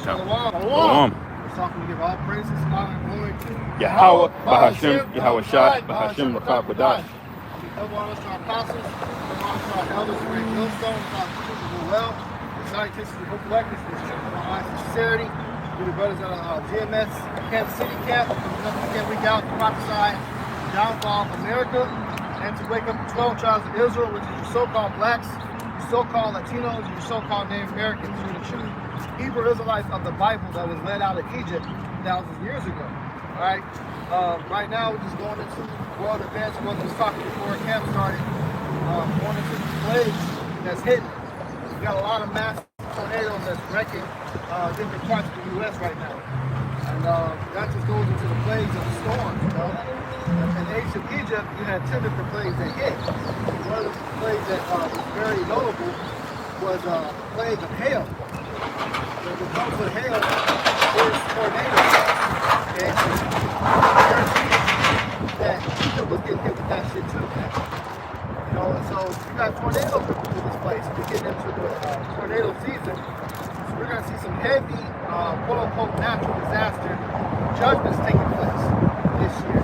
Shalom. We're talking to give all praises, honor, and glory to Yahweh, Bahashem, Yahweh Shai, Bahashem, Lakar Badash. Double honors to our apostles, double honors to our elders, great millstone, our teachers who do well. The salutations to book collectors, the strength of our eyes and sincerity. To the brothers at GMS, Kansas City camp, nothing again week out to prophesy the downfall of America and to wake up the 12 tribes of Israel, which is your so-called blacks, your so-called Latinos, your so-called Native Americans, you're the true Hebrew Israelites of the Bible that was led out of Egypt thousands of years ago. All right. Right now, we're just going into world events. What I was talking before camp started. Going into these plagues that's hidden. We got a lot of massive tornadoes that's wrecking different parts of the U.S. right now, and that just goes into the plagues of the storms. You know, in the ancient Egypt, you had 10 different plagues that hit. One of the plagues that was very notable was a plague of hail. What comes with hail is tornadoes. And that Egypt was getting hit with that shit too. You know, and so you got tornadoes in this place. We're getting into the tornado season. So we're going to see some heavy, quote-unquote, natural disaster judgments taking place this year.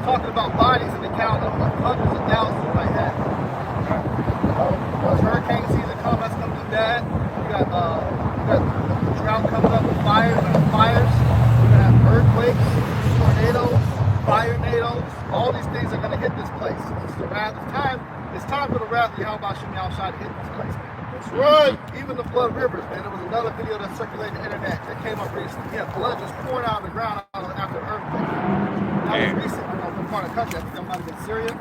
Talking about bodies in the count of like hundreds of thousands right now. Once hurricane season comes, that's going to be bad. We got drought coming up with fires. We're going to have fires. We're going to have earthquakes, tornadoes, fire-nados. All these things are going to hit this place. It's the wrath of time. It's time for the wrath of Yahweh Shem Yahushua to hit this place. That's right. Even the flood rivers, man. There was another video that circulated the internet that came up recently. Yeah, blood just pouring out of the ground after an earthquake. That was recent. I don't know what part of the country. I think that might have been Syria.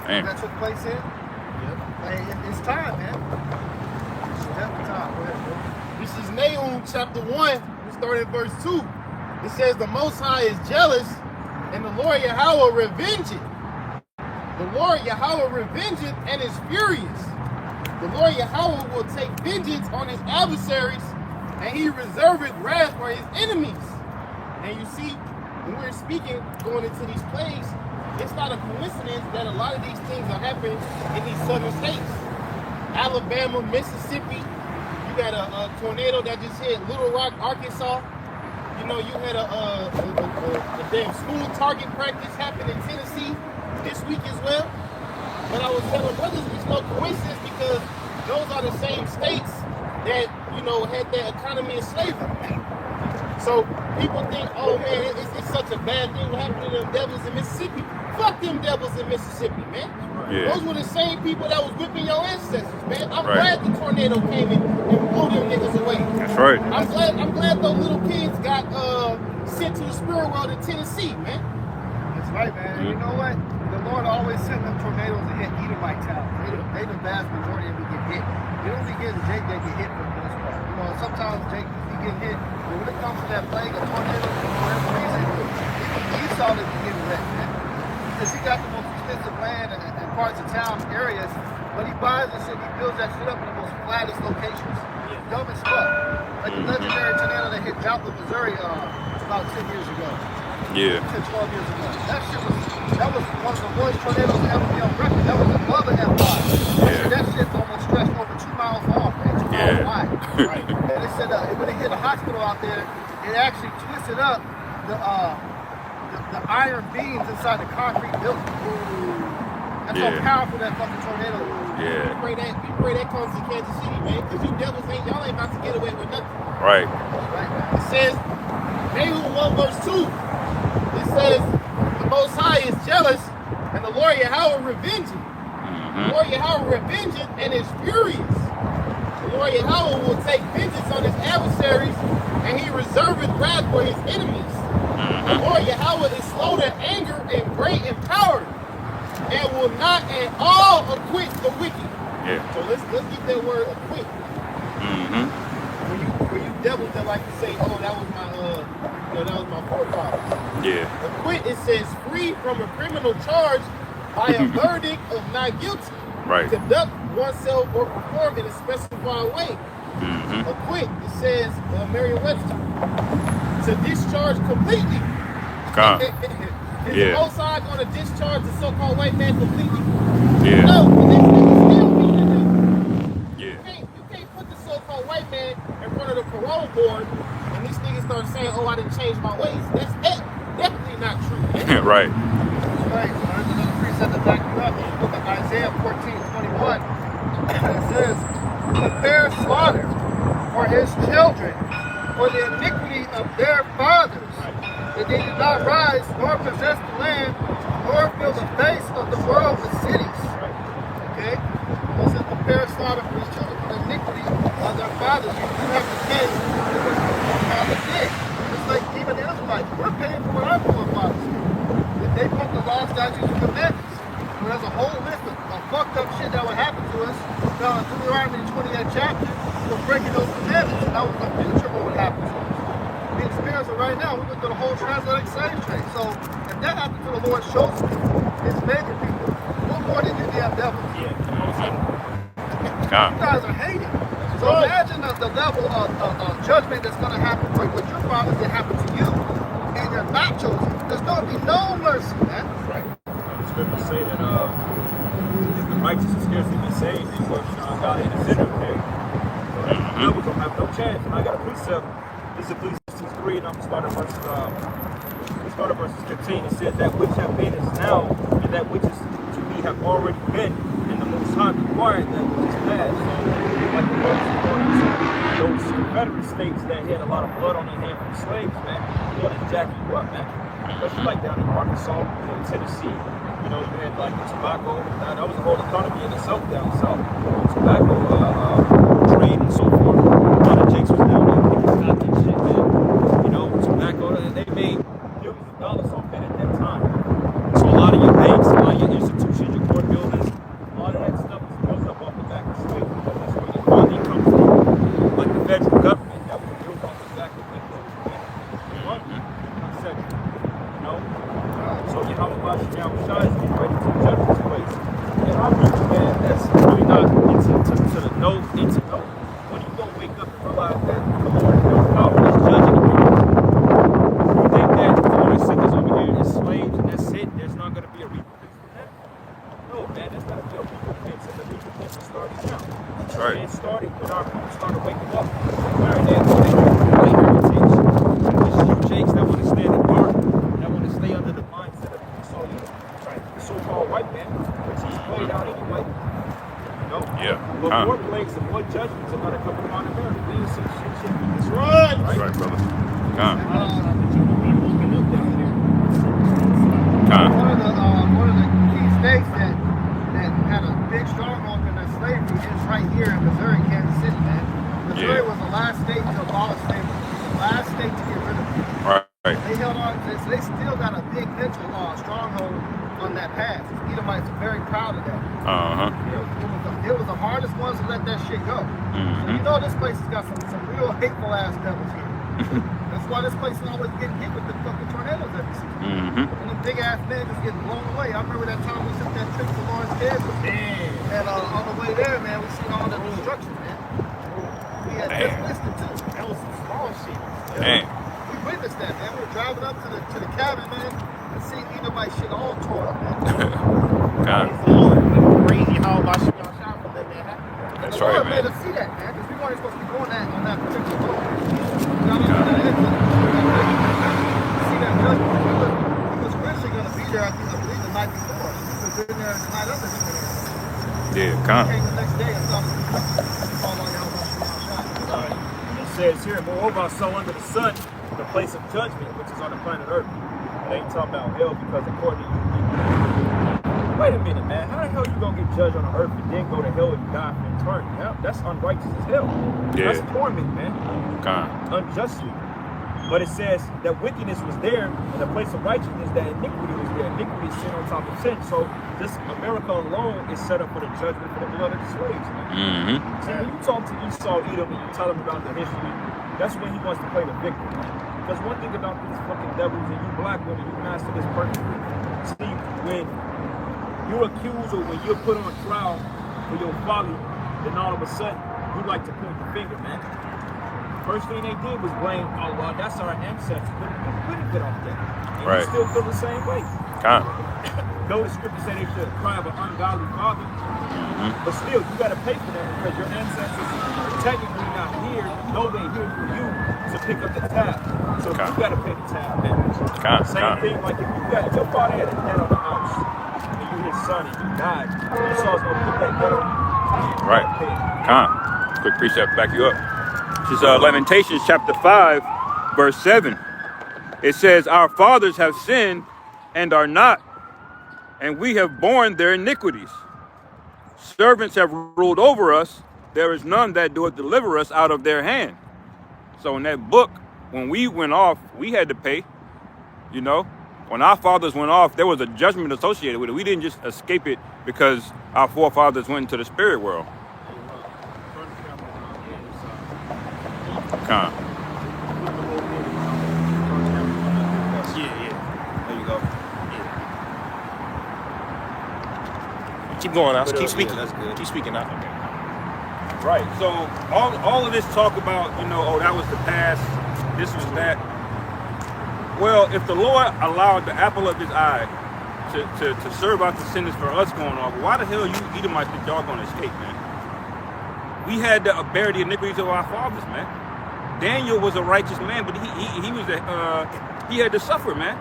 That took place in. Yep. Hey, it's time, man. It's definitely time. Go ahead, bro. This is Nahum chapter 1. We start at verse 2. It says, the Most High is jealous, and the Lord Yahweh revengeth. The Lord Yahweh revengeth and is furious. The Lord Yahweh will take vengeance on his adversaries, and he reserveth wrath for his enemies. And you see, when we're speaking, going into these plagues, it's not a coincidence that a lot of these things are happening in these southern states. Alabama, Mississippi, you got a tornado that just hit Little Rock, Arkansas. You know, you had a damn school target practice happen in Tennessee this week as well. But I was telling brothers, it's no coincidence because those are the same states that, you know, had their economy in slavery. So people think, oh man, it's such a bad thing what happened to them devils in Mississippi. Fuck them devils in Mississippi, man. Yeah. Those were the same people that was whipping your ancestors, man. I'm glad the tornado came in and blew them niggas away. That's right. I'm glad those little kids got sent to the spirit world in Tennessee, man. That's right, man. And you know what? The Lord always sent them tornadoes to hit Edomite towns. They the vast majority of them get hit. You don't be getting Jake that get hit for the most part. You know, sometimes Jake he get hit, but when it comes to that plague of tornadoes, for whatever reason, Esau doesn't get wrecked, man. Because he got the most expensive land and parts of town areas, but he buys this shit, he builds that shit up in the most flattest locations. Dumb as fuck. Like the legendary tornado that hit Joplin, Missouri about 10 years ago. Yeah. 10, 12 years ago. That was one of the worst tornadoes to ever be on record. That was above an F5. Yeah. That shit almost stretched over 2 miles long, man. 2 miles wide. Right. And they said when they hit a hospital out there, it actually twisted up the iron beams inside the concrete building. That's how powerful that fucking tornado was. Yeah. We pray that comes to Kansas City, man, because you devils y'all ain't about to get away with nothing. Right. It says, Nahum 1 verse 2, it says, the Most High is jealous, and the Lord Yahweh revengeth. The Lord Yahweh revengeth and is furious. The Lord Yahweh will take vengeance on his adversaries, and he reserveth wrath for his enemies. The Lord Yahweh is slow to anger and great in power, and will not at all acquit the wicked. Yeah. So let's get that word acquit. For you devils that like to say, oh, that was my forefathers. Yeah. Acquit, it says free from a criminal charge by a verdict of not guilty. Right. Conduct oneself or perform in a specified way. Acquit, it says Merriam-Webster, to discharge completely. Is the Most High going to discharge the so-called white man completely? Yeah. No, but this nigga still beating them. Yeah. You can't put the so-called white man in front of the parole board change my ways. That's definitely not true. Right. Right, so there's another precept to back you up. In the book of Isaiah 14:21, it says, prepare slaughter for his children, for the iniquity of their fathers, that they did not rise, nor possess the land, nor fill the face of the world with cities. Okay? It says, prepare slaughter for his children, for the iniquity of their fathers. You have to pay what your father did. It's like even the Israelites, we're paying for what our forefathers did. They broke the law, statutes, and commandments. So there's a whole list of fucked up shit that would happen to us. Now, in Deuteronomy 28th chapter, for breaking those commandments. And that was the future what would happen to us. We experience it right now. We went through the whole transatlantic slave trade. So if that happened to the Lord shows his favorite people, what more than you damn devils? You guys are hating. So imagine the level of judgment that's going to happen for what your fathers did happen to you. And you're not chosen. There's going to be no mercy, man. Right. The scriptures say that if the righteous is scarcely be saved, then what God in the sinner there. So the devils don't have no chance. And I got a precept. This is Ecclesiastes 3, and I'm going to start at verses 15. It says that which have been is now, and that which is to be have already been, and the Most High required that which is past. So, like the verse according to those Confederate states that had a lot of blood on their hands from slaves, man, blood is jacking you up, man. Especially like down in Arkansas, Tennessee. You know, you had like the tobacco. That was a whole economy in itself down south. Tobacco trade and so forth. A lot of jakes was down there. People got that shit, man. You know, tobacco. They made billions of dollars off it at that time. So a lot of your banks, a lot of your institutions, your court buildings, a lot of that stuff is built up off the back of slavery. Because that's where your money comes from. Like the federal government, that was built off the back of so Yahweh Shai is getting ready to judge this place. And I really, man, that's really not into the know. When you go wake up and realize that the Lord knows power is judging the people. You think that the Lord sent us over here as slaves and that's it? There's not going to be a recompense for that? No, man, there's got to be a recompense, and the recompense is starting now. That's right. It started when our people started waking up. Learning that white heritage. It's you Jakes that want to stand in dark, that want to stay under the mindset of the so-called white man, which he's played out anyway. You know? Yeah. But more plagues and more judgments are going to come upon America. We ain't seen shit. That's right. That's right, brother. One of the key states that had a big stronghold in that slavery is right here in Missouri, Kansas City, man. Missouri was the last state to abolish slavery. The last state to get rid of it. Right. They held on. So they still got a big mental stronghold on that path. Edomites are very proud of that. It was the hardest ones to let that shit go. So you know this place has got some real hateful ass devils here. That's why this place is always getting hit with the fucking tornadoes every season. And the big ass men just get blown away. I remember that time we took that trip to Lawrence, Kansas. And on the way there, man, we seen all that destruction, man. We had just listened to it. That was some small shit. Dang. We witnessed that, man. We were driving up to the cabin, man, and seeing Edomite shit all torn up, man. God. Crazy how about shit y'all shot for that, man. That's The right, Lord made man. us see that, man, because we weren't supposed to be going that on that particular road. We got on that exit. See that judgment. He was originally going to be there, I believe, the night before. He was in there the night of the Yeah, He came the next day and saw all on y'all shot. It says here, moreover, I saw under the sun the place of judgment, which is on the planet Earth. They ain't talking about hell because according to you, wait a minute, man. How the hell you gonna get judged on the earth and then go to hell and die for eternity? That's unrighteous as hell. Yeah. That's torment, man. Unjustly. But it says that wickedness was there in the place of righteousness, that iniquity was there. Iniquity is sin on top of sin. So this America alone is set up for the judgment for the blood of the slaves, man. See, when you talk to Esau, Edom, and you tell him about the history, that's when he wants to play the victim, man. Because one thing about these fucking devils, and you black women, you master this perfectly. See, when you're accused or when you're put on trial for your folly, then all of a sudden, you like to point the finger, man. First thing they did was blame, oh, well, that's our ancestors. But you couldn't get off that. And you still feel the same way. Though the scripture said they should cry of an ungodly father, But still, you got to pay for that because your ancestors are technically not here, though they're here for you to pick up the tab. So you got to pay the tab, man. Same thing, like if you got your father had a debt on the house, and you his son, and you died, Esau's going to put that debt on you. Right. Quick precept back you up. This is Lamentations chapter 5, verse 7. It says, our fathers have sinned and are not, and we have borne their iniquities. Servants have ruled over us. There is none that doeth deliver us out of their hand. So in that book, when we went off, we had to pay. You know, when our fathers went off, there was a judgment associated with it. We didn't just escape it because our forefathers went into the spirit world. Yeah. There you go. Yeah. Keep going, Alex. Keep speaking. That's good. Keep speaking now. Okay. Right. So all of this talk about, you know, oh, that was the past, this was that. Well, if the Lord allowed the apple of his eye to serve out the sentence for us going off, why the hell you Edomites think y'all gonna escape, man? We had to bear the iniquities of our fathers, man. Daniel was a righteous man, but he had to suffer, man.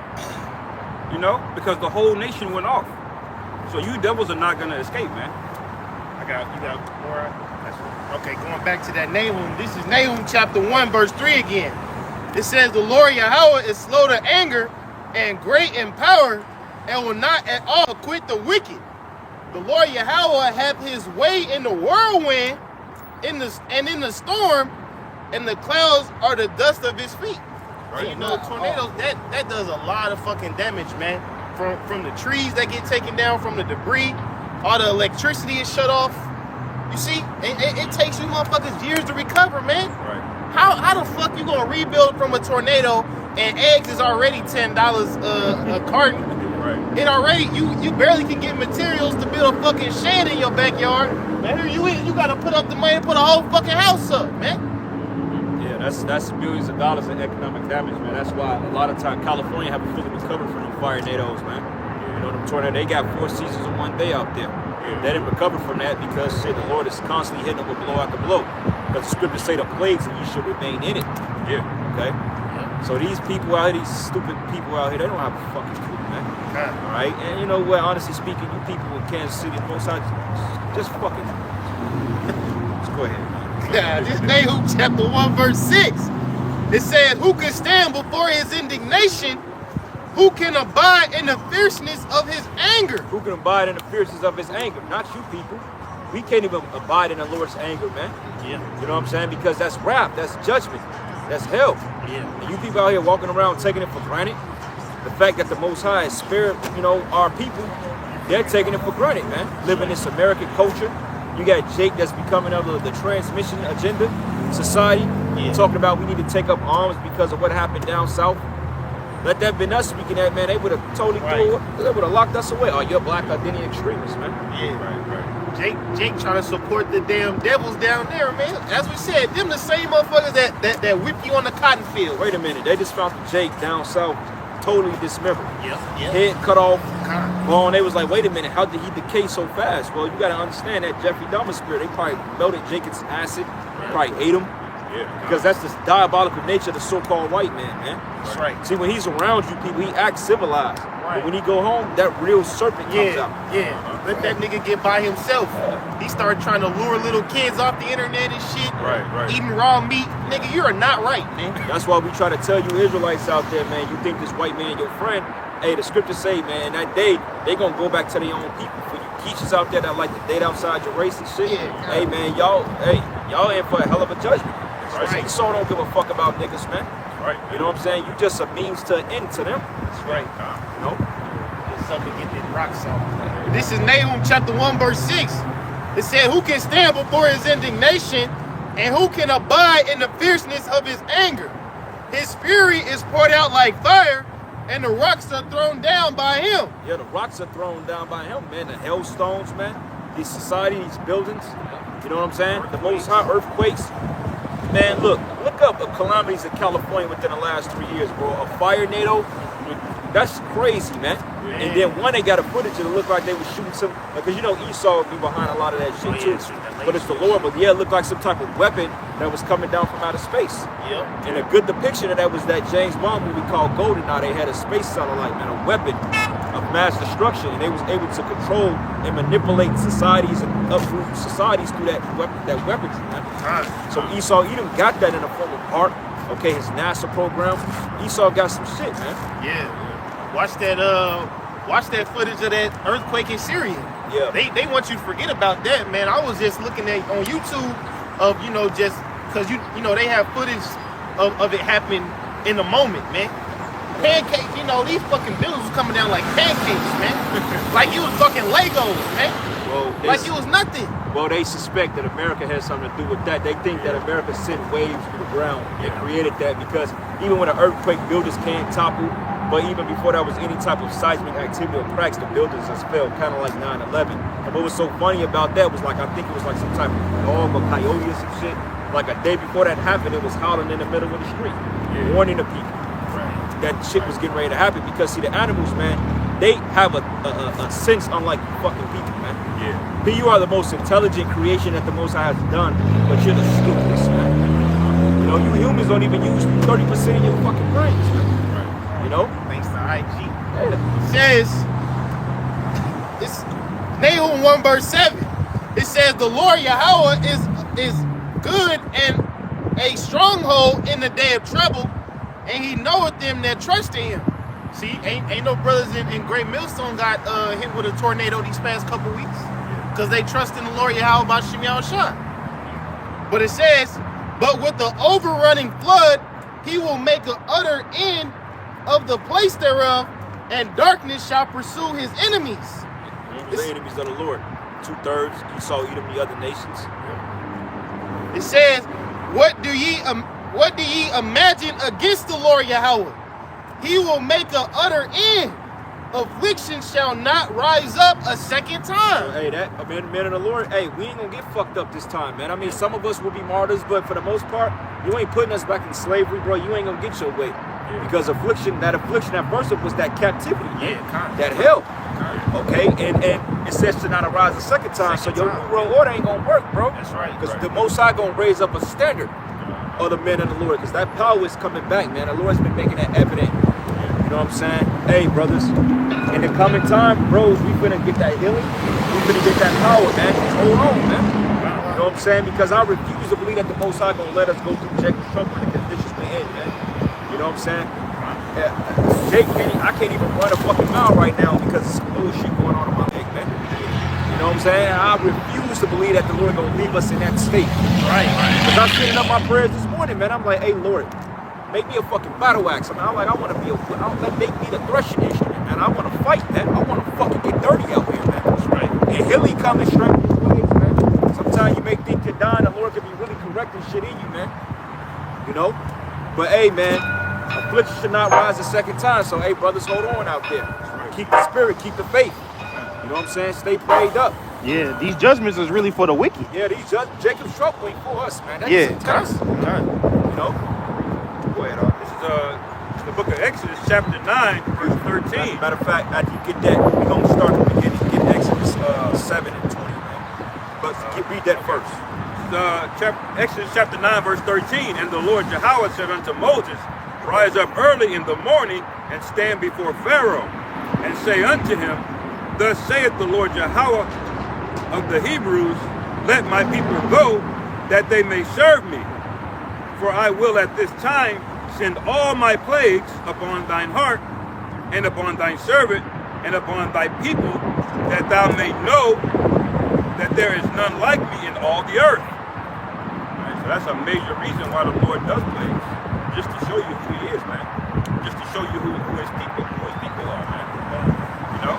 You know, because the whole nation went off. So you devils are not gonna escape, man. You got more. Okay, going back to that Nahum. This is Nahum chapter 1, verse 3 again. It says, the Lord Yahweh is slow to anger and great in power, and will not at all quit the wicked. The Lord Yahweh hath his way in the whirlwind, in the storm, and the clouds are the dust of his feet. Right. And you know, tornadoes, that does a lot of fucking damage, man. From the trees that get taken down, from the debris, all the electricity is shut off. You see, it takes you motherfuckers years to recover, man. Right. How the fuck you gonna rebuild from a tornado and eggs is already $10 a carton? Right. It already you barely can get materials to build a fucking shed in your backyard. Man, you gotta put up the money to put a whole fucking house up, man. Yeah, that's millions of dollars in economic damage, man. That's why a lot of time California haven't fully recovered from them tornadoes, man. You know, them tornadoes, they got 4 seasons in one day out there. They didn't recover from that because shit, the Lord is constantly hitting them with blow after blow. Because the scriptures say the plagues and you should remain in it. Yeah. Okay? So these people out here, these stupid people out here, they don't have a fucking clue, man. All right? And you know what, honestly speaking, you people in Kansas City, most sides, just fucking, just go ahead. Yeah, this Nahum chapter 1, verse 6. It says, who can stand before his indignation? Who can abide in the fierceness of his anger? Who can abide in the fierceness of his anger? Not you people. We can't even abide in the Lord's anger, man. Yeah. You know what I'm saying? Because that's wrath, that's judgment, that's hell. Yeah. And you people out here walking around taking it for granted. The fact that the Most High is spared, you know, our people, they're taking it for granted, man. Living this American culture. You got Jake that's becoming of the transmission agenda society. Talking about we need to take up arms because of what happened down south. Let that been us speaking that, man, they would have totally they would have locked us away. Oh, you're black identity extremists, man. Yeah. Right. Jake trying to support the damn devils down there, man. As we said, them the same motherfuckers that whip you on the cotton field. Wait a minute, they just found the Jake down south totally dismembered. Yeah. Head cut off. Well, and they was like, wait a minute, how did he decay so fast? Well, you got to understand that Jeffrey Dahmer spirit, they probably melted Jacob's acid, probably ate him. Yeah. Because that's the diabolical nature of the so-called white man, man. That's right. See, when he's around you people, he acts civilized. Right. But when he go home, that real serpent comes out. Yeah. Let that nigga get by himself. He started trying to lure little kids off the internet and shit. Right. Eating raw meat. Nigga, you are not right, man. That's why we try to tell you Israelites out there, man, you think this white man your friend. Hey, the scriptures say, man, that day, they gonna go back to their own people. For you geeches out there that like to date outside your race and shit, hey, man, y'all in for a hell of a judgment. Right. Esau don't give a fuck about niggas, man. Right. You know what I'm saying? You just a means to an end to them. That's right. You know? Just something to get that rocks on. This is Nahum chapter 1, verse 6. It said, who can stand before his indignation, and who can abide in the fierceness of his anger? His fury is poured out like fire, and the rocks are thrown down by him. Yeah, the rocks are thrown down by him, man. The hailstones, man. These society, these buildings. You know what I'm saying? The Most High earthquakes. Man, look up the calamities in California within the last 3 years, bro. A fire tornado, that's crazy, man. And then one, they got a footage that looked like they were shooting some, because you know Esau be behind a lot of that shit too. But it's the Lord. But yeah, it looked like some type of weapon that was coming down from outer space. Yep. And a good depiction of that was that James Bond movie called GoldenEye. They had a space satellite, man, a weapon of mass destruction, and they was able to control and manipulate societies and uproot societies through that weaponry, man. So Esau Edom got that in the form of art. Okay, his NASA program. Esau got some shit, man. Yeah. Watch that footage of that earthquake in Syria. Yeah. They want you to forget about that, man. I was just looking at on YouTube of, you know, just because you know they have footage of it happening in the moment, man. Pancakes, you know, these fucking buildings was coming down like pancakes, man. Like it was fucking Legos, man. Well, like it was nothing. Well, they suspect that America has something to do with that. They think that America sent waves through the ground and created that, because even when an earthquake, buildings can topple. But even before there was any type of seismic activity or cracks, the buildings just fell, kind of like 9/11. And what was so funny about that was, like, I think it was like some type of dog or coyote or some shit. Like a day before that happened, it was howling in the middle of the street, warning the people that shit was getting ready to happen. Because see, the animals, man, they have a sense unlike fucking people, man. Yeah. But you are the most intelligent creation that the Most High has done, but you're the stupidest, man. You know, you humans don't even use 30% of your fucking brains, man. You know? Thanks to IG. It says, it's Nahum 1 verse 7. It says the Lord Yahweh is good and a stronghold in the day of trouble, and he knoweth them that trust in him. See, ain't no brothers in Great Millstone got hit with a tornado these past couple weeks, because they trust in the Lord Yahweh by Shem Yahushua. But it says, but with the overrunning flood, he will make an utter end of the place thereof, and darkness shall pursue his enemies. The enemies of the Lord. 2/3 Esau, Edom, the other nations. It says, what do ye imagine against the Lord Yahweh? He will make an utter end. Affliction shall not rise up a second time. So, hey, that men of the Lord, hey, we ain't gonna get fucked up this time, man. I mean, some of us will be martyrs, but for the most part, you ain't putting us back in slavery, bro. You ain't gonna get your way. Because affliction, that first was that captivity, that hell. Okay, and it says to not arise a second time, so your new world order ain't gonna work, bro. That's right. Because the Most High gonna raise up a standard of the men of the Lord, because that power is coming back, man. The Lord's been making that evident. You know what I'm saying? Hey, brothers, in the coming time, bros, we finna get that healing. We finna get that power, man. Just hold on, man. You know what I'm saying? Because I refuse to believe that the Most High gonna let us go through Jacob's trouble in the conditions we're in, man. You know what I'm saying? I can't even run a fucking mile right now because of some bullshit going on in my leg, man. You know what I'm saying? I refuse to believe that the Lord gonna leave us in that state. Right. Because I'm sitting up my prayers this morning, man. I'm like, hey, Lord, make me a fucking battle axe. I mean, I'm like, I want to be make me the threshing instrument, man. I want to fight, man. I want to fucking get dirty out here, man. That's right. And healing coming straight these ways, man. Sometimes you may think you're dying, the Lord could be really correcting shit in you, man. You know? But hey, man, affliction should not rise a second time. So, hey, brothers, hold on out there. Keep the spirit, keep the faith. You know what I'm saying? Stay prayed up. Yeah, these judgments is really for the wicked. Yeah, Jacob's trouble ain't for us, man. That's intense. You know? Go ahead, This is the book of Exodus, chapter 9, verse 13. Matter of fact, after you get that, we're going to start at the beginning, get Exodus 7 and 20, man. But read that first. Exodus chapter 9, verse 13. And the Lord Yahweh said unto Moses, rise up early in the morning and stand before Pharaoh, and say unto him, thus saith the Lord Yahweh of the Hebrews, let my people go, that they may serve me. For I will at this time send all my plagues upon thine heart, and upon thine servant, and upon thy people, that thou mayst know that there is none like me in all the earth. Right, so that's a major reason why the Lord does plagues, just to show you who he is, man. Just to show you who his people are, man. You know?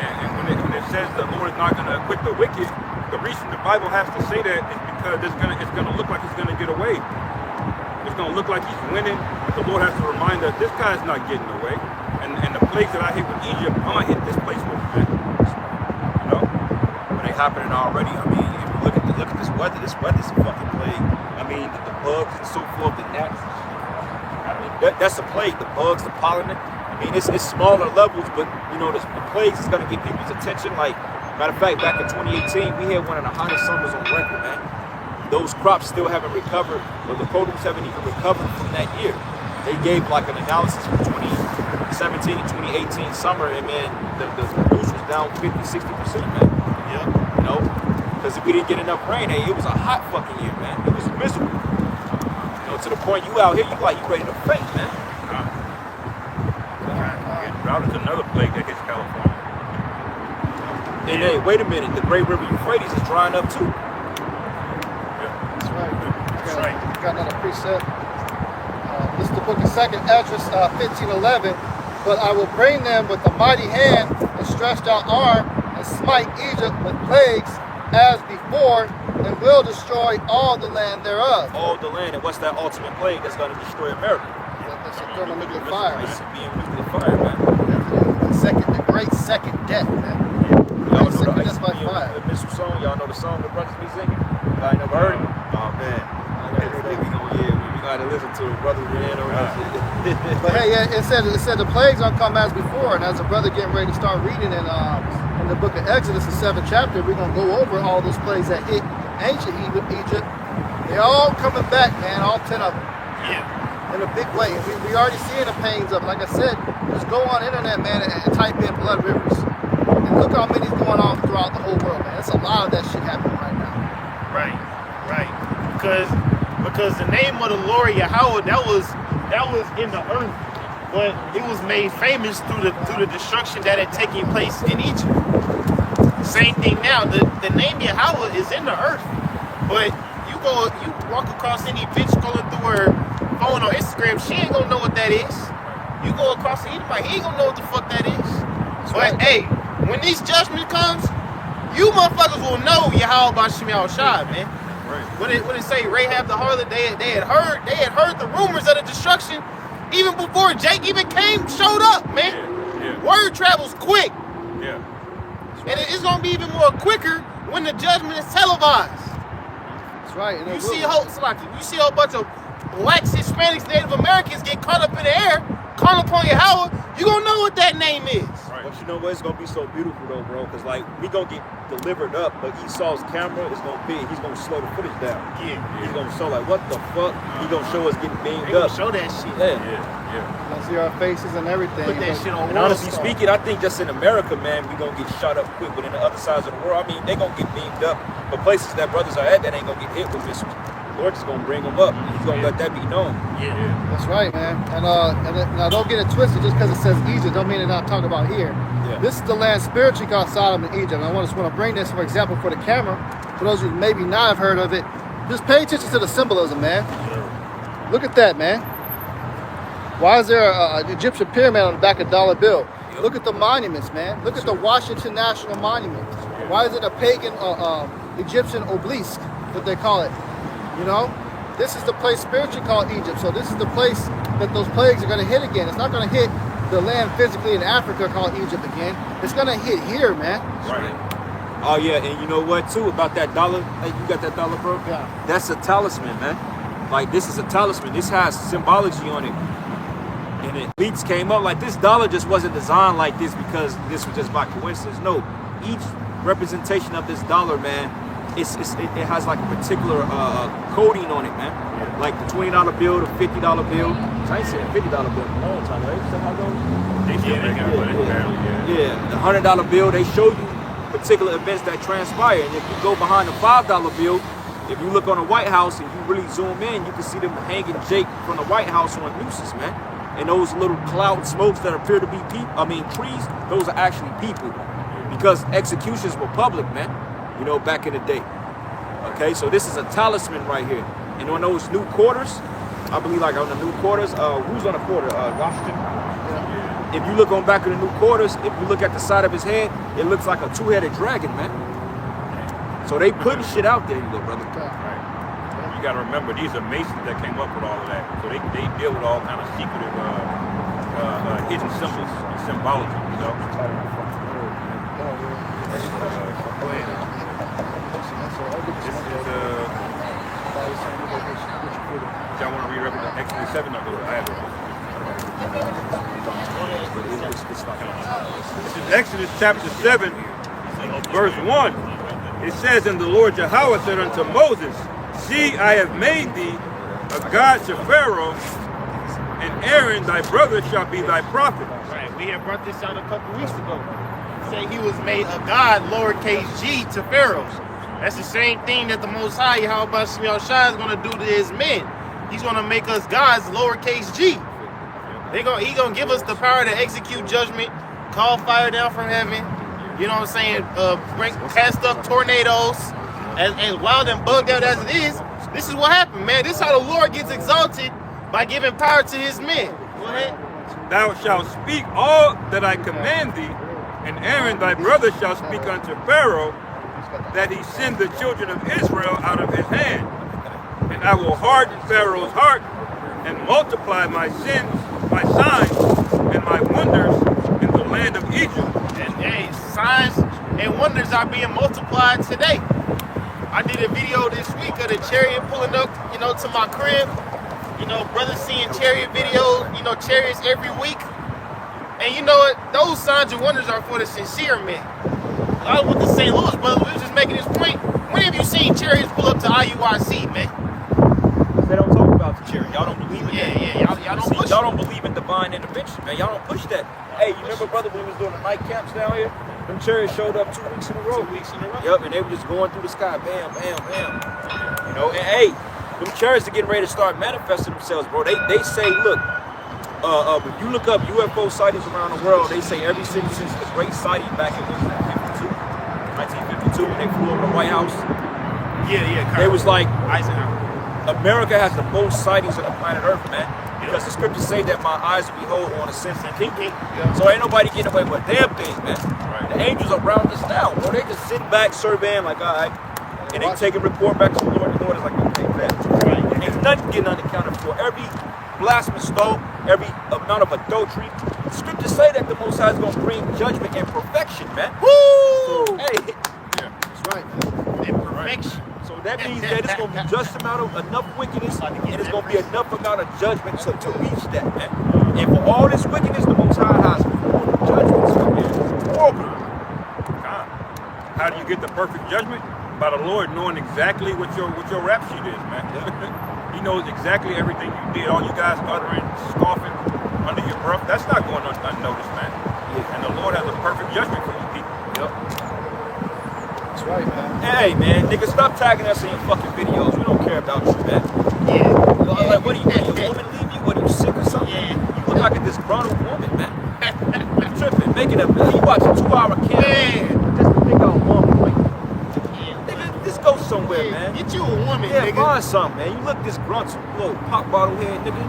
And when it says the Lord is not going to acquit the wicked, the reason the Bible has to say that is because it's going to look like he's going to get away. It's going to look like he's winning, but the Lord has to remind us this guy's not getting away. And the plagues that I hit with Egypt, I'm going to hit this place with him. You know? But they happening already. I mean, if you look at this weather's a fucking plague. I mean, the bugs and so forth, the gnats. I mean, that's a plague. The bugs, the pollen. I mean, it's smaller levels, but you know, the plagues is gonna get people's attention. Like, matter of fact, back in 2018, we had one of the hottest summers on record, man. Those crops still haven't recovered, or the produce haven't even recovered from that year. They gave like an analysis for 2017 and 2018 summer, and man, the produce was down 50-60%, man. Yeah. You know, because if we didn't get enough rain, hey, it was a hot fucking year, man. It was miserable. You know, to the point you out here, you ready to faint, man. Drought is another plague that hits California. And hey, wait a minute, the Great River Euphrates is drying up too. That's right. That's right. Got another precept. This is the book of 2nd Esdras 15:11. But I will bring them with a mighty hand and stretched out arm and smite Egypt with plagues as before, and will destroy all the land thereof. All the land, and what's that ultimate plague that's going to destroy America? That's a thermonuclear fire, It's man. being nuclear fire, man. The great second death, man. Y'all know the Second Ice death by Beam, fire. the missile song. Y'all know the song the brothers be singing? I never heard it. Oh man, I gotta hear that. We gotta listen to it, brothers. But hey, yeah, it said the plagues don't come as before, and as a brother getting ready to start reading in the book of Exodus, the 7th chapter, we're gonna go over all those plagues that hit ancient Egypt. They're all coming back, man, all 10 of them. Yeah. In a big way. We already seeing the pains of it. Like I said, just go on internet, man, and type in blood rivers. And look how many's going on throughout the whole world, man. It's a lot of that shit happening right now. Right. Because the name of the Lord Yahweh, that was in the earth, but it was made famous through the destruction that had taken place in Egypt. Same thing now. The name Yahweh is in the earth, but you walk across any bitch scrolling through her phone on Instagram, she ain't gonna know what that is. You go across the Edomite, he ain't gonna know what the fuck that is. But hey, when this judgment comes, you motherfuckers will know Yahweh Bashim Yahushua, man. Right. When it say Rahab the harlot, they had heard the rumors of the destruction even before Jake even showed up, man. Yeah. Word travels quick, Yeah. and it's gonna be even more quicker when the judgment is televised. That's right. And You see a whole bunch of blacks, Hispanics, Native Americans get caught up in the air, calling upon Yahweh. You gonna know what that name is. Right. But you know what? It's gonna be so beautiful though, bro. Cause like we gonna get delivered up, but Esau's camera is gonna be. He's gonna slow the footage down. Yeah. He's gonna show like what the fuck. He's gonna show us getting beamed They gonna up. show that shit. Yeah. Yeah. You'll see our faces and everything. Put that shit on And World honestly Star. speaking, I think just in America, man, we gonna get shot up quick. But in the other sides of the world, I mean, they gonna get beamed up. But places that brothers are at, that ain't gonna get hit with missiles. The Lord just gonna bring them up. He's gonna let that be known. Yeah. That's right, man. And now don't get it twisted. Just because it says Egypt, don't mean it's not talking about here. Yeah. This is the land spiritually called Sodom and Egypt. And I just want to bring this, for example, for the camera. For those who maybe not have heard of it, just pay attention to the symbolism, man. Look at that, man. Why is there an Egyptian pyramid on the back of a dollar bill? Look at the monuments, man. Look at the Washington National Monument. Why is it a pagan Egyptian obelisk, what they call it? You know? This is the place spiritually called Egypt. So this is the place that those plagues are going to hit again. It's not going to hit the land physically in Africa called Egypt again. It's going to hit here, man. Right. Oh yeah, and you know what too about that dollar? Hey, you got that dollar, bro? Yeah. That's a talisman, man. Like this is a talisman. This has symbology on it. And it elites came up like this dollar just wasn't designed like this because this was just by coincidence. No, each representation of this dollar, man, it has like a particular coding on it, man. Like the $20 bill, the $50 bill. I ain't seen a $50 bill in a long time, right? Is that how it goes? They still make it, but it's barely, Yeah, the $100 bill, they show you particular events that transpire. And if you go behind the $5 bill, if you look on the White House and you really zoom in, you can see them hanging Jake from the White House on nooses, man. And those little cloud smokes that appear to be trees, those are actually people. Because executions were public, man, you know, back in the day. Okay, so this is a talisman right here. And on those new quarters, I believe like on the new quarters, who's on the quarter? Washington? If you look on back of the new quarters, if you look at the side of his head, it looks like a two-headed dragon, man. So they putting shit out there, you know, brother. You got to remember, these are Masons that came up with all of that. So they deal with all kind of secretive hidden symbols and symbology, you know? Y'all want to read Exodus 7 or go to Ayah? This is Exodus chapter 7, verse 1. It says, and the Lord Yahweh said unto Moses, see, I have made thee a god to Pharaoh, and Aaron thy brother shall be thy prophet. Right, we had brought this out a couple weeks ago. Say he was made a god, lowercase g, to Pharaoh. That's the same thing that the Most High, Yahweh Shai, is going to do to his men. He's going to make us gods, lowercase g. He going to give us the power to execute judgment, call fire down from heaven, you know what I'm saying, cast up tornadoes, as wild and bugged out as it is. This is what happened, man. This is how the Lord gets exalted, by giving power to his men. Go ahead. Thou shalt speak all that I command thee, and Aaron thy brother shall speak unto Pharaoh, that he send the children of Israel out of his hand. And I will harden Pharaoh's heart, and multiply my sins, my signs, and my wonders in the land of Egypt. And hey, signs and wonders are being multiplied today. I did a video this week of the chariot pulling up, to my crib. Brothers seeing chariot videos, chariots every week. And you know what? Those signs and wonders are for the sincere men. I went to St. Louis, brothers. We was just making this point. When have you seen chariots pull up to IUIC, man? They don't talk about the chariot. Y'all don't believe in that. Yeah. Y'all don't push. Y'all don't believe in divine intervention, man. Y'all don't push that. Hey, you remember, brother, when we was doing the night camps down here? Them chariots showed up 2 weeks in a row. 2 weeks in a row. Yep, and they were just going through the sky, bam, bam, bam. And hey, them chariots are getting ready to start manifesting themselves, bro. They say, look, when you look up UFO sightings around the world, they say every since the great sighting back in 1952, when they flew over the White House. Yeah. They was like, Eisenhower. America has the most sightings on the planet Earth, man. Because the scriptures say that my eyes will behold on a sense and thinking. So ain't nobody getting away with a damn thing, man. Right. The angels are around us now, bro. They just sit back, surveying like, all right. And they take a report back to the Lord. The Lord is like, okay, that. Right. And there's nothing getting unaccounted for. Every blasphemous thought, every amount of adultery. The scriptures say that the Most High is going to bring judgment and perfection, man. Woo! So, hey. Yeah, that's right. And perfection. So that means that it's going to be just amount of enough wickedness, and it's going to be enough amount of judgment to reach that, man. And for all this wickedness, the Most High has judgments, man. Horrible. How do you get the perfect judgment? By the Lord knowing exactly what your rap sheet is, man. He knows exactly everything you did. All you guys uttering, scoffing under your breath, that's not going unnoticed, man. Yeah. And the Lord has a perfect judgment for you people. Yep. That's right, man. Hey, man, nigga, stop tagging us in your fucking videos. We don't care about you, man. Yeah. Like, what are you, a woman leave you? What are you, sick or something? Yeah. You look like a disgruntled woman, man. You're tripping, making a, you watch a 2-hour camp just to pick out one point. Nigga, just go somewhere, man. Get you a woman, yeah, nigga. Find something, man. You look disgruntled, little pop bottle head, nigga.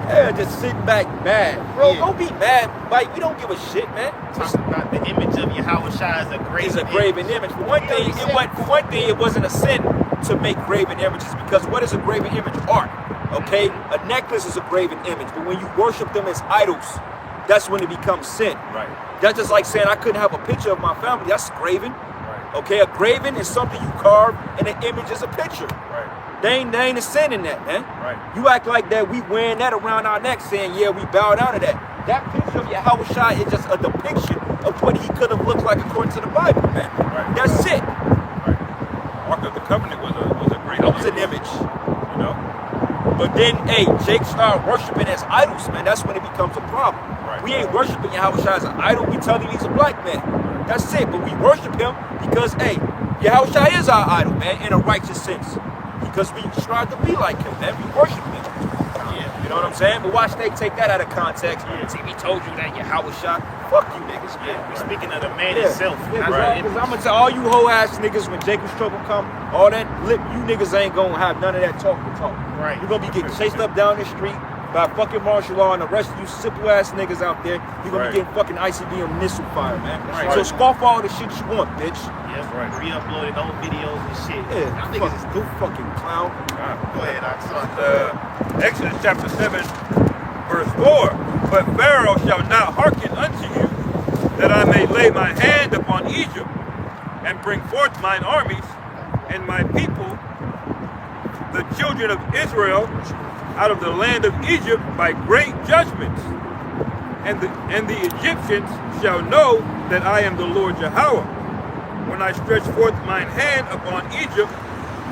Yeah, just sitting back mad. Bro, don't be mad. Like, we don't give a shit, man. Talking about the image of Yahweh Shai is a graven It's a graven image. For one thing, it wasn't a sin to make graven images, because what is a graven image? Art. Okay? A necklace is a graven image, but when you worship them as idols, that's when it becomes sin. Right. That's just like saying I couldn't have a picture of my family. That's graven. Right. Okay? A graven is something you carve, and an image is a picture. Right. There ain't a sin in that, man. Right. You act like that we wearing that around our neck saying, yeah, we bow down to that. That picture of Yahweh Shai is just a depiction of what he could have looked like according to the Bible, man. Right. That's it. Right. Ark of the Covenant was a great That was an image. You know? But then, hey, Jake started worshiping as idols, man. That's when it becomes a problem. Right. We ain't worshiping Yahweh Shai as an idol. We tell him he's a black man. That's it. But we worship him because, hey, Yahweh Shai is our idol, man, in a righteous sense. Because we strive to be like him, man. We worship him. Yeah. You know what I'm saying? But watch they take that out of context. Yeah. TV told you that Yahweh Shai. Fuck you niggas, man. Yeah, we're speaking of the man himself. Yeah, Right. because I'm gonna tell all you hoe ass niggas when Jacob's trouble come, all that lip, you niggas ain't gonna have none of that talk to talk. Right. You're gonna be getting chased up down the street by fucking martial law, and the rest of you simple ass niggas out there, you're gonna be getting fucking ICBM missile fire, man. Right. So scoff all the shit you want, bitch. Yep. Right. Re-uploaded old videos and shit. Yeah, Y'all niggas is good fucking clown. Go ahead, I saw Exodus chapter 7, verse 4. But Pharaoh shall not hearken unto you, that I may lay my hand upon Egypt, and bring forth mine armies and my people, the children of Israel, out of the land of Egypt by great judgments. And the Egyptians shall know that I am the Lord Yahweh, when I stretch forth mine hand upon Egypt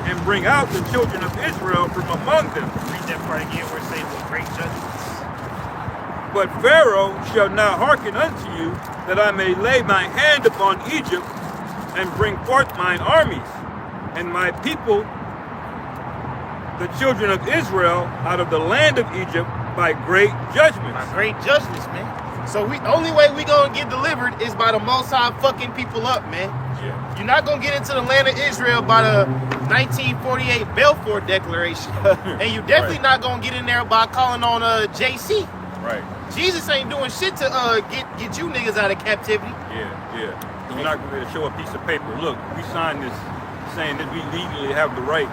and bring out the children of Israel from among them. Read that part again where it says with great judgments. But Pharaoh shall not hearken unto you, that I may lay my hand upon Egypt and bring forth mine armies and my people, the children of Israel, out of the land of Egypt by great judgments. By great judgments, man. So only way we gonna get delivered is by the Most High fucking people up, man. Yeah. You're not gonna get into the land of Israel by the 1948 Balfour Declaration, and you definitely not gonna get in there by calling on JC. Right. Jesus ain't doing shit to get you niggas out of captivity. Yeah. You're not going to show a piece of paper. Look, we signed this saying that we legally have the right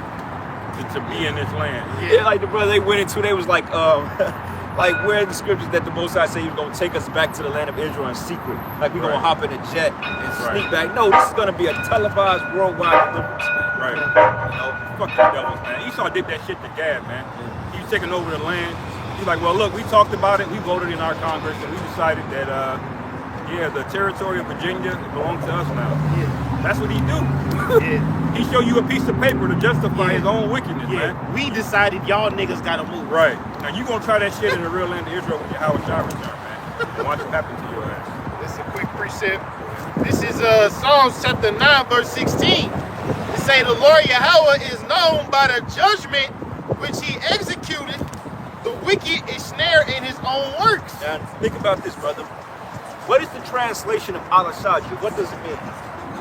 to be in this land. Yeah, like the brother they went into, they was like where are the scriptures that the Most High say he was gonna take us back to the land of Israel in secret? Like we gonna hop in a jet and sneak back. No, this is gonna be a televised worldwide deliverance, man. Right. You know, Fuck the devils, man. Esau did that shit to Gad, man. He was taking over the land. He's like, well, look, we talked about it. We voted in our Congress, and we decided that, the territory of Virginia belongs to us now. Yeah. That's what he do. Yeah. He show you a piece of paper to justify his own wickedness, man. We decided y'all niggas gotta move. Right. Now, you gonna try that shit in the real land of Israel when Yahweh Shah return, man. Watch it happen to your ass. This is a quick precept. This is Psalms chapter 9, verse 16. It say the Lord Yahweh is known by the judgment which he executed. The wicked is snared in his own works. Now, think about this, brother. What is the translation of Al-Ashaj? What does it mean?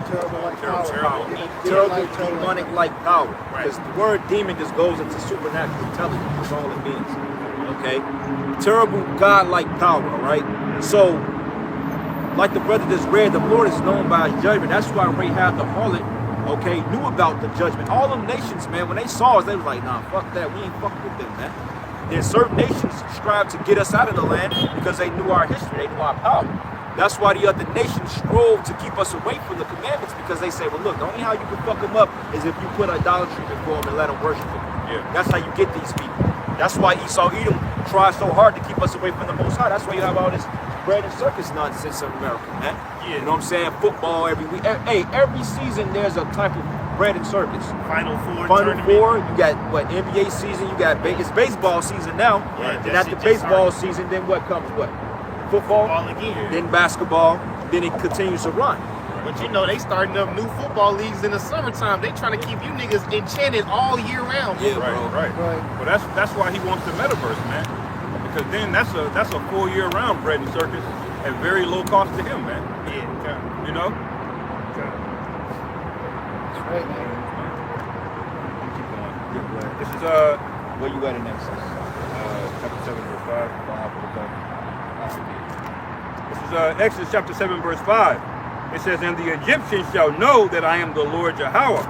Terrible like Terrible, power. Terrible, demonic-like power. Because the word demon just goes into supernatural intelligence. That's all it means. Okay? Terrible, God-like power, all right? So, like the brother just read, the Lord is known by his judgment. That's why Rahab the harlot, okay, knew about the judgment. All them nations, man, when they saw us, they was like, nah, fuck that. We ain't fucking with them, man. There's certain nations strive to get us out of the land because they knew our history, they knew our power. That's why the other nations strove to keep us away from the commandments, because they say, well, look, the only how you can fuck them up is if you put idolatry before them and let them worship it. Yeah. That's how you get these people. That's why Esau Edom tries so hard to keep us away from the Most High. That's why you have all this bread and circus nonsense in America, man. Yeah. You know what I'm saying? Football every week. Hey, every season there's a type of bread and circus. Final Final tournament. Four, you got what, NBA season, you got it's baseball season now. Right, And that after shit just baseball started. season, then what comes? What? Football, Football again. then basketball, then it continues to run. But you know they starting up new football leagues in the summertime. They trying to keep you niggas enchanted all year round. Yeah, Right. Right. Well, that's why he wants the metaverse, man. Because then that's a full year round bread and circus at very low cost to him, man. Yeah. You know? That's right, man. Keep going. This is Where you at in that? chapter 7, verse 5. This is Exodus chapter 7, verse 5. It says, and the Egyptians shall know that I am the Lord Yahweh,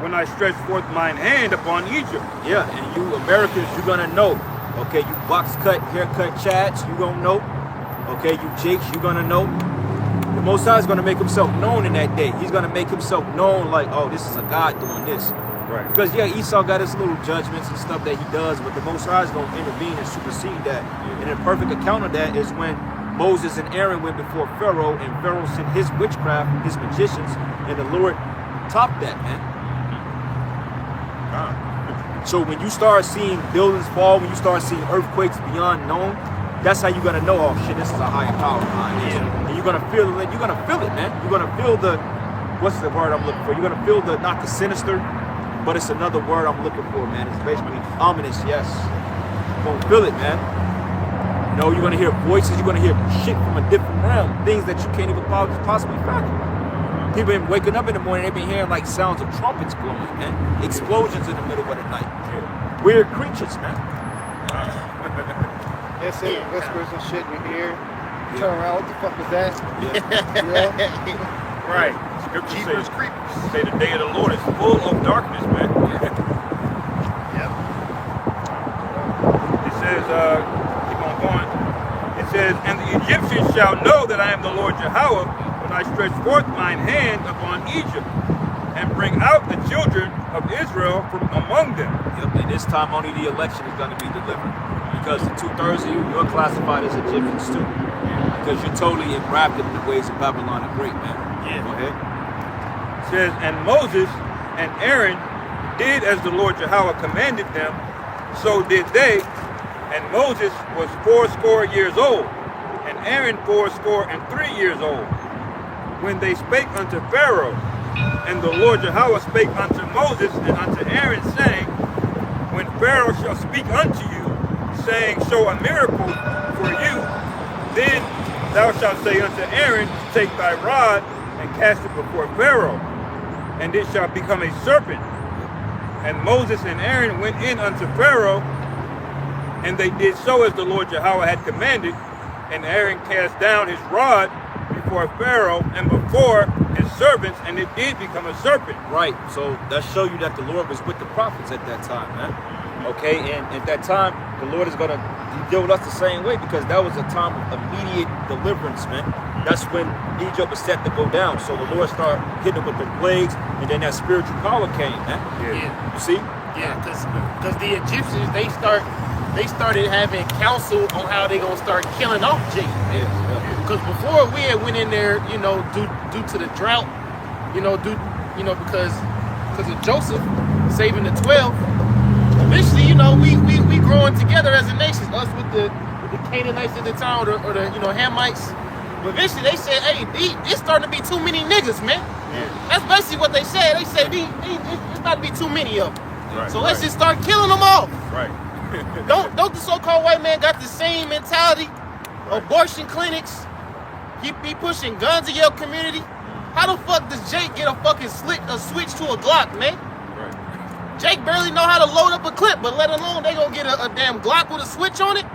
when I stretch forth mine hand upon Egypt. Yeah, and you Americans, you're gonna know. Okay, you box cut, haircut chads, you gonna know. Okay, you jakes, you're gonna know. The Most High is gonna make himself known in that day. He's gonna make himself known like, oh, this is a God doing this. Right. Because yeah, Esau got his little judgments and stuff that he does, but the Most High is going to intervene and supersede that. And a perfect account of that is when Moses and Aaron went before Pharaoh, and Pharaoh sent his witchcraft, his magicians, and the Lord topped that, man. So when you start seeing buildings fall, when you start seeing earthquakes beyond known, that's how you're gonna know, oh shit, this is a higher power behind this. And you're gonna feel it, man. You're gonna feel the, what's the word I'm looking for? You're gonna feel the, not the sinister, but it's another word I'm looking for, man. It's basically ominous, yes. You're gonna feel it, man. You know, you're gonna hear voices, you're gonna hear shit from a different realm, things that you can't even possibly fathom. People been waking up in the morning, they've been hearing like sounds of trumpets blowing, man. Explosions in the middle of the night. Weird creatures, man. That's it. Whispers and shit in your ear. You turn around, what the fuck was that? You know? Right. Scripture Jeepers says, creepers. say the day of the Lord is full of darkness, man. Yep. It says, keep on going. It says, and the Egyptians shall know that I am the Lord Yahweh, when I stretch forth mine hand upon Egypt, and bring out the children of Israel from among them. Yep, and this this time only the election is going to be delivered. Because the 2/3 of you, you're classified as Egyptians too. Because you're totally engrafted in the ways of Babylon the Great, man. Yeah. Go ahead. It says, and Moses and Aaron did as the Lord Yahweh commanded them, so did they. And Moses was 80 years old, and Aaron 83 years old, when they spake unto Pharaoh. And the Lord Yahweh spake unto Moses and unto Aaron, saying, when Pharaoh shall speak unto you, saying, show a miracle for you, then thou shalt say unto Aaron, take thy rod and cast it before Pharaoh, and it shall become a serpent. And Moses and Aaron went in unto Pharaoh, and they did so as the Lord Yahweh had commanded. And Aaron cast down his rod before Pharaoh and before his servants, and it did become a serpent. Right. So that show you that the Lord was with the prophets at that time, man. Okay, and at that time, the Lord is gonna deal with us the same way, because that was a time of immediate deliverance, man. That's when Egypt was set to go down. So the Lord started hitting it with the plagues, and then that spiritual power came, man. Yeah. You see? Yeah, because the Egyptians, they started having counsel on how they gonna start killing off Jacob. Yeah. Because before we had went in there, you know, due to the drought, because of Joseph saving the 12. Eventually, you know, we growing together as a nation, us with the Canaanites at the time, or the Hamites. But eventually they said, hey, it's starting to be too many niggas, man. Yeah. That's basically what they said. They said, it's about to be too many of them. Right, so let's just start killing them off. Right. Don't the so-called white man got the same mentality? Abortion clinics, he be pushing guns in your community. How the fuck does Jake get a fucking switch to a Glock, man? Right. Jake barely know how to load up a clip, but let alone they gonna get a damn Glock with a switch on it?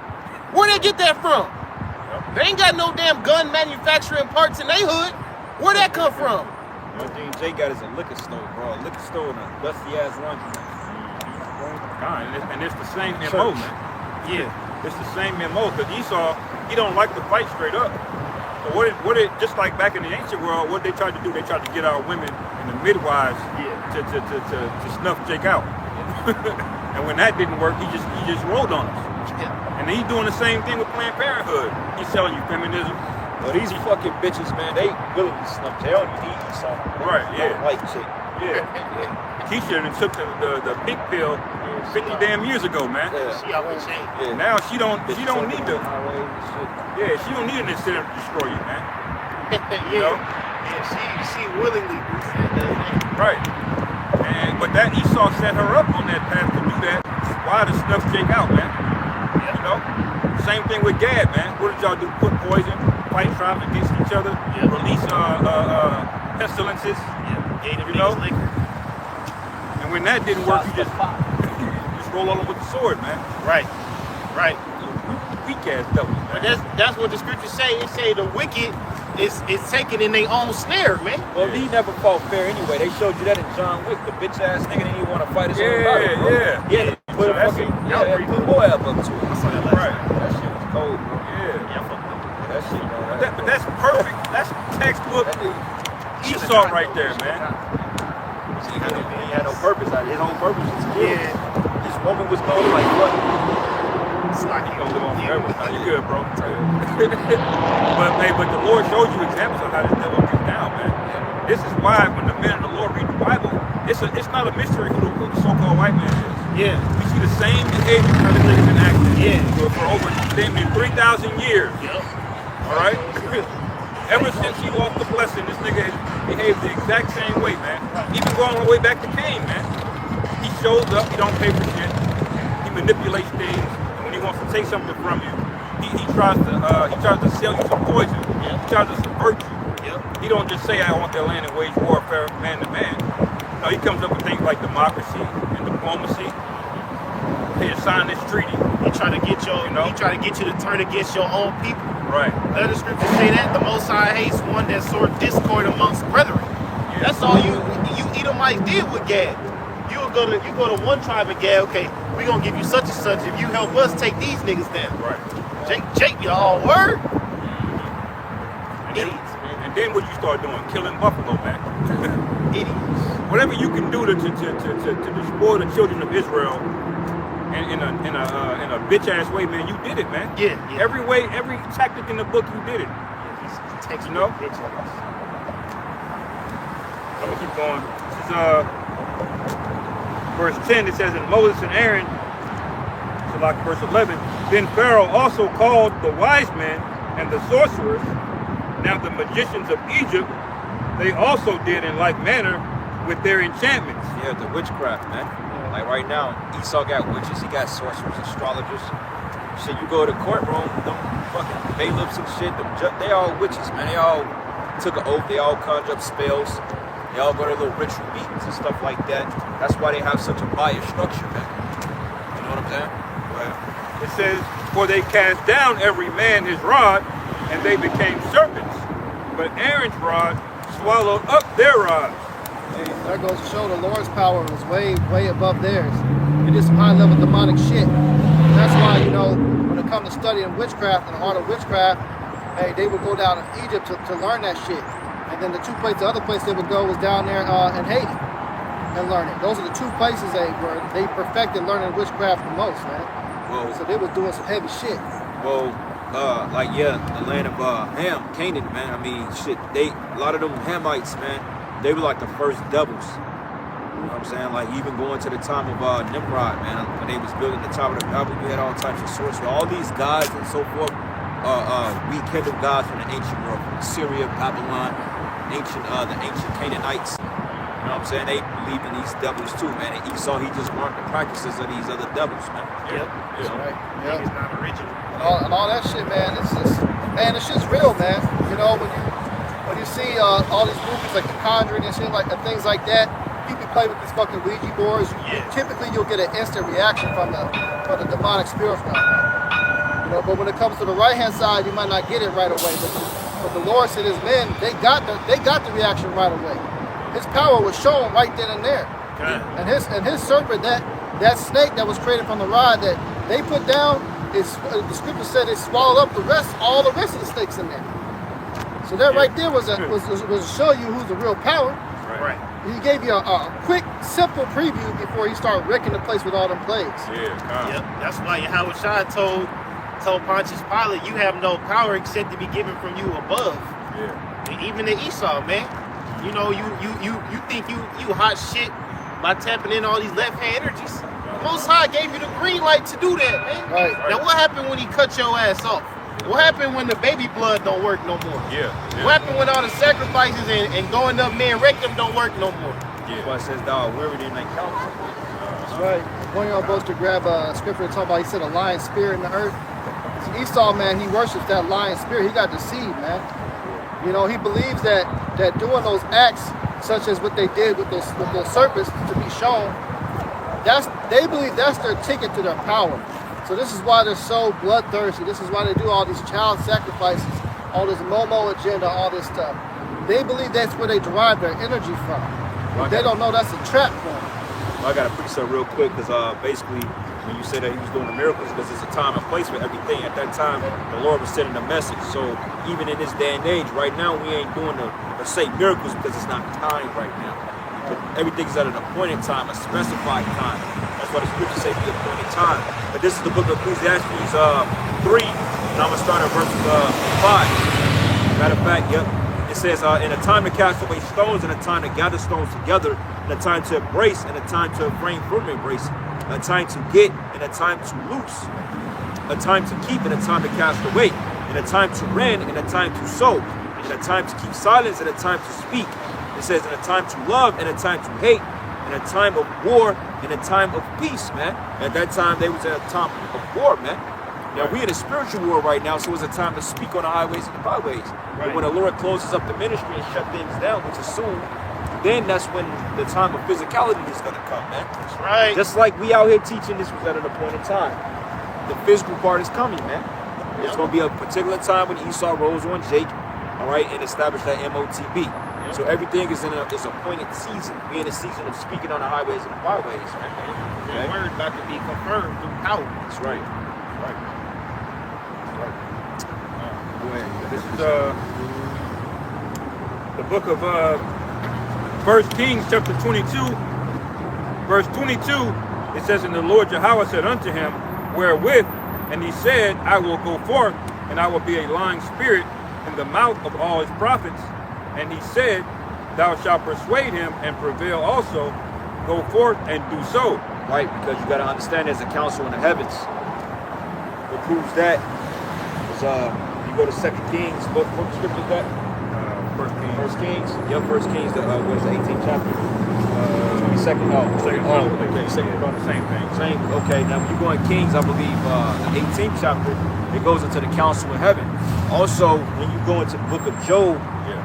Where they get that from? Yep. They ain't got no damn gun manufacturing parts in their hood. Where that come from? The only thing Jay got is a liquor store, bro. A liquor store and a dusty ass laundry. And it's the same MO, man. Yeah. It's the same MO, because Esau, he don't like to fight straight up. So what it just like back in the ancient world, what they tried to do, they tried to get our women and the midwives to snuff Jake out. And when that didn't work, he just rolled on us. Yeah. And he's doing the same thing with Planned Parenthood. He's selling you feminism. But these fucking bitches, man, they willing to snuff. They don't need Esau. Right, yeah. No white chick. Yeah. Keisha done took the pink pill 50 damn years ago, man. She off the chain. Yeah. Now she don't need to. Highways and shit. Yeah, she don't need an incentive to destroy you, man. Yeah. You know? Yeah, she willingly does that. Right. But that Esau set her up on that path to do that. Why to snuff Jake out, man? You know? Same thing with Gad, man. What did y'all do? Put poison, fight tribes against each other, release pestilences. Yeah. You know? And when that didn't work, you just roll on them with the sword, man. Right. Weak ass devils, But man. that's what the scriptures say. It say the wicked is taken in their own snare, man. Well, he never fought fair anyway. They showed you that in John Wick. The bitch ass nigga didn't even want to fight his own battle, bro. Yeah. Put a That's fucking it. put Moab up to it. Right. That shit was cold, bro. Yeah. That shit, bro. But that's perfect. That's textbook Esau right there, man. He had no purpose. His own purpose was to kill. Yeah. This woman was going like what? It's like You gonna live on forever. Nah, you good, bro. but the Lord shows you examples of how this devil gets down, man. This is why when the men of the Lord read the Bible, it's not a mystery who the so-called white man is. Yeah. We see the same behavior how this nigga's been acting. Yeah. For over 3,000 years. Yep. All right? Ever since he lost the blessing, this nigga has behaved the exact same way, man. Even going all the way back to Cain, man. He shows up, he don't pay for shit. He manipulates things, and when he wants to take something from you, he tries to sell you some poison. Yeah. He tries to subvert you. Yep. He don't just say, I want their land and wage warfare man to man. No, he comes up with things like democracy and diplomacy. Hey, sign this treaty. He try to get You he try to get you to turn against your own people. Right. Let the scriptures say that the Most High hates one that sowed discord amongst brethren. Yeah. That's all you Edomites did with Gad. You go to one tribe of Gad. Okay, we gonna give you such and such if you help us take these niggas down. Right. Jake, y'all word. And then what you start doing? Killing buffalo, man. Idiots. Whatever you can do to destroy the children of Israel, in a bitch ass way, man. You did it, man. Yeah. Every way, every tactic in the book, you did it. Text You know? bitch ass. I'm gonna keep going. This is verse 10. It says, "And Moses and Aaron," so like verse 11. "Then Pharaoh also called the wise men and the sorcerers, now the magicians of Egypt. They also did in like manner with their enchantments." Yeah, the witchcraft, man. Like right now, Esau got witches, he got sorcerers, astrologers. Shit, you go to the courtroom, them fucking bailiffs and shit, they all witches, man. They all took an oath, they all conjure up spells. They all go to little ritual meetings and stuff like that. That's why they have such a biased structure, man. You know what I'm saying? Right. It says, "For they cast down every man his rod, and they became serpents. But Aaron's rod swallowed up their rods." That goes to show the Lord's power was way above theirs. It is some high-level demonic shit. And that's why, you know, when it comes to studying witchcraft and the art of witchcraft, hey, they would go down to Egypt to learn that shit. And then the other place they would go was down there in Haiti and learn it. Those are the two places where they perfected learning witchcraft the most, man. Whoa. So they was doing some heavy shit. Well, the land of Ham, Canaan, man. I mean, shit, a lot of them Hamites, man, they were like the first devils. You know what I'm saying? Like even going to the time of Nimrod, man, when they was building the Tower of Babel, you had all types of sorcery. All these gods and so forth, rekindled gods from the ancient world, from Syria, Babylon, the ancient Canaanites. You know what I'm saying? They believed in these devils too, man. And Esau, he just learned the practices of these other devils, man. Yep. Yeah. Right? Yep. Yeah. It's not original. And all that shit, man. It's just, man, this shit's real, man. You know, when you see all these movies like The Conjuring and shit and things like that, people play with these fucking Ouija boards. Typically, you'll get an instant reaction from the demonic spirits. You know, but when it comes to the right hand side, you might not get it right away. But the Lord said, His men, they got the reaction right away. His power was shown right then and there. And his serpent, that snake that was created from the rod that they put down, the scripture said it swallowed up all the rest of the snakes in there. So that right there was to show you who's the real power. Right. He gave you a quick, simple preview before he started wrecking the place with all them plagues. Yeah. Yep. That's why Yahweh Shah told Pontius Pilate, "You have no power except to be given from you above." Yeah. And even to Esau, man. You know, you think you hot shit by tapping in all these left-hand energies. The Most High gave you the green light to do that, man. Right. Now, what happened when He cut your ass off? What happened when the baby blood don't work no more? Yeah. What happened when all the sacrifices and going up man rectum don't work no more? That's why it says, "Thou weary in thy counsel." That's right. One of y'all supposed to grab a scripture to talk about, he said, a lion spirit in the earth. See, Esau, man, he worships that lion spirit. He got deceived, man. You know, he believes that doing those acts, such as what they did with those serpents to be shown, they believe that's their ticket to their power. So this is why they're so bloodthirsty. This is why they do all these child sacrifices, all this Momo agenda, all this stuff. They believe that's where they derive their energy from. But they don't know that's a trap for them. I got to preach that real quick because basically when you say that he was doing the miracles, because there's a time and place for everything. At that time, the Lord was sending a message. So even in this day and age, right now, we ain't doing the say miracles because it's not time right now. But everything's at an appointed time, a specified time. That's what the scriptures say, the appointed time. But this is the book of Ecclesiastes 3, and I'm going to start at verse 5. Matter of fact, yep. It says, in a time to cast away stones, and a time to gather stones together, and a time to embrace, and a time to refrain from embrace, a time to get, and a time to loose, a time to keep, and a time to cast away, and a time to rend, and a time to sow, and a time to keep silence, and a time to speak. It says, and a time to love, and a time to hate, and a time of war, and a time of peace, man. At that time, they was at a time of war, man. Now, we in a spiritual war right now, so it's a time to speak on the highways and the byways. Right. But when the Lord closes up the ministry and shut things down, which is soon, then that's when the time of physicality is going to come, man. That's right. Just like we out here teaching, this was at an appointed time. The physical part is coming, man. It's going to be a particular time when Esau rose on Jake, all right, and established that MOTB. So everything is in its appointed season. We in a season of speaking on the highways and the byways, man. The word about to be confirmed through power. That's right. Right. Go ahead. This is the book of 1 Kings chapter 22, verse 22. It says, and the Lord Yahweh said unto him, wherewith? And he said, I will go forth, and I will be a lying spirit in the mouth of all his prophets. And he said, thou shalt persuade him and prevail also. Go forth and do so. Right, because you got to understand there's a council in the heavens. What proves that is you go to 2 Kings, what scripture is that? First Kings. Yep, First Kings, what is the 18th chapter? 22nd, Same thing. Same, okay, now when you go in Kings, I believe the 18th chapter, it goes into the council in heaven. Also, when you go into the book of Job,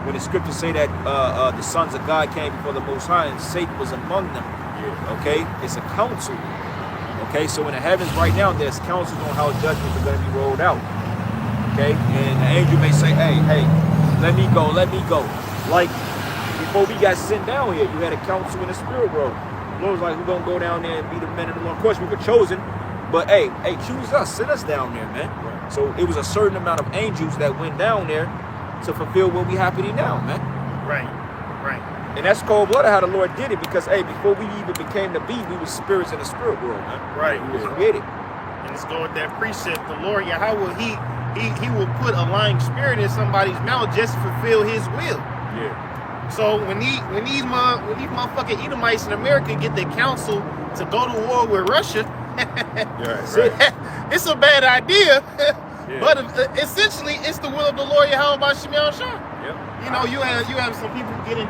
when the scriptures say that the sons of God came before the Most High and Satan was among them, okay, it's a council. Okay, so in the heavens right now, there's councils on how judgments are going to be rolled out. Okay, and the angel may say, hey, let me go. Like, before we got sent down here, you had a council in the spirit world. The Lord was like, we're going to go down there and be the men of the Lord. Of course, we were chosen, but hey, choose us, send us down there, man. Right. So it was a certain amount of angels that went down there to fulfill what we happening now, man. Right. And that's cold-blooded how the Lord did it, because hey, before we even became the beast, we were spirits in the spirit world, man. Right. We was created. And let's go with that precept. The Lord Yahweh, he will put a lying spirit in somebody's mouth just to fulfill his will. Yeah. So when these motherfucking Edomites in America get the council to go to war with Russia, it's a bad idea. Yeah. But essentially, it's the will of the Lord Yahweh by Shemiel Shah. Yep. You know, you have some people getting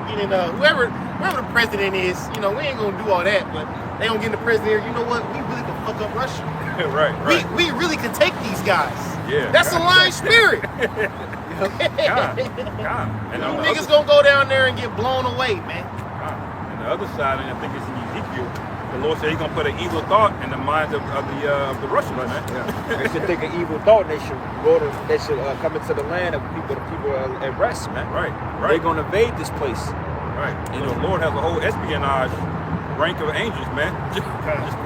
whoever the president is. You know, we ain't gonna do all that, but they gonna get the president. You know what? We really can fuck up Russia. right. We really can take these guys. Yeah. That's a lying spirit. God. And You on the niggas other, gonna go down there and get blown away, man. and the other side, and I think it's in Ezekiel, the Lord said he's gonna put an evil thought in the minds of the Russians, man. Yeah. They should think an evil thought. They should come into the land of people at rest, man. Right. They're gonna invade this place. Right. You know, the Lord has a whole espionage rank of angels, man. Just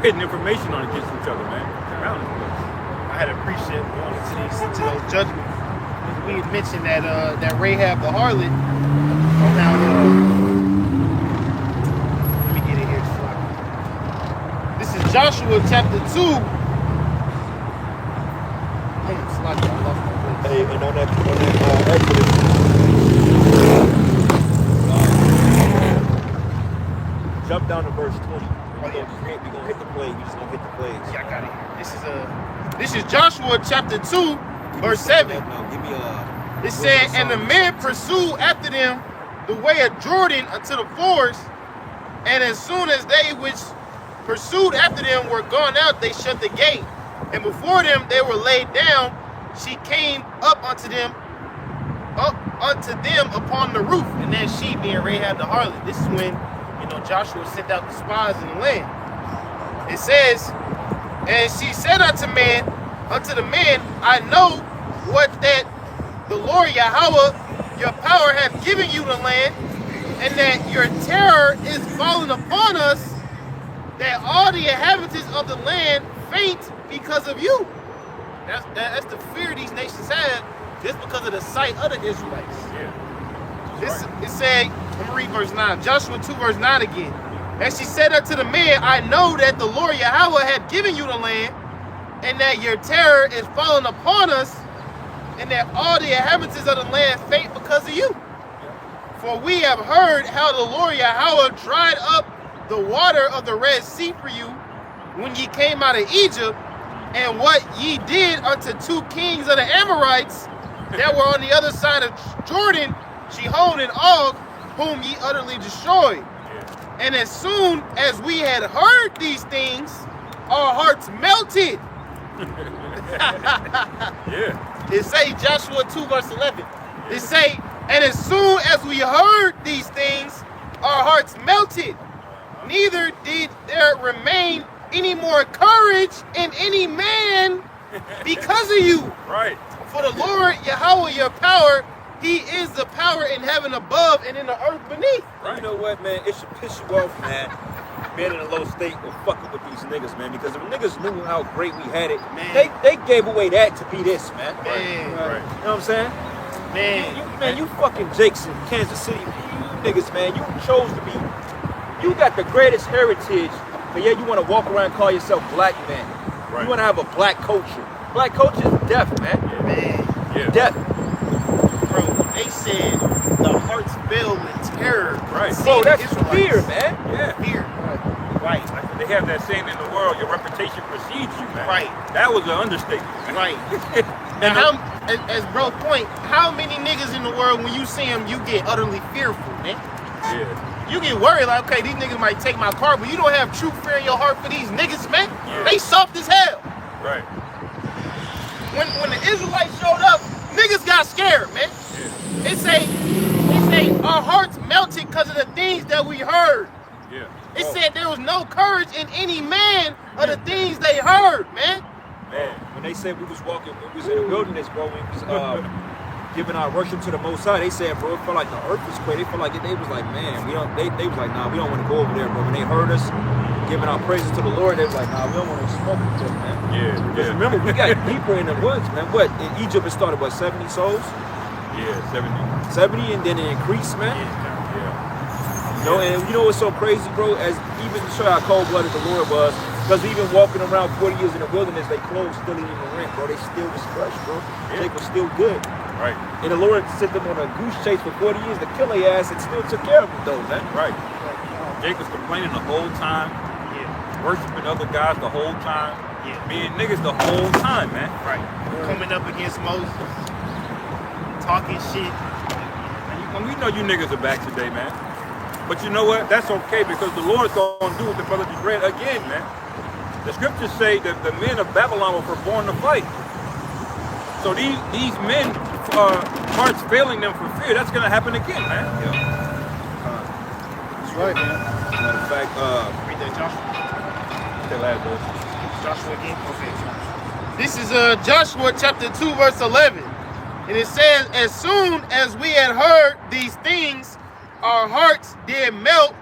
getting information on against each other, man. Around this place. I had a precept going into those judgments. We had mentioned that Rahab the harlot on how let me get it here. This is Joshua chapter 2. I lost my place. Hey, and on that Exodus, jump down to verse 20. We're gonna hit the plague. We're just gonna hit the plagues. Yeah, I got it. This is Joshua chapter 2, verse 7. It said, and the men pursued after them the way of Jordan unto the forest, and as soon as they which pursued after them were gone out, they shut the gate. And before them they were laid down. She came up unto them upon the roof. And then she being Rahab the harlot. This is when, Joshua sent out the spies in the land. It says, and she said unto the man, I know what that the Lord Yahweh, your power, hath given you the land, and that your terror is fallen upon us, that all the inhabitants of the land faint because of you. That's the fear these nations have, just because of the sight of the Israelites. Yeah. It said, I'm going to read verse 9. Joshua 2 verse 9 again. And she said unto the man, I know that the Lord Yahweh hath given you the land, and that your terror is fallen upon us, and that all the inhabitants of the land faint because of you. For we have heard how the Lord Yahweh dried up the water of the Red Sea for you when ye came out of Egypt, and what ye did unto 2 kings of the Amorites that were on the other side of Jordan, Jehon and Og, whom ye utterly destroyed. And as soon as we had heard these things, our hearts melted. Yeah. It say Joshua 2 verse 11. It say, and as soon as we heard these things, our hearts melted. Neither did there remain any more courage in any man because of you. Right. For the Lord Yahweh, your power, he is the power in heaven above and in the earth beneath. Right. You know what, man? It should piss you off, man. Being in a low state or fucking with these niggas, man. Because if niggas knew how great we had it, man, they gave away that to be this, man. Man. Right. You know what I'm saying? Man. You fucking Jakes in Kansas City. You niggas, man, you chose to be. You got the greatest heritage But yeah, you want to walk around and call yourself black man. Right. You want to have a black culture. Black culture is death, man. Man, Yeah. Death. bro, they said the hearts filled with terror. Right. Bro, that's Israelites. fear, man. Yeah. Fear. Right. They have that saying in the world, your reputation precedes you, man. Right. That was an understatement. Right. Now, as bro point, how many niggas in the world, when you see them, you get utterly fearful, man? Yeah. You get worried, like, okay, these niggas might take my car, but you don't have true fear in your heart for these niggas, man. Yeah. They soft as hell. Right. When the Israelites showed up, niggas got scared, man. Yeah. They say our hearts melted because of the things that we heard. Yeah. It said there was no courage in any man of the things they heard, man. Man, when they said we was in the wilderness, bro, we was giving our worship to the Most High, they said, bro, it felt like the earth was quake. They felt like they was like, man, they was like, nah, we don't want to go over there, bro. When they heard us giving our praises to the Lord, they was like, nah, we don't want to smoke with them, man. Yeah. Because Yeah. remember, we got deeper in the woods, man. What, in Egypt it started, 70 souls? Yeah. 70. 70, and then it increased, man. Yeah. You know, and you know what's so crazy, bro? As even to show how cold-blooded the Lord was, because even walking around 40 years in the wilderness, they clothes still didn't even rent, bro. They still was fresh, bro. Yeah. They was still good. Right. And the Lord sent them on a goose chase for 40 years to kill their ass and still took care of them, though, man. Right. Jacob's complaining the whole time, Yeah. worshiping other guys the whole time, Yeah. being niggas the whole time, man. Right. Coming up against Moses. Talking shit. And we know you niggas are back today, man. But you know what? That's okay because the Lord's gonna do what the brother just read again, man. The scriptures say that the men of Babylon were born to fight. So these men, hearts failing them for fear, that's gonna happen again, man. That's right, man. Matter of fact, Read that, Joshua. That last verse. Joshua again. Okay. This is Joshua chapter 2, verse 11. And it says, as soon as we had heard these things, our hearts did melt,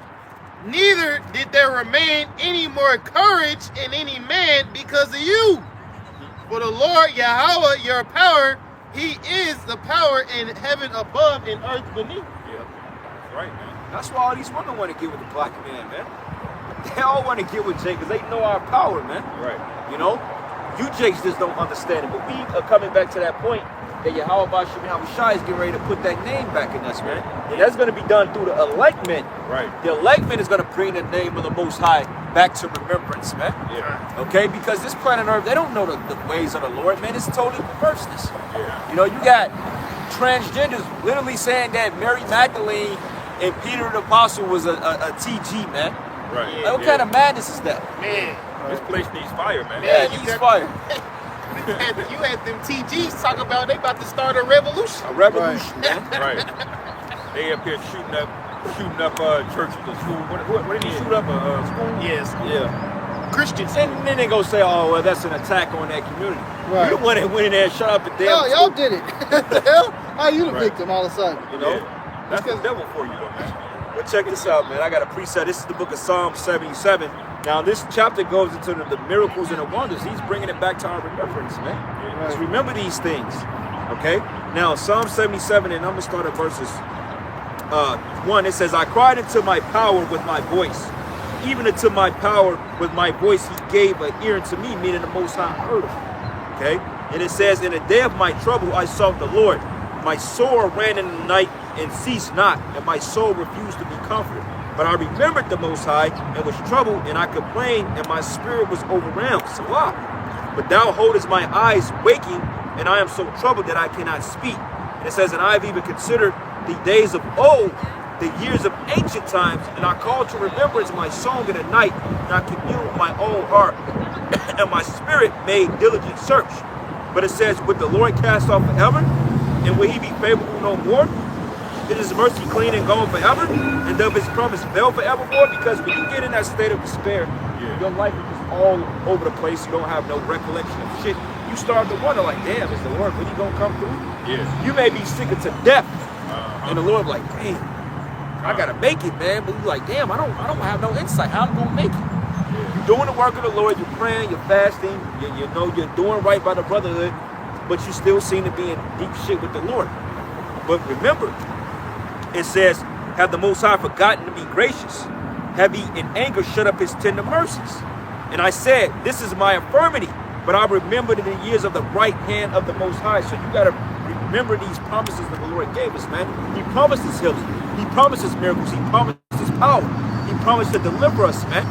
neither did there remain any more courage in any man because of you. For the Lord Yahweh, your power, he is the power in heaven above and earth beneath. Yeah. That's right, man. that's why all these women want to get with the black man, man. They all want to get with Jake because they know our power, man. Right. You know? You Jakes just don't understand it. But we are coming back to that point that Yahweh Bashim Yahushua is getting ready to put that name back in us, man. And that's going to be done through the electment. Right. The electment is going to bring the name of the Most High back to remembrance, man. Yeah. Okay? Because this planet Earth, they don't know the ways of the Lord, man. It's totally perverseness. Yeah. You know, you got transgenders literally saying that Mary Magdalene and Peter the Apostle was a TG, man. Right. Yeah. Like, what kind of madness is that? Man, This place needs fire, man. Yeah, Yeah, you he's got- fire. you had them TGs talk about they about to start a revolution. A revolution, man. Right. They up here shooting up churches or school. What did he shoot up a school? Yes, Yeah. Christians. And then they go say, oh, well, that's an attack on that community. Right. You the one that went in there and shut up the damn No, y'all school, did it. What the hell? How you the Right. victim all of a sudden? you know? Yeah. That's the devil for you, though, man. But check this out, man. I got a precept. This is the book of Psalm 77. Now, this chapter goes into the miracles and the wonders. He's bringing it back to our remembrance, man. Just remember these things, okay? Now, Psalm 77, and I'm going to start at verses 1. It says, I cried into my power with my voice. Even unto my power with my voice, he gave an ear unto me, meaning the Most High heard him. Okay? And it says, in the day of my trouble, I sought the Lord. My soul ran in the night and ceased not, and my soul refused to be comforted. But I remembered the Most High and was troubled, and I complained, and my spirit was overwhelmed. Salah. But thou holdest my eyes waking, and I am so troubled that I cannot speak. And it says, and I have even considered the days of old, the years of ancient times, and I call to remembrance my song in the night, and I commune with my own heart, and my spirit made diligent search. But it says, would the Lord cast off forever, and will he be favorable no more? Is his mercy clean and gone forever? And does his promise fail forevermore? Because when you get in that state of despair, your life is just all over the place. You don't have no recollection of shit. You start to wonder, like, damn, is the Lord really gonna come through? Yeah. You may be sickened to death, and the Lord like, damn, I gotta make it, man. But you like, damn, I don't have no insight. How I'm gonna make it? You're doing the work of the Lord. You're praying. You're fasting. You know you're doing right by the brotherhood, but you still seem to be in deep shit with the Lord. But remember, it says, have the Most High forgotten to be gracious? have he in anger shut up his tender mercies. And I said, this is my infirmity, but I remembered in the years of the right hand of the Most High. So you got to remember these promises that the Lord gave us, man. He promised us healing. He promised us miracles. He promised us power. He promised to deliver us, man.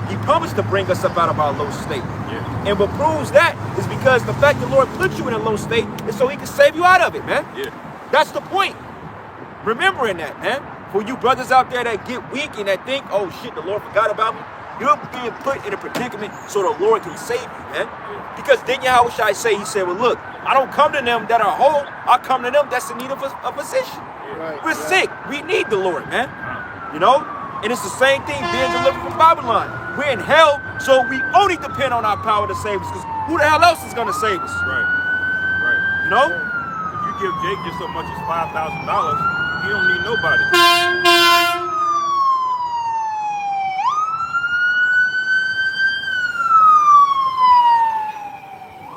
He promised to bring us up out of our low state. Yeah. And what proves that is because the fact the Lord put you in a low state is so he can save you out of it, man. Yeah. That's the point. Remembering that, man. For you brothers out there that get weak and that think, oh shit, the Lord forgot about me. You're being put in a predicament so the Lord can save you, man. Because then Yahushua say, he said, well, look, I don't come to them that are whole. I come to them that's in need of a physician. Right, We're sick. We need the Lord, man. You know? And it's the same thing being delivered from Babylon. We're in hell, so we only depend on our power to save us. Because who the hell else is going to save us? Right. Right. You know? If you give Jake just so much as $5,000, he don't need nobody.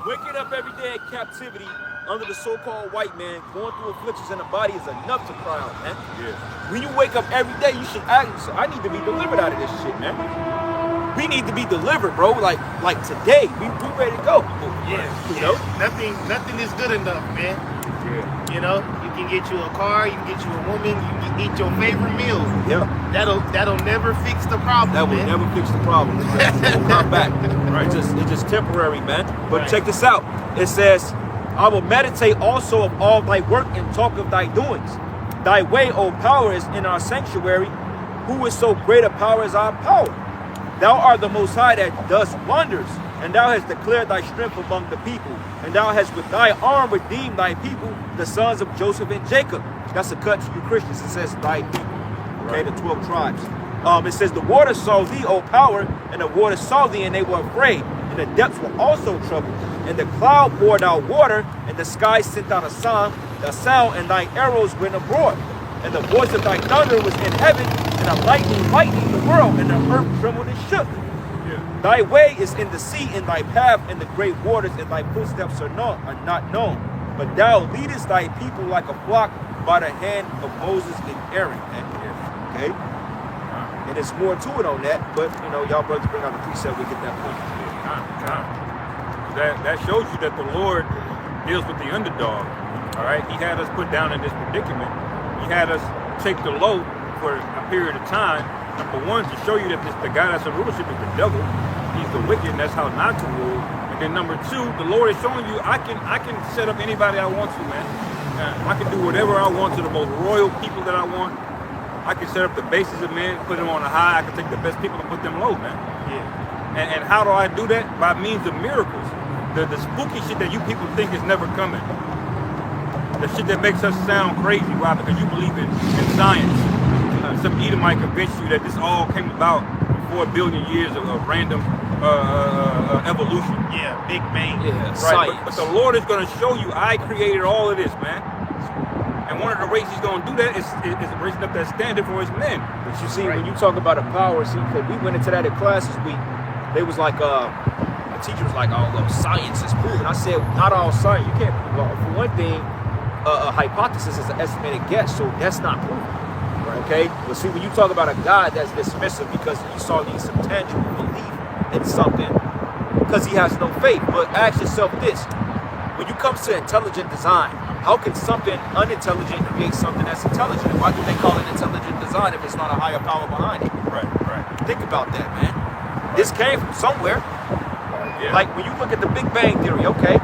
Waking up every day in captivity under the so-called white man, going through afflictions in the body is enough to cry out, man. Yeah. When you wake up every day, you should ask yourself, I need to be delivered out of this shit, man. We need to be delivered, bro. Like today, we ready to go. Yeah, You know? nothing is good enough, man. Yeah. You know, you can get you a car, you can get you a woman, you can eat your favorite meal. Yeah. That'll never fix the problem. That will man. never fix the problem. It will come back. Right. It's just temporary, man. But Right. check this out. It says, I will meditate also of all thy work and talk of thy doings. Thy way, O power, is in our sanctuary. Who is so great a power as our power? Thou art the Most High that does wonders, and thou hast declared thy strength among the people, and thou hast with thy arm redeemed thy people, the sons of Joseph and Jacob. That's a cut to you Christians. It says thy people. Okay, the 12 tribes. It says the waters saw thee, O power, and the waters saw thee, and they were afraid, and the depths were also troubled. And the cloud poured out water, and the sky sent out a sound, and thy arrows went abroad. And the voice of thy thunder was in heaven, and a lightning lightened the world, and the earth trembled and shook. Yeah. Thy way is in the sea, and thy path in the great waters, and thy footsteps are not known. But thou leadest thy people like a flock by the hand of Moses and Aaron. Okay? And there's more to it on that, but you know, y'all brothers bring out the precept, we get that point. That shows you that the Lord deals with the underdog. All right, He had us put down in this predicament. He had us take the low for a period of time. Number one, to show you that the guy that's in rulership is the devil. He's the wicked, and that's how not to rule. And then number two, the Lord is showing you I can set up anybody I want to, man. I can do whatever I want to the most royal people that I want. I can set up the bases of men, put them on a high. I can take the best people and put them low, man. Yeah. And how do I do that? By means of miracles. The spooky shit that you people think is never coming. The shit that makes us sound crazy, why? Because you believe in science. Some Edomite convince you that this all came about 4 billion years of random evolution. Yeah, Big Bang. Yeah, Right, science. but the Lord is going to show you I created all of this, man. And one of the ways He's going to do that is raising up that standard for His men. But you see, when you talk about a power, see, because we went into that in classes, they was like, the teacher was like, oh, well, science is proven. I said, not all science. You can't, well, for one thing, a hypothesis is an estimated guess, so that's not proven. Okay? But see, when you talk about a God that's dismissive because he saw needs some tangible belief in something, because he has no faith. But ask yourself this: when you come to intelligent design, how can something unintelligent create something that's intelligent? Why do they call it intelligent design if it's not a higher power behind it? Right. Think about that, man. This came from somewhere. Yeah. Like when you look at the Big Bang Theory, okay?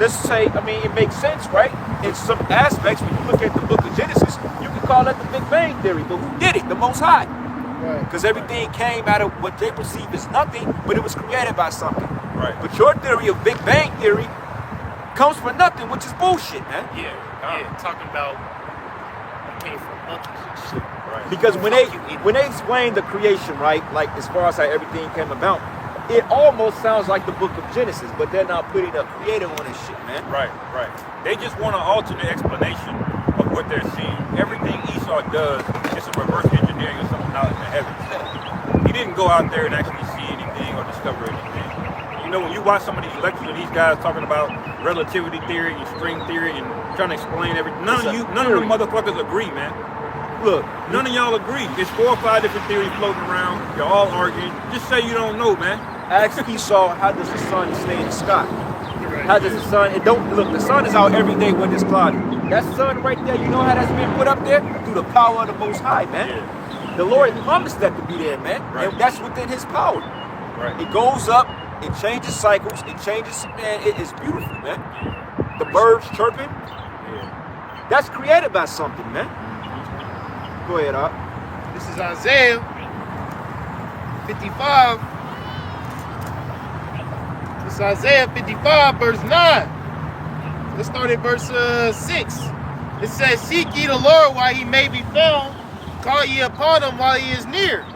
Let's say, I mean, it makes sense, right? In some aspects, when you look at the book of Genesis, you can call that the Big Bang Theory. But who did it? The Most High. Right. Because everything came out of what they perceive as nothing, but it was created by something. Right. But your theory of Big Bang Theory comes from nothing, which is bullshit, man. Yeah, talking about it came from monkeys and shit. Right. Because when they explain the creation, right, like as far as how everything came about, it almost sounds like the book of Genesis, but they're not putting a creator on this shit, man. Right. They just want an alternate explanation of what they're seeing. Everything Esau does is a reverse engineering of something out in the heavens. He didn't go out there and actually see anything or discover anything. You know, when you watch some of these lectures of these guys talking about relativity theory and string theory and trying to explain everything, none of them motherfuckers agree, man. look, None of y'all agree. There's 4 or 5 different theories floating around. You're all arguing. Just say you don't know, man. ask Esau, how does the sun stay in the sky? How does the sun, it don't, look, the sun is out every day when it's cloudy. That sun right there, you know how that's been put up there? Through the power of the Most High, man. Yeah. The Lord promised that to be there, man. Right. And that's within his power. Right. It goes up, it changes cycles, it changes, man, it is beautiful, man. The birds chirping, Yeah. that's created by something, man. Go ahead, Op. This is Isaiah 55. This is Isaiah 55, verse 9. Let's start at verse 6. It says, seek ye the Lord while he may be found. Call ye upon him while he is near.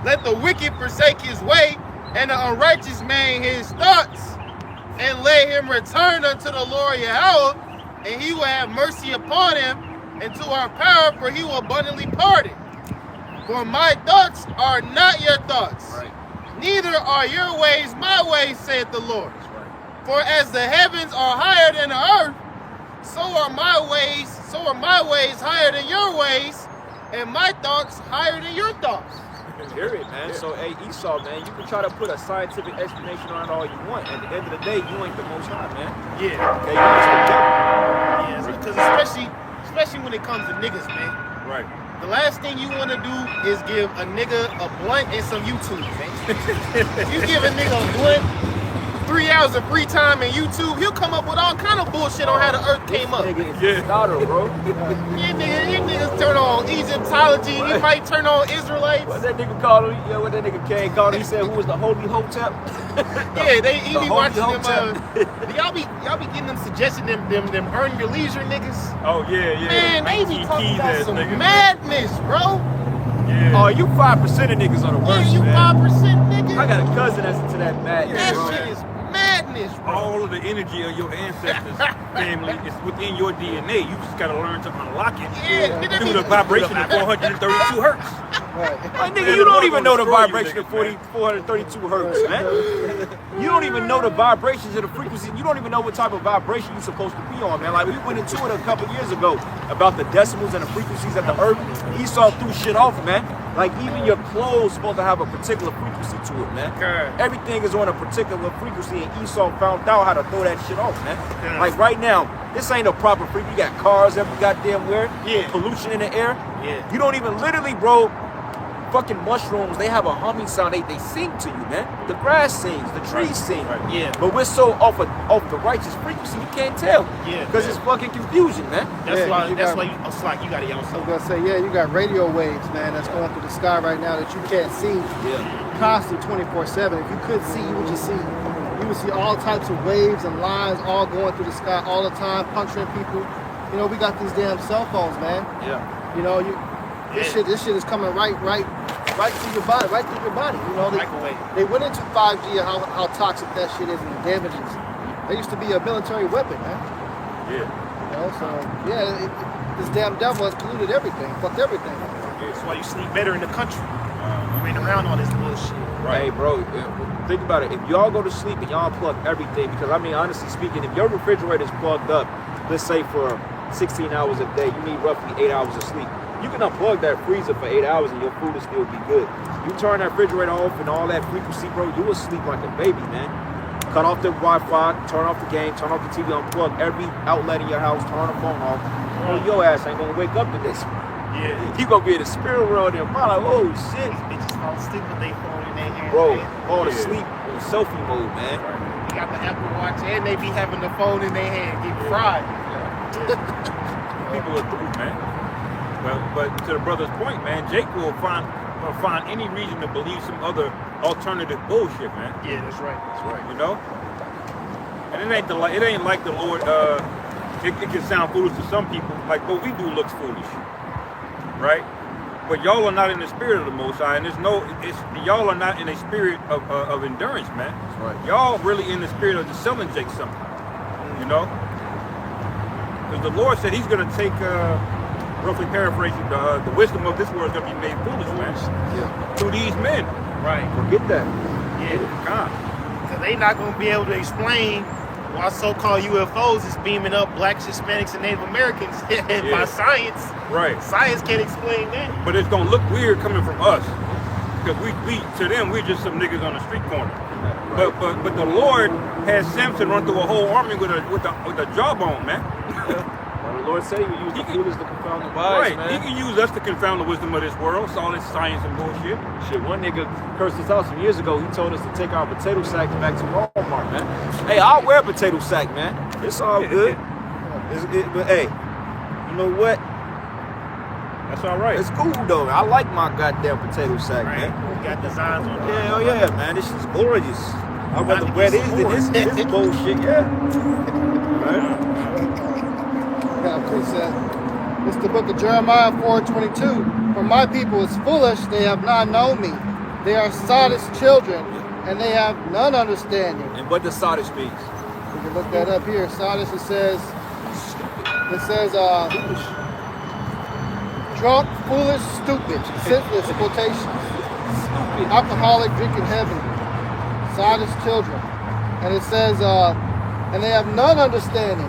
Let the wicked forsake his way, and the unrighteous man his thoughts. And let him return unto the Lord Yahweh, and he will have mercy upon him, and to our power, for he will abundantly pardon. For my thoughts are not your thoughts, neither are your ways my ways, saith the Lord. For as the heavens are higher than the earth, so are my ways higher than your ways, and my thoughts higher than your thoughts. Period, man. So, hey, Esau, man, you can try to put a scientific explanation on it all you want. At the end of the day, you ain't the Most High, man. Yeah, Okay, you just the devil. because especially when it comes to niggas, man. Right. The last thing you want to do is give a nigga a blunt and some YouTube, man. You give a nigga a blunt, 3 hours of free time in YouTube, he'll come up with all kind of bullshit on how the earth came up. Nigga is a scholar, bro. You niggas turn on Egyptology, he might turn on Israelites. What that nigga called him? Yeah, what that nigga Kane called him? He said, who was the Holy Hotep? Yeah, he the be Holy watching them. Hotep. Y'all be getting them suggesting them earn your leisure niggas. Oh, yeah, yeah. Man, they be 19 talking keys about ass some nigga. madness, bro. Yeah. Oh, you 5% of niggas are the Yeah, worst, you man. 5% nigga. I got a cousin that's into that madness, That bro. shit is madness, bro. All of the energy of your ancestors' family is within your DNA. You just gotta learn to unlock it Yeah, through the vibration of 432 hertz. My nigga, you don't even know the vibration of 432 hertz, man. You don't even know the vibrations of the frequency. You don't even know what type of vibration you're supposed to be on, man. Like, we went into it a couple years ago about the decimals and the frequencies of the earth. Esau threw shit off, man. Like, even your clothes supposed to have a particular frequency to it, man. Okay. Everything is on a particular frequency, and Esau found out how to throw that shit off, man. Yeah. Like, right now, this ain't a proper frequency. You got cars every goddamn where. Yeah. Pollution in the air. Yeah. You don't even literally, bro. Fucking mushrooms, they have a humming sound. They sing to you, man. The grass sings, the trees sing. Yeah. But we're so off the righteous frequency, you can't tell. Yeah, Because man. it's fucking confusion, man. That's Yeah, why. you That's got- why. You like you got it, I was young. gonna say, yeah, you got radio waves, man, that's going through the sky right now that you can't see Yeah. constantly 24/7. If you could see, you would see all types of waves and lines all going through the sky all the time, puncturing people. You know, we got these damn cell phones, man. Yeah. You know, this shit is coming right through your body, right through your body. You know, Microwave. they went into 5G and how toxic that shit is and the damages. They used to be a military weapon, man. Yeah. You know, so yeah, this damn devil has polluted everything, fucked everything. That's why you sleep better in the country. You ain't around all this bullshit. Hey, bro, think about it. If y'all go to sleep and y'all plug everything, because I mean, honestly speaking, if your refrigerator is plugged up, let's say for 16 hours a day, you need roughly 8 hours of sleep. You can unplug that freezer for 8 hours and your food will still be good. You turn that refrigerator off and all that frequency, bro, you will sleep like a baby, man. Cut off the Wi-Fi, turn off the game, turn off the TV, unplug every outlet in your house, turn the phone off. Bro, your ass ain't gonna wake up to this. Yeah. You gonna be in the spirit world and mind like, oh shit. Bitches fall asleep with their phone in their hand. Bro, man. fall Yeah. asleep in selfie mode, man. You got the Apple Watch and they be having the phone in their hand, getting fried. People are through, man. But to the brother's point, man, Jake will find any reason to believe some other alternative bullshit, man. Yeah, that's right. That's right. You know? And it ain't like the Lord. It can sound foolish to some people. Like what we do looks foolish, right? But y'all are not in the spirit of the Most High, and y'all are not in a spirit of endurance, man. That's right. Y'all really in the spirit of just selling Jake something, you know? Because the Lord said He's gonna take, roughly paraphrasing, the wisdom of this world is gonna be made foolish, man, Yeah. through these men. Right. Forget that. Yeah. God. Because they not going to be able to explain why so-called UFOs is beaming up blacks, Hispanics, and Native Americans by science. Right. Science can't explain that. But it's gonna look weird coming from us, because we to them we're just some niggas on the street corner. Right. But the Lord had Samson run through a whole army with a jawbone, man. Well, the Lord said He would use the foolish to confound the wise, Right. man. He can use us to confound the wisdom of this world. It's all this science and bullshit. Shit, one nigga cursed us out some years ago. He told us to take our potato sacks back to Walmart, man. Hey, I'll wear a potato sack, man. It's all good. But hey, you know what? That's all right. It's cool though. I like my goddamn potato sack, man. We got designs on it. Hell yeah, man. This is glorious. I'd rather to wear get this some more. than this bullshit, yeah. Right? Got a precept. It's the book of Jeremiah 4:22. For my people is foolish, they have not known me. They are Sodom's children, and they have none understanding. And what does Sardis mean? We can look that up here. Sardis, it says, drunk, foolish, stupid, senseless, quotations, alcoholic, drinking heavily, Sardis children. And it says, and they have none understanding.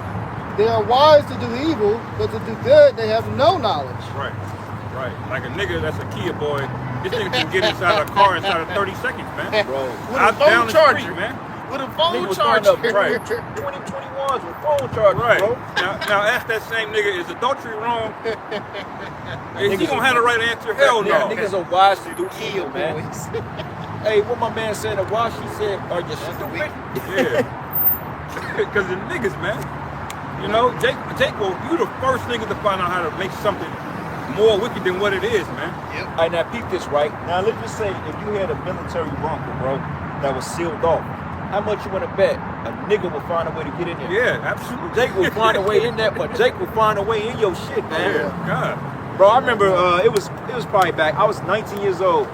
They are wise to do evil, but to do good they have no knowledge. Right. Right. Like a nigga that's a Kia boy. This nigga can get inside a car inside of 30 seconds, man. Bro, With Out a phone down the charger. street, man. With a nigga phone was trying to charger. Right. 2021s with phone chargers, Right. bro. Now ask that same nigga, is adultery wrong? Is he Niggas gonna have the right answer? Hell Yeah, no. niggas are wise to do Kill evil, man. boys. Hey, what my man said at Wash, he said, are you stupid? Yeah. Because the niggas, man. You know, Jake, well, you the first nigga to find out how to make something more wicked than what it is, man. Yep. All right, now peep this, right? Now let's just say if you had a military bunker, bro, that was sealed off, how much you want to bet a nigga will find a way to get in there? Yeah, absolutely. Jake will find a way in there, but Jake will find a way in your shit, man. Yeah, God. Bro, I remember it was probably back. I was 19 years old.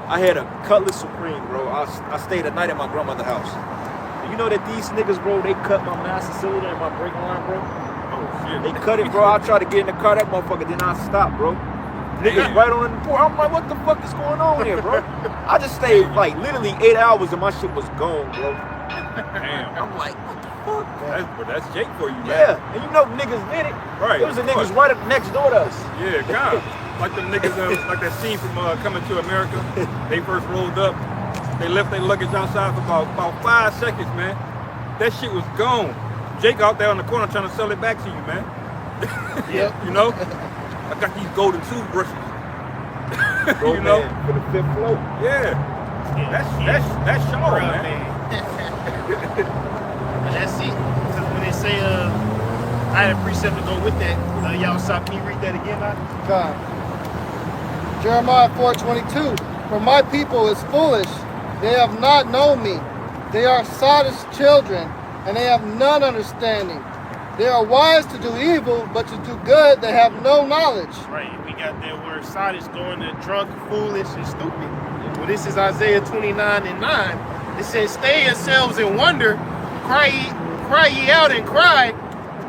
I had a Cutlass Supreme, bro. I stayed a night at my grandmother's house. And you know that these niggas, bro, they cut my master cylinder and my brake line, bro. Oh, shit. They cut it, bro. I tried to get in the car, that motherfucker did not stop, bro. Niggas right on the port. I'm like, what the fuck is going on here, bro? I just stayed like literally 8 hours and my shit was gone, bro. Damn. I'm like, what the fuck? That's Jake for you, man. Yeah, and you know niggas did it. Right, It was the of course. niggas right up next door to us. Yeah, God. Like them niggas, like that scene from Coming to America. They first rolled up. They left their luggage outside for about 5 seconds, man. That shit was gone. Jake out there on the corner trying to sell it back to you, man. Yep. You know? I got these golden toothbrushes. Bro, You know? man, for the fifth floor. Yeah. That's Shaw, Bruh, man. And that's it. Because when they say, I had a precept to go with that. Y'all stop. Can you read that again, man? God. Jeremiah 4:22. For my people is foolish, they have not known me. They are Sodom's children, and they have none understanding. They are wise to do evil, but to do good they have no knowledge. Right. We got that word Sodom going to drunk, foolish, and stupid. Well, this is Isaiah 29:9. It says, stay yourselves and wonder, cry ye out and cry.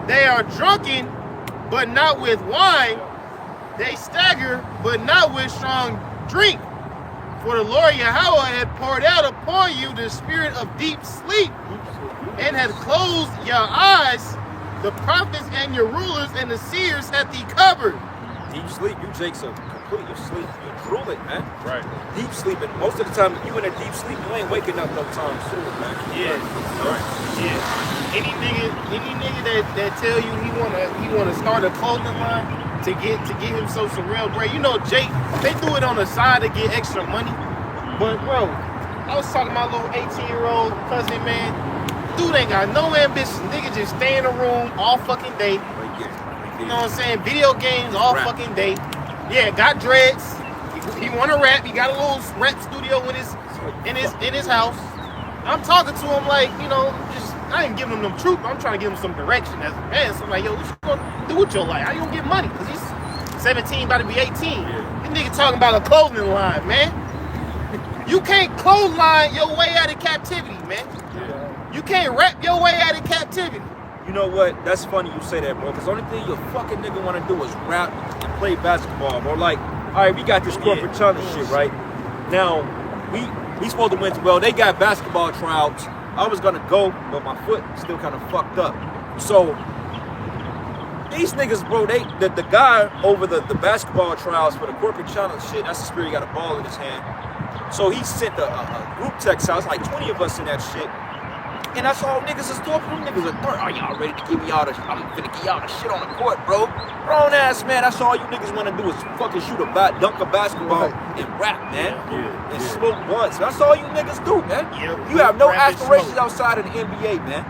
They are drunken, but not with wine. They stagger, but not with strong drink. For the Lord Yahweh had poured out upon you the spirit of deep sleep, and had closed your eyes. The prophets and your rulers and the seers hath he covered. Deep sleep, you Jake, so completely asleep. You drooling, man. Right. Deep sleeping. Most of the time, you in a deep sleep, you ain't waking up no time soon, man. Yeah. Right. Yeah. Any nigga that tell you he wanna start a clothing line to get himself some real bread. You know, Jake, they do it on the side to get extra money. But bro, I was talking to my little 18-year-old cousin, man. Dude ain't got no ambition. Nigga just stay in the room all fucking day. You know what I'm saying? Video games all Rap. fucking day. Yeah, got dreads. He wanna rap. He got a little rap studio in his house. I'm talking to him like, you know, I ain't giving him no truth. I'm trying to give him some direction as a man. So I'm like, yo, what you gonna do with your life? How you gonna get money? Cause he's 17, about to be 18. This nigga talking about a clothing line, man. You can't clothesline your way out of captivity, man. You can't rap your way out of captivity. You know what? That's funny you say that, bro. Because the only thing your fucking nigga want to do is rap and play basketball, bro. Like, all right, we got this corporate challenge shit, right? Now, we supposed to win. Well, they got basketball tryouts. I was gonna go, but my foot still kind of fucked up. So These niggas, bro, the guy over the basketball trials for the corporate challenge shit, that's the spirit, he got a ball in his hand. So he sent a group text out. It's like 20 of us in that shit. And that's all niggas is talking. Them niggas are are y'all ready to give me all the I'm finna give y'all the shit on the court, bro. Grown ass man, that's all you niggas wanna do is fucking shoot dunk a basketball and rap, man. And smoke blunts. That's all you niggas do, man. You have no aspirations outside of the NBA, man.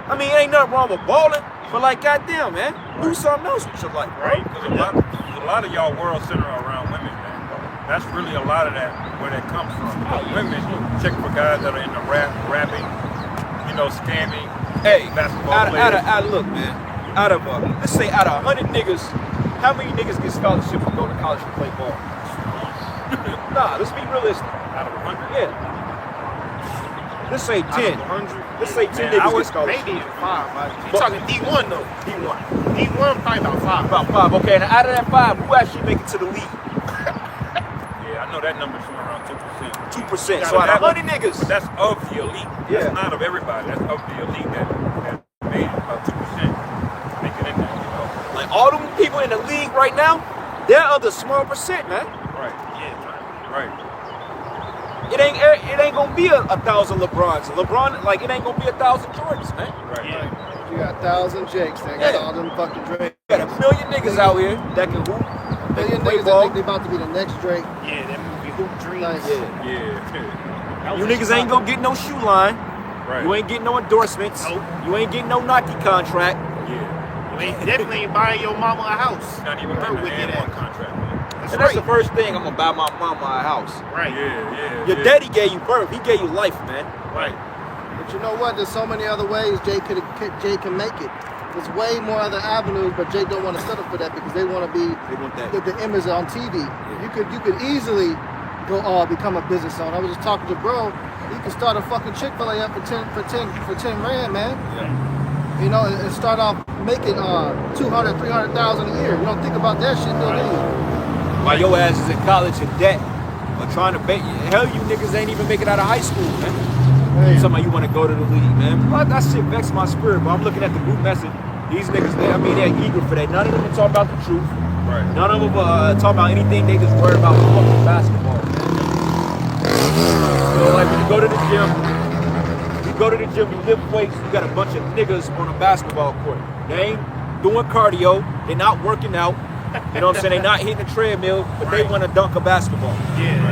I mean, ain't nothing wrong with balling, but like goddamn, man, do something else with your life, bro. Because a lot of y'all world center around women, man. That's really a lot of that where that comes from. Because women check for guys that are into rapping, you know, scamming. Hey, basketball players. look, man. Out of let's say out of 100 niggas, how many niggas get scholarships and go to college to play ball? Nah, let's be realistic. Out of 100? Yeah. Let's say 10. Let's say 10 niggas get scholarships. Maybe 5. You're talking D1 though. D1 probably about 5. About 5. Okay, and out of that 5, who actually make it to the league? Yeah, I know that number's somewhere around 2%. 2%. So out of 100 niggas. That's of the elite. Yeah. That's not of everybody. That's of the elite that made it about 2%. Make it in there, you know. Like all them people in the league right now, they're of the small percent, man. Right. Yeah. Right. It ain't gonna be a 1,000 LeBrons. LeBron, like it ain't gonna be 1,000 Jordans, man. Right. You got 1,000 Jakes that got all them fucking Drake. You got a million niggas out here that can hoop. Million niggas that think they about to be the next Drake. Yeah, that movie Hoop Dreams. Like, Yeah. You niggas ain't gonna get no shoe line. Right. You ain't getting no endorsements. Nope. You ain't getting no Nike contract. Yeah. You ain't definitely ain't buying your mama a house. Not even Her her wicked and ass. one contract, man. And that's the first thing I'm gonna buy my mama a house. Right. Yeah. Your daddy gave you birth. He gave you life, man. Right. but you know what? There's so many other ways Jay can make it. There's way more other avenues, but Jay don't want to settle for that because they want to be They want that. the image on TV. You could easily go become a business owner. I was just talking to bro. You can start a fucking Chick-fil-A up for 10 rand, man. Yeah. You know, and start off making 200, 300,000 a year. You don't think about that shit, do you? While your ass is in college in debt or trying to make hell, you niggas ain't even make it out of high school, man. Hey. Somebody you want to go to the league, man. But that shit vexed my spirit. But I'm looking at the group message. These niggas, they're eager for that. None of them are talking about the truth. Right. None of them talking about anything. They just worried about fucking basketball, man. You know, like when you go to the gym, you lift weights, you got a bunch of niggas on a basketball court. They ain't doing cardio. They're not working out. You know what I'm saying? They're not hitting the treadmill, but they want to dunk a basketball. Yeah.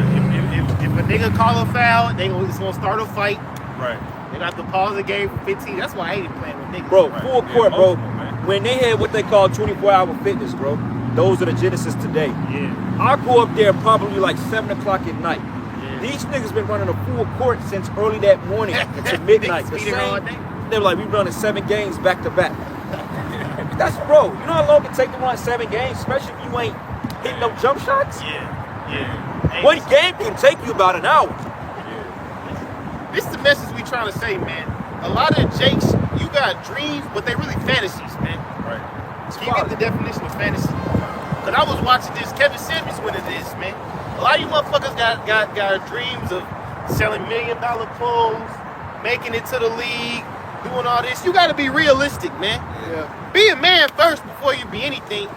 If a nigga call a foul, it's gonna start a fight. Right. They got to pause the game for 15. That's why I hated playing with niggas. Bro, Right. full Yeah, court, bro. multiple, man. When they had what they call 24-hour fitness, bro, those are the Genesis today. Yeah. I go up there probably like 7 o'clock at night. Yeah. These niggas been running a full court since early that morning until midnight. The Niggas beat it all same, day. they were like, we running 7 games back to back. That's bro. You know how long it take to run 7 games, especially if you ain't hitting no jump shots? Yeah. Hey, One game can take you about an hour. This is the message we trying to say, man. A lot of Jakes, you got dreams, but they really fantasies, man. Right. Can you get the definition of fantasy? Cause I was watching this, Kevin Samuels went into this, man. A lot of you motherfuckers got dreams of selling $1 million pools, making it to the league, doing all this. You gotta be realistic, man. Yeah. Be a man first before you be anything.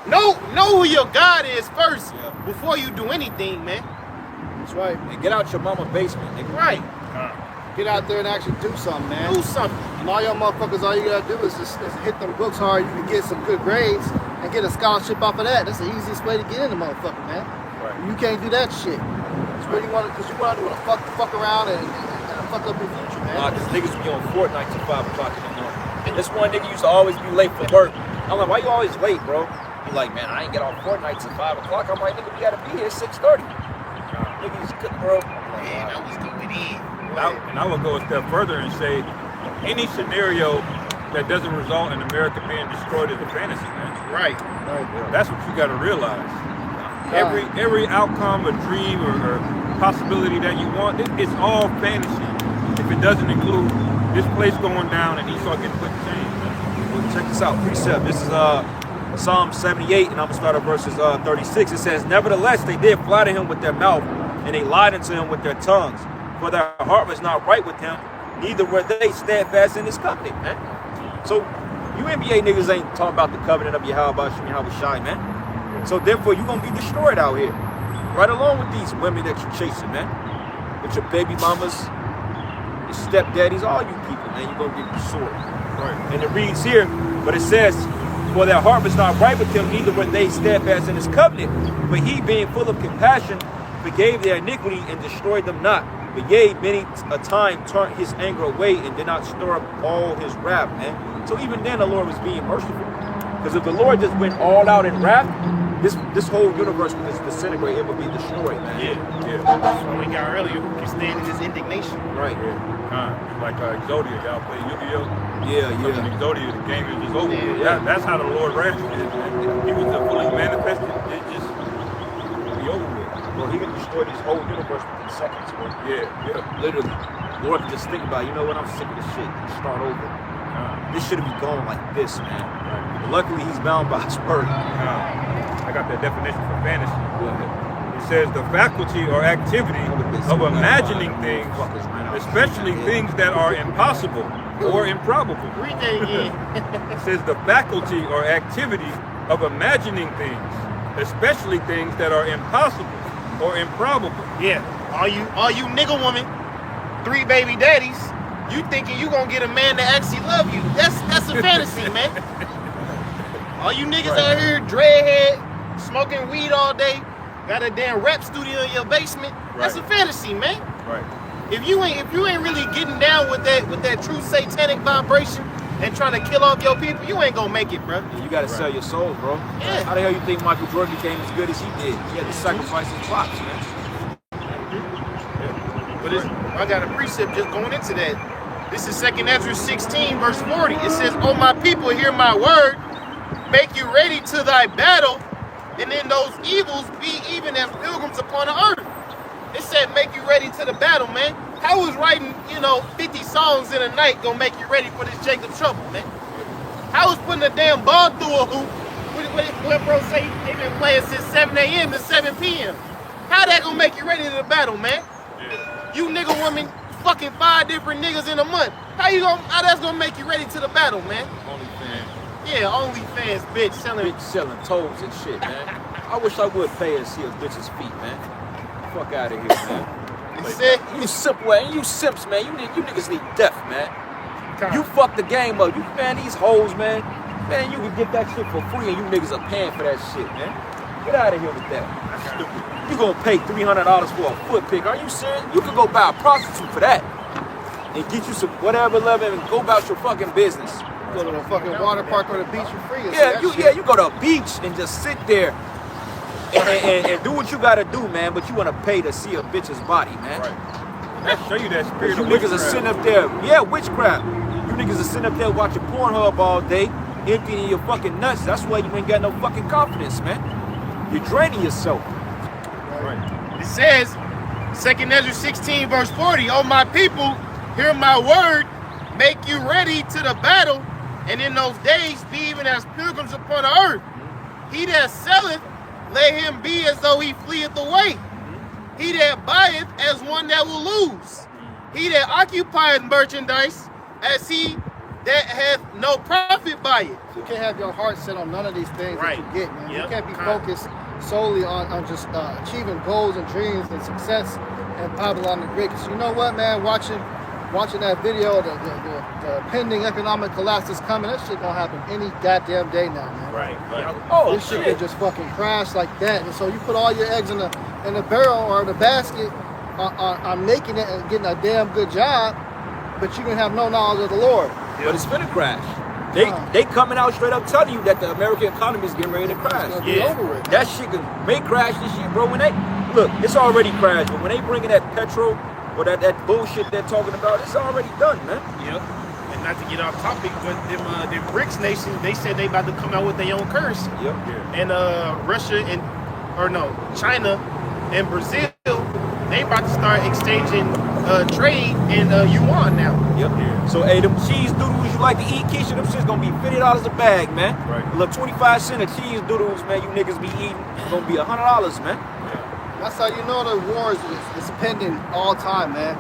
Know who your God is first before you do anything, man. That's right. And get out your mama basement, nigga. Right. Get out there and actually do something, man. Do something. And all y'all motherfuckers, all you gotta do is just hit them books hard. You can get some good grades and get a scholarship off of that. That's the easiest way to get in the motherfucker, man. Right. You can't do that shit. It's what you want because you want to fuck around and fuck up your future, man. Nah, cause niggas be on Fortnite till 5 o'clock in the morning. And this one nigga used to always be late for work. I'm like, why you always late, bro? He like, man, I ain't get on Fortnite till 5 o'clock. I'm like, nigga, we gotta be here 6:30. Nigga, you cook, bro. Man, that was stupid. And I would go a step further and say, any scenario that doesn't result in America being destroyed is a fantasy, man. Right. That's what you got to realize. Every outcome, or dream, or possibility that you want, it's all fantasy. If it doesn't include this place going down and Esau getting put in chains. Well, check this out, precept. This is Psalm 78, and I'm gonna start at verses 36. It says, nevertheless, they did flatter him with their mouth, and they lied unto him with their tongues. For their heart was not right with him, neither were they steadfast in his company, man. So You NBA niggas ain't talking about the covenant of Yahweh Shai, man. So therefore, you're gonna be destroyed out here, right along with these women that you're chasing, man. With your baby mamas, your stepdaddies, all you people, man. You're gonna get destroyed. Right. And it reads here, but it says, "For their heart was not right with him, neither were they steadfast in his covenant. But he, being full of compassion, forgave their iniquity and destroyed them not. But yea, many a time turned his anger away and did not stir up all his wrath," man. So even then, the Lord was being merciful. Because if the Lord just went all out in wrath, this whole universe would just disintegrate. It would be destroyed, man. Yeah. So we got earlier, who can stand in his indignation? Right. Like Exodia, y'all play Yu-Gi-Oh. Yeah. Exodia, the game is just over. Yeah. That's how the Lord wrath is. He was fully manifested. It just be over with. Well, he can destroy this whole universe within seconds, bro. Yeah. Literally. Lord can just think about, you know what, I'm sick of this shit. Start over. This shouldn't be going like this, man. But luckily, he's bound by his word. I got that definition for fantasy. It says the faculty or activity of imagining things, especially things that are impossible or improbable. Read that again. It says the faculty or activity of imagining things, especially things that are impossible or improbable. Yeah. All you nigga woman, 3 baby daddies, you thinking you gonna get a man that actually love you. That's a fantasy, man. All you niggas out here, dreadhead, smoking weed all day, got a damn rap studio in your basement. That's a fantasy, man. Right. If you ain't really getting down with that true satanic vibration and trying to kill off your people, you ain't gonna make it, bro. You gotta sell your souls, bro. Yeah. How the hell you think Michael Jordan became as good as he did? He had to sacrifice his pops, man. But I got a precept just going into that. This is 2 Ezra 16, verse 40. It says, "O my people, hear my word. Make you ready to thy battle, and in those evils be even as pilgrims upon the earth." It said, make you ready to the battle, man. How is writing, 50 songs in a night gonna make you ready for this Jacob trouble, man? How is putting a damn ball through a hoop? What bro say they been playing since 7 a.m. to 7 p.m. How that gonna make you ready to the battle, man? You nigga woman fucking 5 different niggas in a month. How that's gonna make you ready to the battle, man? OnlyFans. Yeah, OnlyFans, bitch selling toes and shit, man. I wish I would pay and see a bitch's feet, man. Fuck out of here, man. You simple, and you simps, man. You niggas need death, man. You fuck the game up. You man, these hoes, man. Man, you can get that shit for free, and you niggas are paying for that shit, man. Get out of here with that. That's stupid. You gonna pay $300 for a foot pick? Are you serious? You can go buy a prostitute for that, and get you some whatever level, and go about your fucking business. Go to the fucking water park or the beach for free. You go to a beach and just sit there and do what you gotta do, man. But you wanna pay to see a bitch's body, man. Right. That show you that spirit. You niggas are sitting up there, witchcraft. You niggas are sitting up there watching Pornhub all day, emptying your fucking nuts. That's why you ain't got no fucking confidence, man. You're draining yourself. Right. It says, 2 Ezra 16, verse 40, "O my people, hear my word, make you ready to the battle, and in those days be even as pilgrims upon the earth. He that selleth, let him be as though he fleeth away. He that buyeth, as one that will lose. He that occupieth merchandise, as he that hath no profit by it." You can't have your heart set on none of these things that you get, man. Yep. You can't be focused solely on just achieving goals and dreams and success and Babylon the Great. Because you know what, man, watching that video, the pending economic collapse is coming, that shit gonna happen any goddamn day now, man. Right. Oh, This shit could just fucking crash like that. And so you put all your eggs in the barrel or the basket on making it and getting a damn good job, but you can have no knowledge of the Lord. But it's finna crash. They coming out straight up telling you that the American economy is getting ready to crash. It's gonna be over with. That shit may crash this shit, bro. When it's already crashed, but when they bring in that petrol or that bullshit they're talking about, it's already done, man. Yep. And not to get off topic, but them BRICS nations, they said they about to come out with their own currency. Yep. And China and Brazil, they about to start exchanging trade in yuan now. Yep. So hey, them cheese doodles you like to eat, Keisha, them shit's gonna be $50 a bag, man. Right. A little 25 cents of cheese doodles, man, you niggas be eating, it's gonna be $100, man. That's how you know the war is pending all time, man.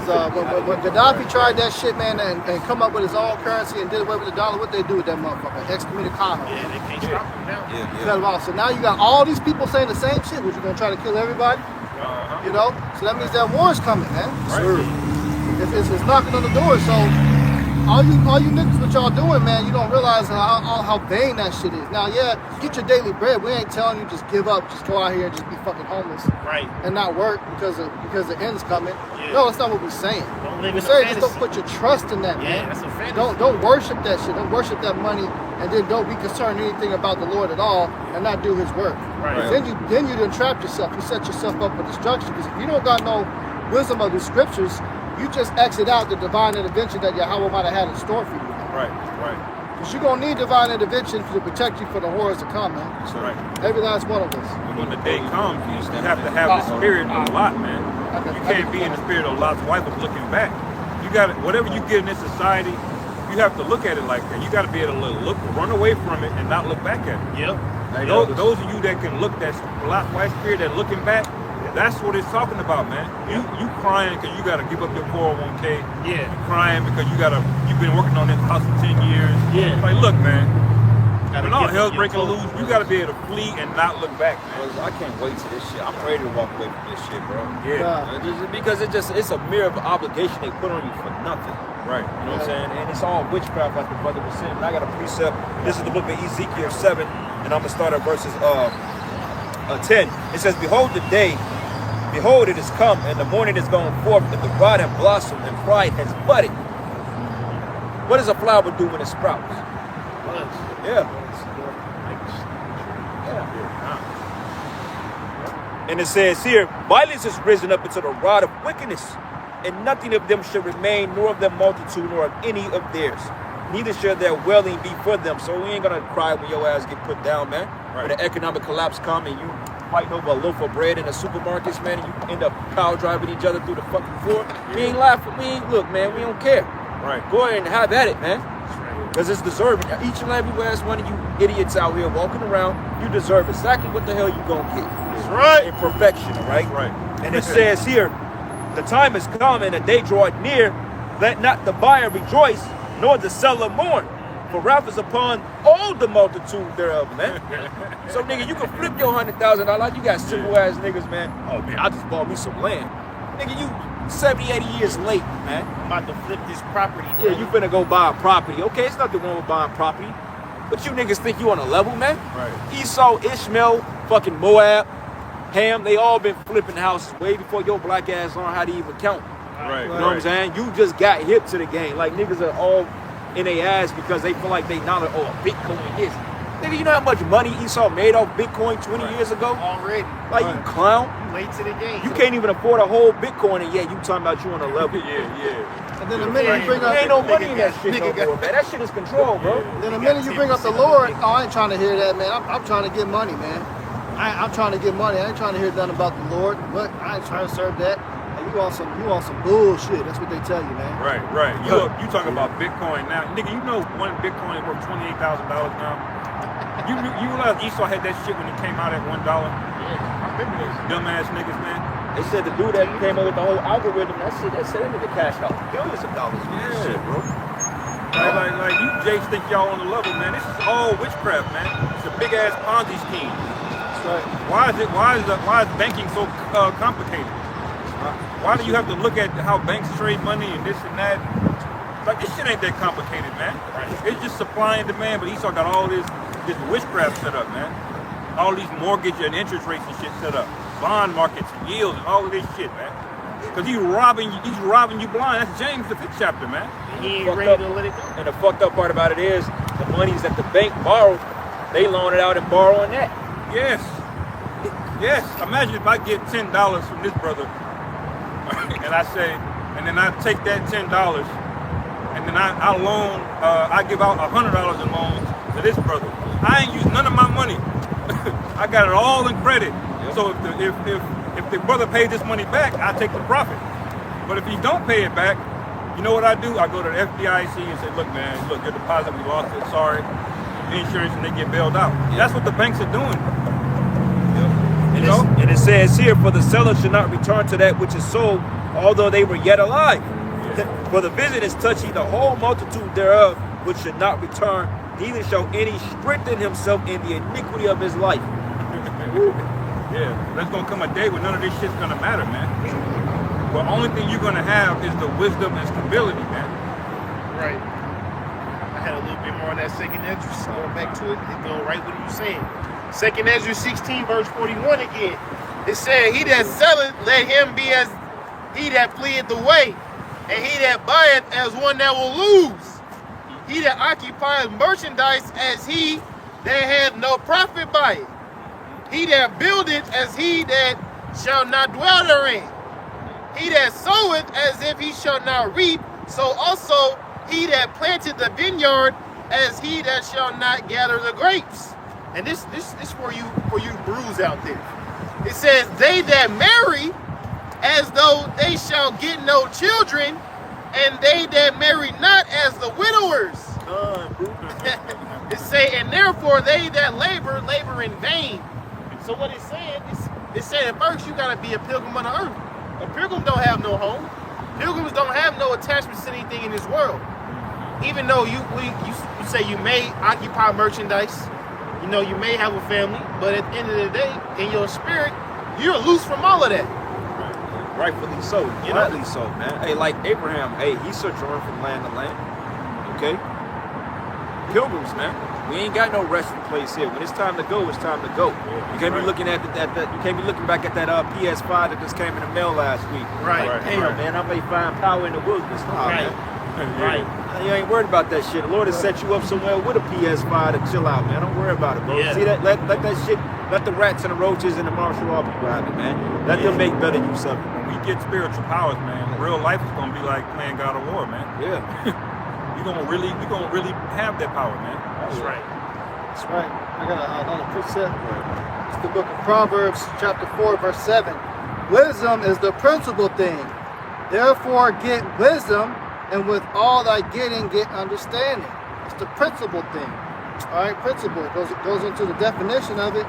Because when Gaddafi tried that shit, man, and come up with his own currency and did away with the dollar, what they do with that motherfucker? Excommunicado. Yeah, they can't stop them now. Cut him off. So now you got all these people saying the same shit. Was you gonna try to kill everybody? You know? So that means that war's coming, man. It's knocking on the door. So all you niggas, what y'all doing, man, you don't realize how vain that shit is. Now, yeah, get your daily bread. We ain't telling you just give up, just go out here and just be fucking homeless. Right. And not work because the end's coming. Yeah. No, that's not what we're saying. Don't live We're in a saying just don't fantasy. put your trust in that, Yeah, man. that's a fantasy. Don't worship that shit. Don't worship that money, and then don't be concerned anything about the Lord at all, and not do His work. Right. Then you done trap yourself. You set yourself up for destruction. Because if you don't got no wisdom of the scriptures, you just exit out the divine intervention that Yahweh might have had in store for you. Right. Because you're gonna need divine intervention to protect you from the horrors to come, man. That's right. Every last one of us. And when the day comes, you have to have the spirit of Lot, man. You can't be in the spirit of Lot's wife of looking back. You got to, whatever you get in this society, you have to look at it like that. You got to be able to look, run away from it, and not look back at it. Yep. Those of you that can look that Lot's wife spirit, that looking back, that's what it's talking about, man. You crying because you got to give up your 401k. Yeah. You crying because you've been working on this house for 10 years. Yeah. Like, look, man. Gotta When all give hell's up your breaking clothes. loose, you got to be able to flee and not look back, man. I can't wait to this shit. I'm ready to walk away from this shit, bro. Yeah. Because it's a mere of obligation they put on you for nothing. Right. You know what I'm saying? And it's all witchcraft, like the brother was saying. And I got a precept. This is the book of Ezekiel 7, and I'm gonna start at verses 10. It says, "Behold, behold, it is come, and the morning is going forth, and the bride hath blossomed, and pride has budded." What does a flower do when it sprouts? Yeah. And it says here, "Violence is risen up into the rod of wickedness, and nothing of them shall remain, nor of their multitude, nor of any of theirs. Neither shall their wailing be for them." So we ain't gonna cry when your ass get put down, man. Right. When the economic collapse come and you fighting over a loaf of bread in the supermarkets, man, and you end up power driving each other through the fucking floor. We ain't laughing. Look, man, we don't care. Right. Go ahead and have at it, man. Because it's deserving. Each and every last one of you idiots out here walking around, you deserve exactly what the hell you gonna get. That's right. In perfection, right? Right. And it says here, "The time is come and the day draweth near. Let not the buyer rejoice, nor the seller mourn. For wrath is upon all the multitude thereof," man. So, nigga, you can flip your $100,000. You got simple ass niggas, man. Oh, man, I just bought me some land. Nigga, you 70, 80 years late, man. I'm about to flip this property. Yeah, you finna go buy a property. Okay, it's nothing wrong with buying property. But you niggas think you on a level, man? Right. Esau, Ishmael, fucking Moab, Ham, they all been flipping houses way before your black ass learned how to even count. Right. You know what I'm saying? You just got hip to the game. Like, niggas are all in their ass because they feel like they knowledge, oh, Bitcoin is. Nigga, you know how much money Esau made off Bitcoin 20 years ago? Already. Like, you clown. You late to the game. You can't even afford a whole Bitcoin, and yet you talking about you on a level. Yeah. And then the minute you bring up, There ain't no money in that shit no nigga got- more, man. That shit is control, bro. then the minute you bring up the Lord, oh, I ain't trying to hear that, man. I'm trying to get money, man. I'm trying to get money. I ain't trying to hear nothing about the Lord. What? I ain't trying to serve that. And you on some bullshit. That's what they tell you, man. Right. You talking about Bitcoin now. Nigga, you know one Bitcoin is worth $28,000 now? You realize Esau had that shit when it came out at $1? I remember this. Dumbass niggas, man. They said the dude that came up with the whole algorithm, that said that nigga cashed out billions of dollars for that shit, bro. Like you Jakes think y'all on the level, man. This is all witchcraft, man. It's a big ass Ponzi scheme. That's right. Why is banking so complicated? Why do you have to look at how banks trade money and this and that? Like, this shit ain't that complicated, man. It's just supply and demand, but Esau got all this witchcraft set up, man. All these mortgage and interest rates and shit set up. Bond markets and yields and all of this shit, man. Because he's robbing you blind. That's James the 5th chapter, man. He ain't Fucked ready up. to let it go. And the fucked up part about it is the monies that the bank borrowed, they loan it out and borrow on that. Yes. Imagine if I get $10 from this brother, and then I take that $10, and then I give out $100 in loans to this brother. I ain't used none of my money. I got it all in credit. So if the brother paid this money back, I take the profit. But if he don't pay it back, you know what I do? I go to the FDIC and say, look, your deposit, we lost it. Sorry. Insurance, and they get bailed out. That's what the banks are doing. And it says here, for the seller should not return to that which is sold, although they were yet alive. For the visit is touching the whole multitude thereof, which should not return, neither shall any strengthen himself in the iniquity of his life. Yeah, there's gonna come a day when none of this shit's gonna matter, man. The only thing you're gonna have is the wisdom and stability, man. Right. I had a little bit more on that second Esdras. Going back to it, it go right what you saying. Second Esdras 16, verse 41 again. It said, he that selleth, let him be as he that fleeth away, and he that buyeth as one that will lose. He that occupieth merchandise as he that hath no profit by it. He that buildeth as he that shall not dwell therein. He that soweth as if he shall not reap, so also he that planted the vineyard as he that shall not gather the grapes. And this for you brews out there. It says, they that marry as though they shall get no children, and they that marry not as the widowers. It say, and therefore they that labor in vain. So what it's saying is, it's saying at first you gotta be a pilgrim on the earth. A pilgrim don't have no home. Pilgrims don't have no attachments to anything in this world. Even though you say you may occupy merchandise, you know, you may have a family, but at the end of the day, in your spirit, you're loose from all of that. Rightfully so, rightly so, man. Hey, like Abraham, hey, he sojourned from land to land. Okay? Pilgrims, man. We ain't got no resting place here. When it's time to go, it's time to go. You can't be looking at you can't be looking back at that PS5 that just came in the mail last week. Right. Damn, man, I may find power in the wilderness. Nah, Right. man. Right. You ain't worried about that shit. The Lord has set you up somewhere with a PS5 to chill out, man. Don't worry about it, bro. Yeah. See that? Let that shit. Let the rats and the roaches and the martial law people have it, man. Let them make better use of it. When we get spiritual powers, man, real life is gonna be like playing God of War, man. Yeah. We're gonna really have that power, man. That's right. That's right. I got another precept. It's the book of Proverbs, chapter 4, verse 7. Wisdom is the principal thing. Therefore get wisdom, and with all thy getting, get understanding. It's the principal thing. All right, principle goes into the definition of it.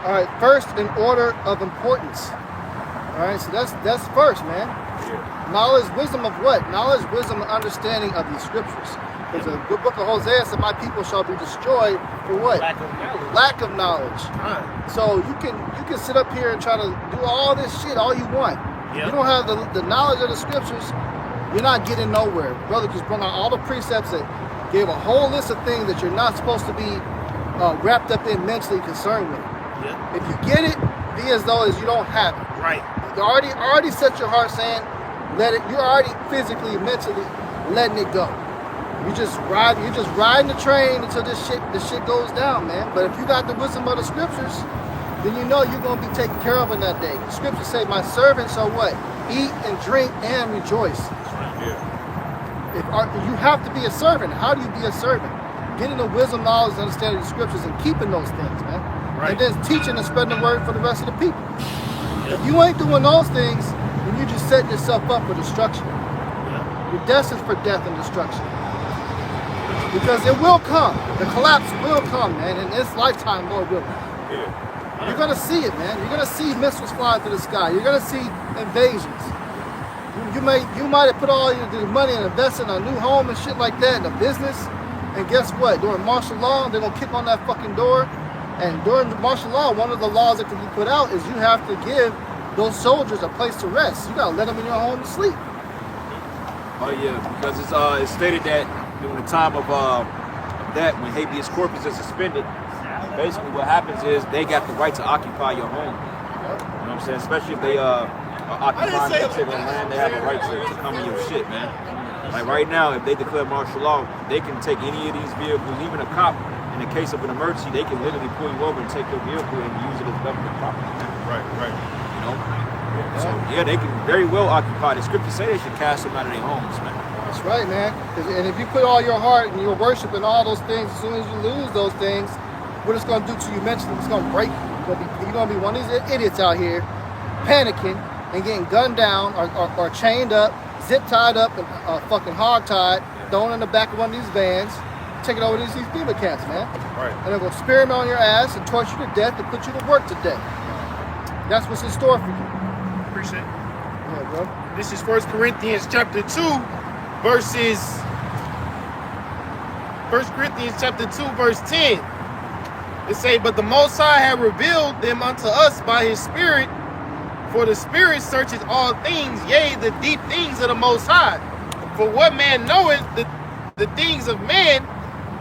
All right, first in order of importance. All right, so that's first, man. Knowledge, wisdom of what? Knowledge, wisdom, and understanding of these scriptures. Because the good book of Hosea said, my people shall be destroyed for what? Lack of knowledge. Lack of knowledge. So you can sit up here and try to do all this shit all you want. Yep. You don't have the knowledge of the scriptures, you're not getting nowhere. Brother just brought out all the precepts that gave a whole list of things that you're not supposed to be wrapped up in mentally concerned with. Yep. If you get it, be as though as you don't have it. Right. You already set your heart saying, let it. You're already physically, mentally letting it go. You're just riding the train until this shit goes down, man. But if you got the wisdom of the scriptures, then you know you're gonna be taken care of in that day. The scriptures say, my servants shall what? Eat and drink and rejoice. You have to be a servant. How do you be a servant? Getting the wisdom, knowledge, and understanding of the scriptures and keeping those things, man. Right. And then teaching and spreading the word for the rest of the people. If you ain't doing those things, then you just setting yourself up for destruction. You're destined for death and destruction. Because it will come. The collapse will come, man. In this lifetime, Lord will. You're going to see it, man. You're going to see missiles flying through the sky. You're going to see invasions. You might have put all your money and invested in a new home and shit like that, in a business. And guess what? During martial law, they're going to kick on that fucking door. And during the martial law, one of the laws that can be put out is you have to give those soldiers a place to rest. You got to let them in your home to sleep. Oh yeah, because it's stated that during the time of that, when habeas corpus is suspended, basically what happens is they got the right to occupy your home. You know what I'm saying? Especially if they are occupying particular land, they have a right to come in your shit, man. Like right now, if they declare martial law, they can take any of these vehicles, even a cop. In the case of an emergency, they can literally pull you over and take your vehicle and use it as government property. Right. You know? So yeah, they can very well occupy. The scriptures say they should cast them out of their homes, man. That's right, man. And if you put all your heart and your worship and all those things, as soon as you lose those things, what it's going to do to you mentally, it's going to break you. You're going to be one of these idiots out here panicking and getting gunned down or chained up, zip-tied up, and fucking hog-tied, thrown in the back of one of these vans, taking over these FEMA camps, man. Right. And they're going to experiment on your ass and torture you to death and put you to work today. That's what's in store for you. Appreciate it. Yeah, bro. This is 1 Corinthians chapter 2, verses 1 Corinthians chapter 2, verse 10. It say, but the Most High have revealed them unto us by his Spirit, for the Spirit searcheth all things, yea, the deep things of the Most High. For what man knoweth the things of man,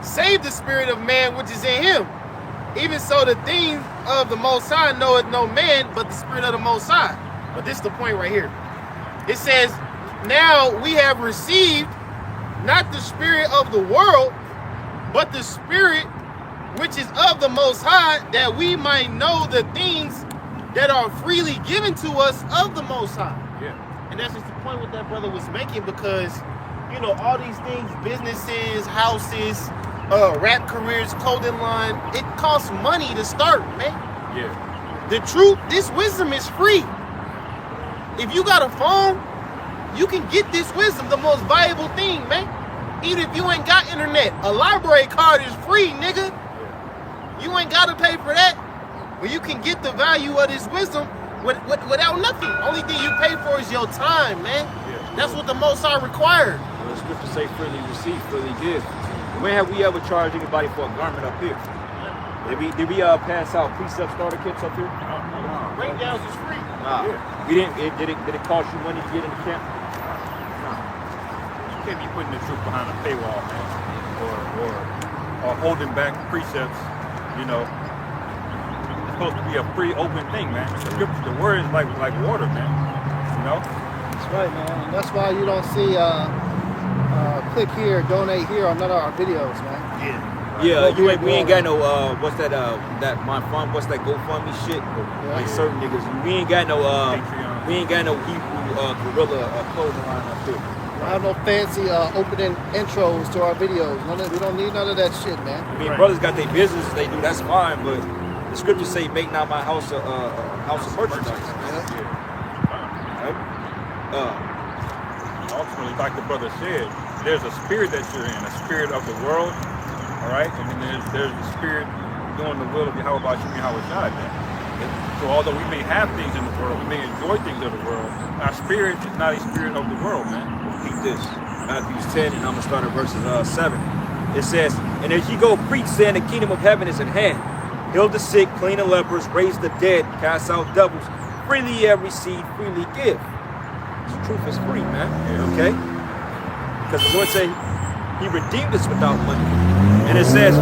save the spirit of man which is in him. Even so the things of the Most High knoweth no man but the Spirit of the Most High. But this is the point right here. It says, now we have received not the spirit of the world, but the Spirit which is of the Most High, that we might know the things that are freely given to us of the Most High. Yeah. And that's just the point what that brother was making, because, you know, all these things, businesses, houses, rap careers, clothing line, it costs money to start, man. Yeah. The truth, this wisdom is free. If you got a phone, you can get this wisdom, the most valuable thing, man. Even if you ain't got internet, a library card is free, nigga. You ain't got to pay for that. But you can get the value of this wisdom without nothing. Only thing you pay for is your time, man. That's what the Most High required. Well, the scripture say freely receive, freely give. When have we ever charged anybody for a garment up here? Did we pass out precept starter kits up here? Breakdowns is free. Nah. We didn't. Did it cost you money to get in the camp? You can't be putting the truth behind a paywall, man, or holding back precepts. You know, it's supposed to be a free, open thing, man. The word is like water, man. You know. That's right, man. And that's why you don't see click here, donate here on none of our videos, man. Yeah, we ain't got no what's that my fund, what's that GoFundMe shit? Like certain niggas, we ain't got no Patreon. we ain't got no Hebrew gorilla clothing line up here. We don't have no fancy opening intros to our videos. We don't need none of that shit, man. I mean, brothers got their business they do, that's fine, but the scriptures say, "Make not my house a house of merchandise." Ultimately, like the brother said, there's a spirit that you're in, a spirit of the world, all right? And then there's the spirit doing the will of Yahweh Bashim Yahweh Shai, man. So although we may have things in the world, we may enjoy things of the world, our spirit is not a spirit of the world, man. Keep this, Matthew 10, and I'm gonna start at verses 7. It says, "And as ye go preach, saying the kingdom of heaven is at hand. Heal the sick, clean the lepers, raise the dead, cast out devils. Freely ye have received, freely give." The truth is free, man. Okay? Because the Lord said he redeemed us without money. And it says,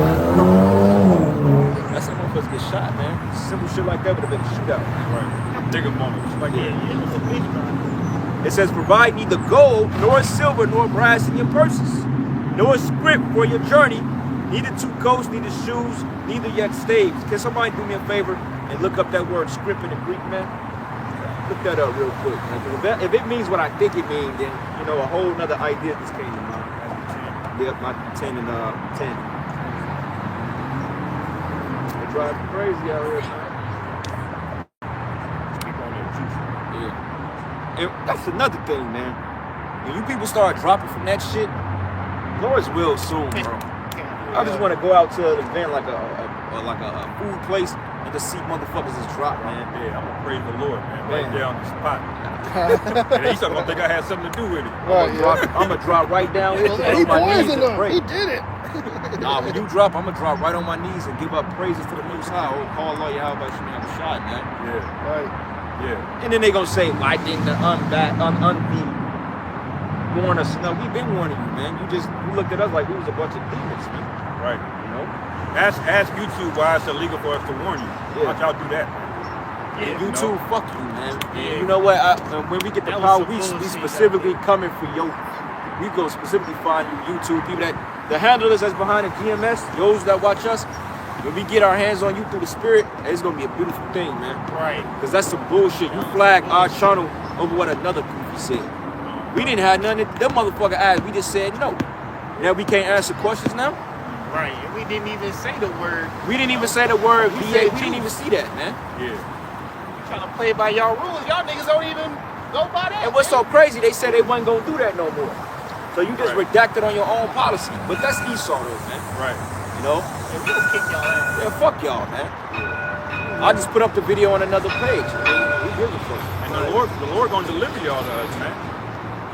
that's how motherfuckers get shot, man. Simple shit like that would have been a shootout. Right. Bigger moments like that. It says, "Provide neither gold, nor silver, nor brass in your purses, nor scrip for your journey, neither two coats, neither shoes, neither yet staves." Can somebody do me a favor and look up that word scrip in the Greek, man? Look that up real quick. Man. If it means what I think it means, then, you know, a whole nother idea just came to mind. Yep, my 10 and 10. They drive me crazy out here, man. Yeah. And that's another thing, man. When you people start dropping from that shit, Lord's will soon, bro. I just want to go out to an event like a food place and just see motherfuckers just drop, man. Yeah, I'm gonna praise the Lord, man. Right there on the spot. And he's gonna think I had something to do with it. Right, I'm gonna drop right down here He on my knees poisoned and them. pray. He did it. Nah, when you drop, I'm gonna drop right on my knees and give up praises to the Most High. Oh, call Allah Yahweh Shem Yahweh Shai, man. Yeah, Right. yeah. And then they gonna say, "Why didn't the unbe warn us?" No, we've been warning you, man. You looked at us like we was a bunch of demons, man. Right. You know? Ask YouTube why it's illegal for us to warn you. Yeah. Watch y'all do that. And you YouTube, know? fuck you, man. Yeah. You know what? When we get the That was power, some we bullshit specifically coming for your. We go specifically find you YouTube people that the handlers that's behind the GMS, those that watch us. When we get our hands on you through the spirit, it's gonna be a beautiful thing, man. Right. Cause that's some bullshit. You flag our channel over what another goofy said. We didn't have none of them motherfucker asked. We just said no. Now we can't answer questions now. Right. And we didn't even say the word. We didn't even say the word We VA. said We didn't even see that, man. Yeah. Trying to play by y'all rules. Y'all niggas don't even go by that. And what's so crazy, they said they wasn't gonna do that no more. So you just Right. redacted on your own policy. But that's Esau though, man. Right. You know? And we'll kick y'all ass. Yeah, fuck y'all, man. I'll just put up the video on another page. Who gives a fuck? And the Lord gonna deliver y'all to us, man.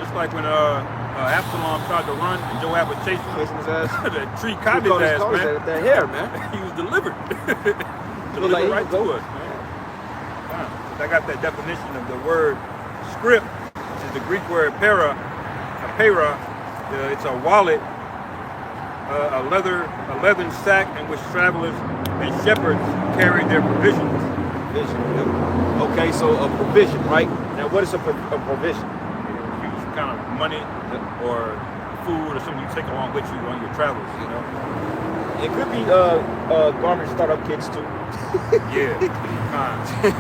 Just like when Absalom tried to run and Joab was chasing Chasing his ass. the tree caught his ass, man. That hair, man. He was delivered. Look like right to us, man. I got that definition of the word script, which is the Greek word pera. It's a wallet, a leathern sack in which travelers and shepherds carry their provisions. Provision. Okay, so a provision, right? Now, what is a provision? Use kind of money or food or something you take along with you on your travels, you know? It could be garment startup kits too. Yeah.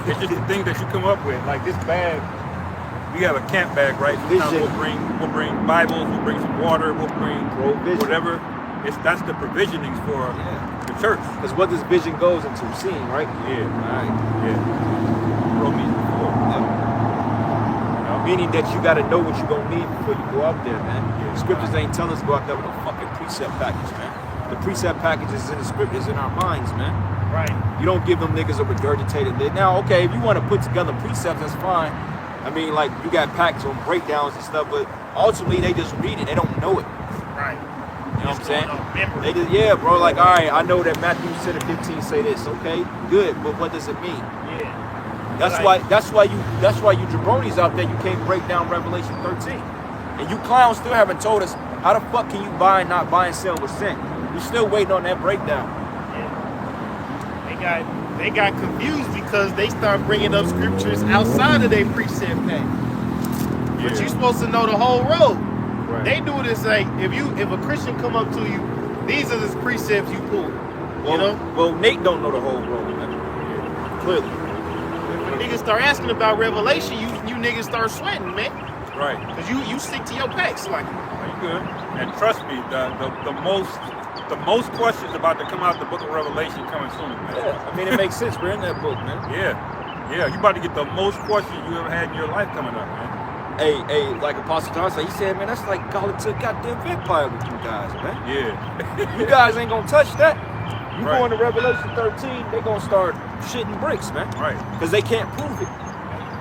It's just the thing that you come up with. Like this bag, we have a camp bag, right? Sometimes we'll bring Bibles, we'll bring some water, we'll bring whatever. That's the provisionings for the church. Because what this vision goes into, seeing, right? Yeah. Right. Yeah. Wrote me before. Meaning that you got to know what you're going to need before you go out there, man. Yeah. The scriptures ain't telling us to go out there with a fucking precept package, man. The precept package is in the scriptures, in our minds, man. Right. You don't give them niggas a regurgitated lid. Now, okay, if you want to put together precepts, that's fine. I mean, like, you got packs on breakdowns and stuff, but ultimately they just read it. They don't know it. Right. You know what I'm saying? They just, yeah, bro, like, all right, I know that Matthew 10:15 say this. Okay, good, but what does it mean? Yeah. That's why you jabronis out there, you can't break down Revelation 13. And you clowns still haven't told us how the fuck can you buy and not buy and sell with sin? We're still waiting on that breakdown. Yeah. They got confused because they start bringing up scriptures outside of their precept page. But you're supposed to know the whole road. Right. They do this like if a Christian come up to you, these are the precepts you pull. Well, you know? Well, Nate don't know the whole road, man. Clearly. When niggas start asking about Revelation, you niggas start sweating, man. Right. Cause you stick to your packs like. Are you good? And trust me, the most questions about to come out the book of Revelation coming soon, man. Yeah, I mean, it makes sense. We're in that book, man. Yeah, you about to get the most questions you ever had in your life coming up, man. Hey, like Apostle John said, he said, man, that's like calling to a goddamn vampire with you guys, man. Yeah. You guys ain't gonna touch that. You Right. go into Revelation 13, they gonna start shitting bricks, man. Right. Because they can't prove it.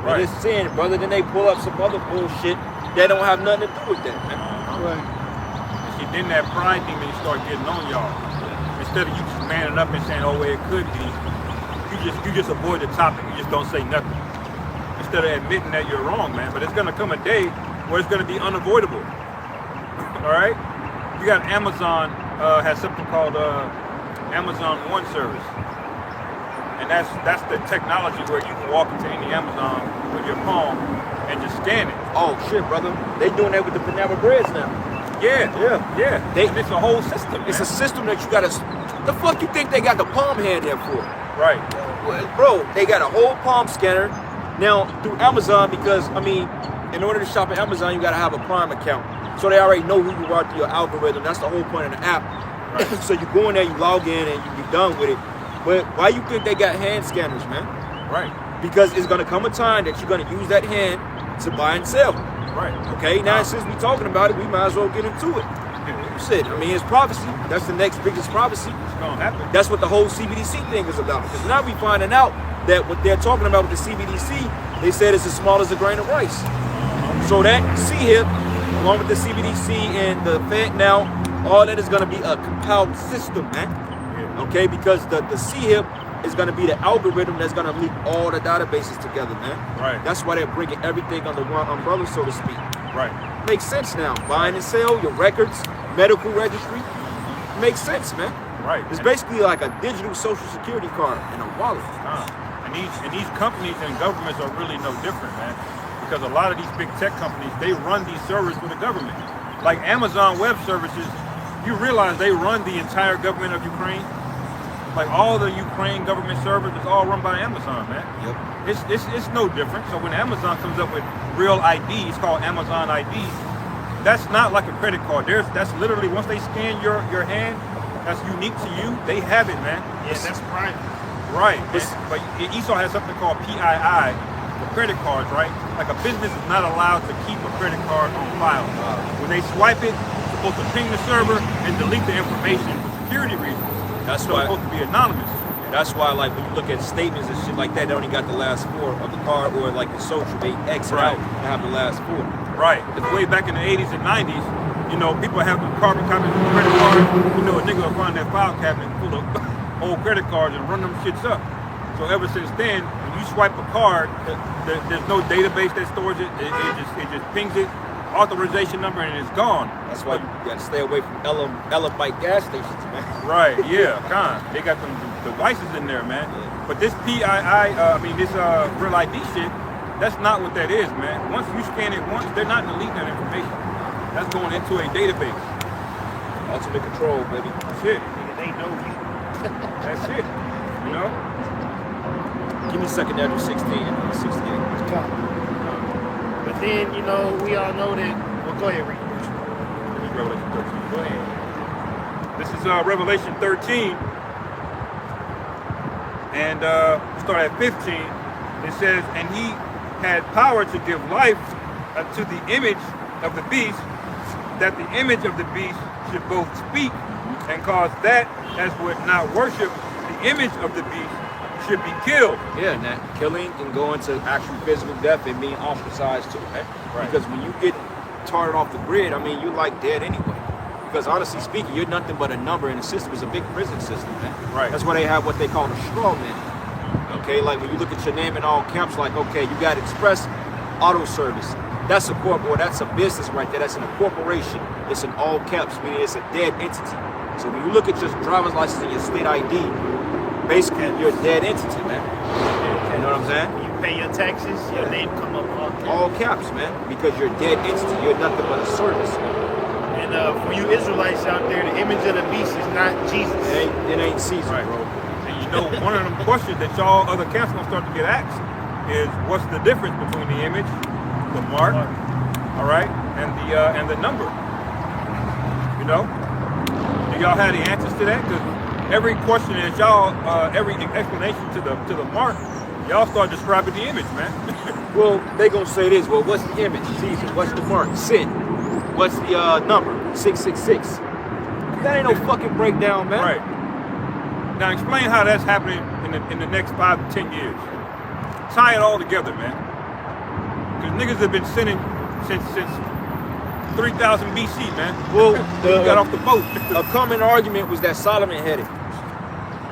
Right. And it's sin, brother. Then they pull up some other bullshit that don't have nothing to do with that, man. Right. And see, then that pride demon start getting on y'all. Instead of you just manning up and saying, oh, well, it could be, you just avoid the topic. You just don't say nothing. Instead of admitting that you're wrong, man. But it's gonna come a day where it's gonna be unavoidable. All right? You got Amazon has something called Amazon One service. And that's the technology where you can walk into any Amazon with your phone and just scan it. Oh shit, brother. They doing that with the Panera Breads now. Yeah. They- It's a whole system. It's a man. system that you gotta. The fuck you think they got the palm hand there for? Right. Well, bro, they got a whole palm scanner now through Amazon because, I mean, in order to shop at Amazon, you got to have a Prime account. So they already know who you are through your algorithm. That's the whole point of the app. Right. So you go in there, you log in, and you be done with it. But why you think they got hand scanners, man? Right. Because it's going to come a time that you're going to use that hand to buy and sell. Right. Okay, now since we're talking about it, we might as well get into it. Shit, I mean, it's prophecy. That's the next biggest prophecy. It's gonna happen. That's what the whole CBDC thing is about. Because now we finding out that what they're talking about with the CBDC, they said it's as small as a grain of rice. So that C-HIP, along with the CBDC and the Fed now, all that is going to be a compiled system, man. Yeah. Okay, because the C-HIP is going to be the algorithm that's going to link all the databases together, man. Right. That's why they're bringing everything under one umbrella, so to speak. Right. Makes sense now. Buying and sell, your records, medical registry. Makes sense, man. Right. It's basically like a digital social security card in a wallet. And these companies and governments are really no different, man. Because a lot of these big tech companies, they run these servers for the government. Like Amazon Web Services, you realize they run the entire government of Ukraine. Like all the Ukraine government servers is all run by Amazon, man. Yep. It's no different. So when Amazon comes up with real IDs called Amazon ID, that's not like a credit card. That's literally once they scan your hand, that's unique to you. They have it, man. Yeah, that's private. Right. But Esau has something called PII for credit cards, right? Like a business is not allowed to keep a credit card on file. When they swipe it, it's supposed to ping the server and delete the information for security reasons. That's So why. it's supposed to be anonymous. That's why, like, when you look at statements and shit like that, they only got the last 4 of the card, or like the social, they X it out and have the last 4. Right. Because way back in the 80s and 90s, you know, people have the carbon copies of credit cards. You know, a nigga will find that file cabinet full of old credit cards and run them shits up. So ever since then, when you swipe a card, there's no database that stores it. It just pings it, authorization number, and it's gone. That's why you gotta stay away from Elevite gas stations, man. Right, yeah, they got some devices in there, man. Yeah. But this this Real ID shit, that's not what that is, man. Once you scan it once, they're not deleting that information. That's going into a database. Ultimate control, baby. That's it. They know you. That's it. You know? Give me second Edge 16 and 68. But then, you know, we all know that. Well, go ahead, read. This is Revelation 13. Go ahead. This is Revelation 13. And start at 15. It says, and he had power to give life unto the image of the beast, that the image of the beast should both speak and cause that as would not worship the image of the beast should be killed. Yeah, and that killing can go into actual physical death and being ostracized too, right? Right. Because when you get tarted off the grid, I mean, you're like dead anyway. Because honestly speaking, you're nothing but a number, and the system is a big prison system, man. Right. That's why they have what they call a straw man. Okay, like when you look at your name in all caps, like, okay, you got Express Auto Service. That's a that's a business right there. That's a corporation. It's in all caps, meaning it's a dead entity. So when you look at your driver's license and your state ID, basically you're a dead entity, man. You know what I'm saying? You pay your taxes, your name come up All caps, man, because you're a dead entity. You're nothing but a service. And for you Israelites out there, the image of the beast is not Jesus. It ain't Caesar, Right. bro. And you know, one of them questions that y'all other camps gonna start to get asked is, what's the difference between the image, the mark, all right, and the number? You know, do y'all have the answers to that? Because every question is y'all, every explanation to the mark, y'all start describing the image, man. Well, they gonna say this. Well, what's the image? Caesar. What's the mark? Sin. What's the number? 666. That ain't no fucking breakdown, man. Right. Now explain how that's happening in the next 5 to 10 years. Tie it all together, man. Because niggas have been sinning since 3000 BC, man. Well, we got off the boat. A common argument was that Solomon had it.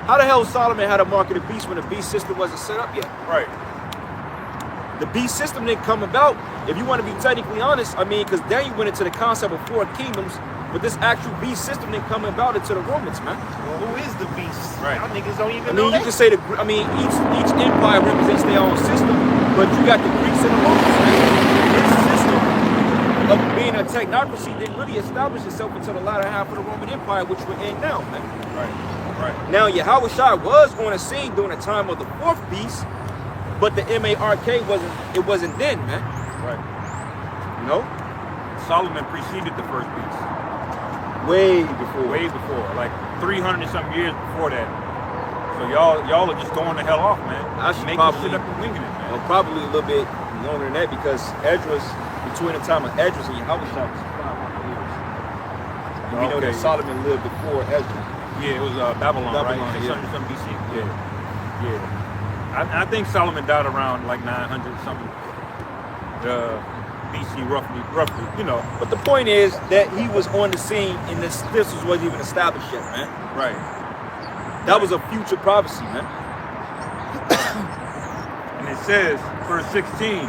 How the hell Solomon had a mark of the beast when the beast system wasn't set up yet? Right. The beast system didn't come about, if you want to be technically honest, I mean, because Daniel went into the concept of 4 kingdoms, but this actual beast system didn't come about until the Romans, man. Well, who is the beast? Right. Y'all niggas don't even I know mean, you that. can say each empire represents their own system, but you got the Greeks and the Romans, man. This system of being a technocracy didn't really establish itself until the latter half of the Roman Empire, which we're in now, man. Right. Now, Yahweh Shai was on the scene during the time of the 4th beast, but the M-A-R-K wasn't then, man. Right. You know? Solomon preceded the first beast. Way before. Way before, like 300 and some years before that. So y'all are just going the hell off, man. Actually, Making probably- shit up and winging it, man. Well, probably a little bit longer than that because Esdras, between the time of Esdras and Yahweh Shai was 500 years. And we know Okay. that Solomon lived before Esdras. Yeah, it was Babylon, right? Babylon, 600 yeah. some BC. Yeah. I think Solomon died around like 900 something BC, roughly, you know. But the point is that he was on the scene and this wasn't even established yet, man. Right. That was a future prophecy, man. And it says, verse 16,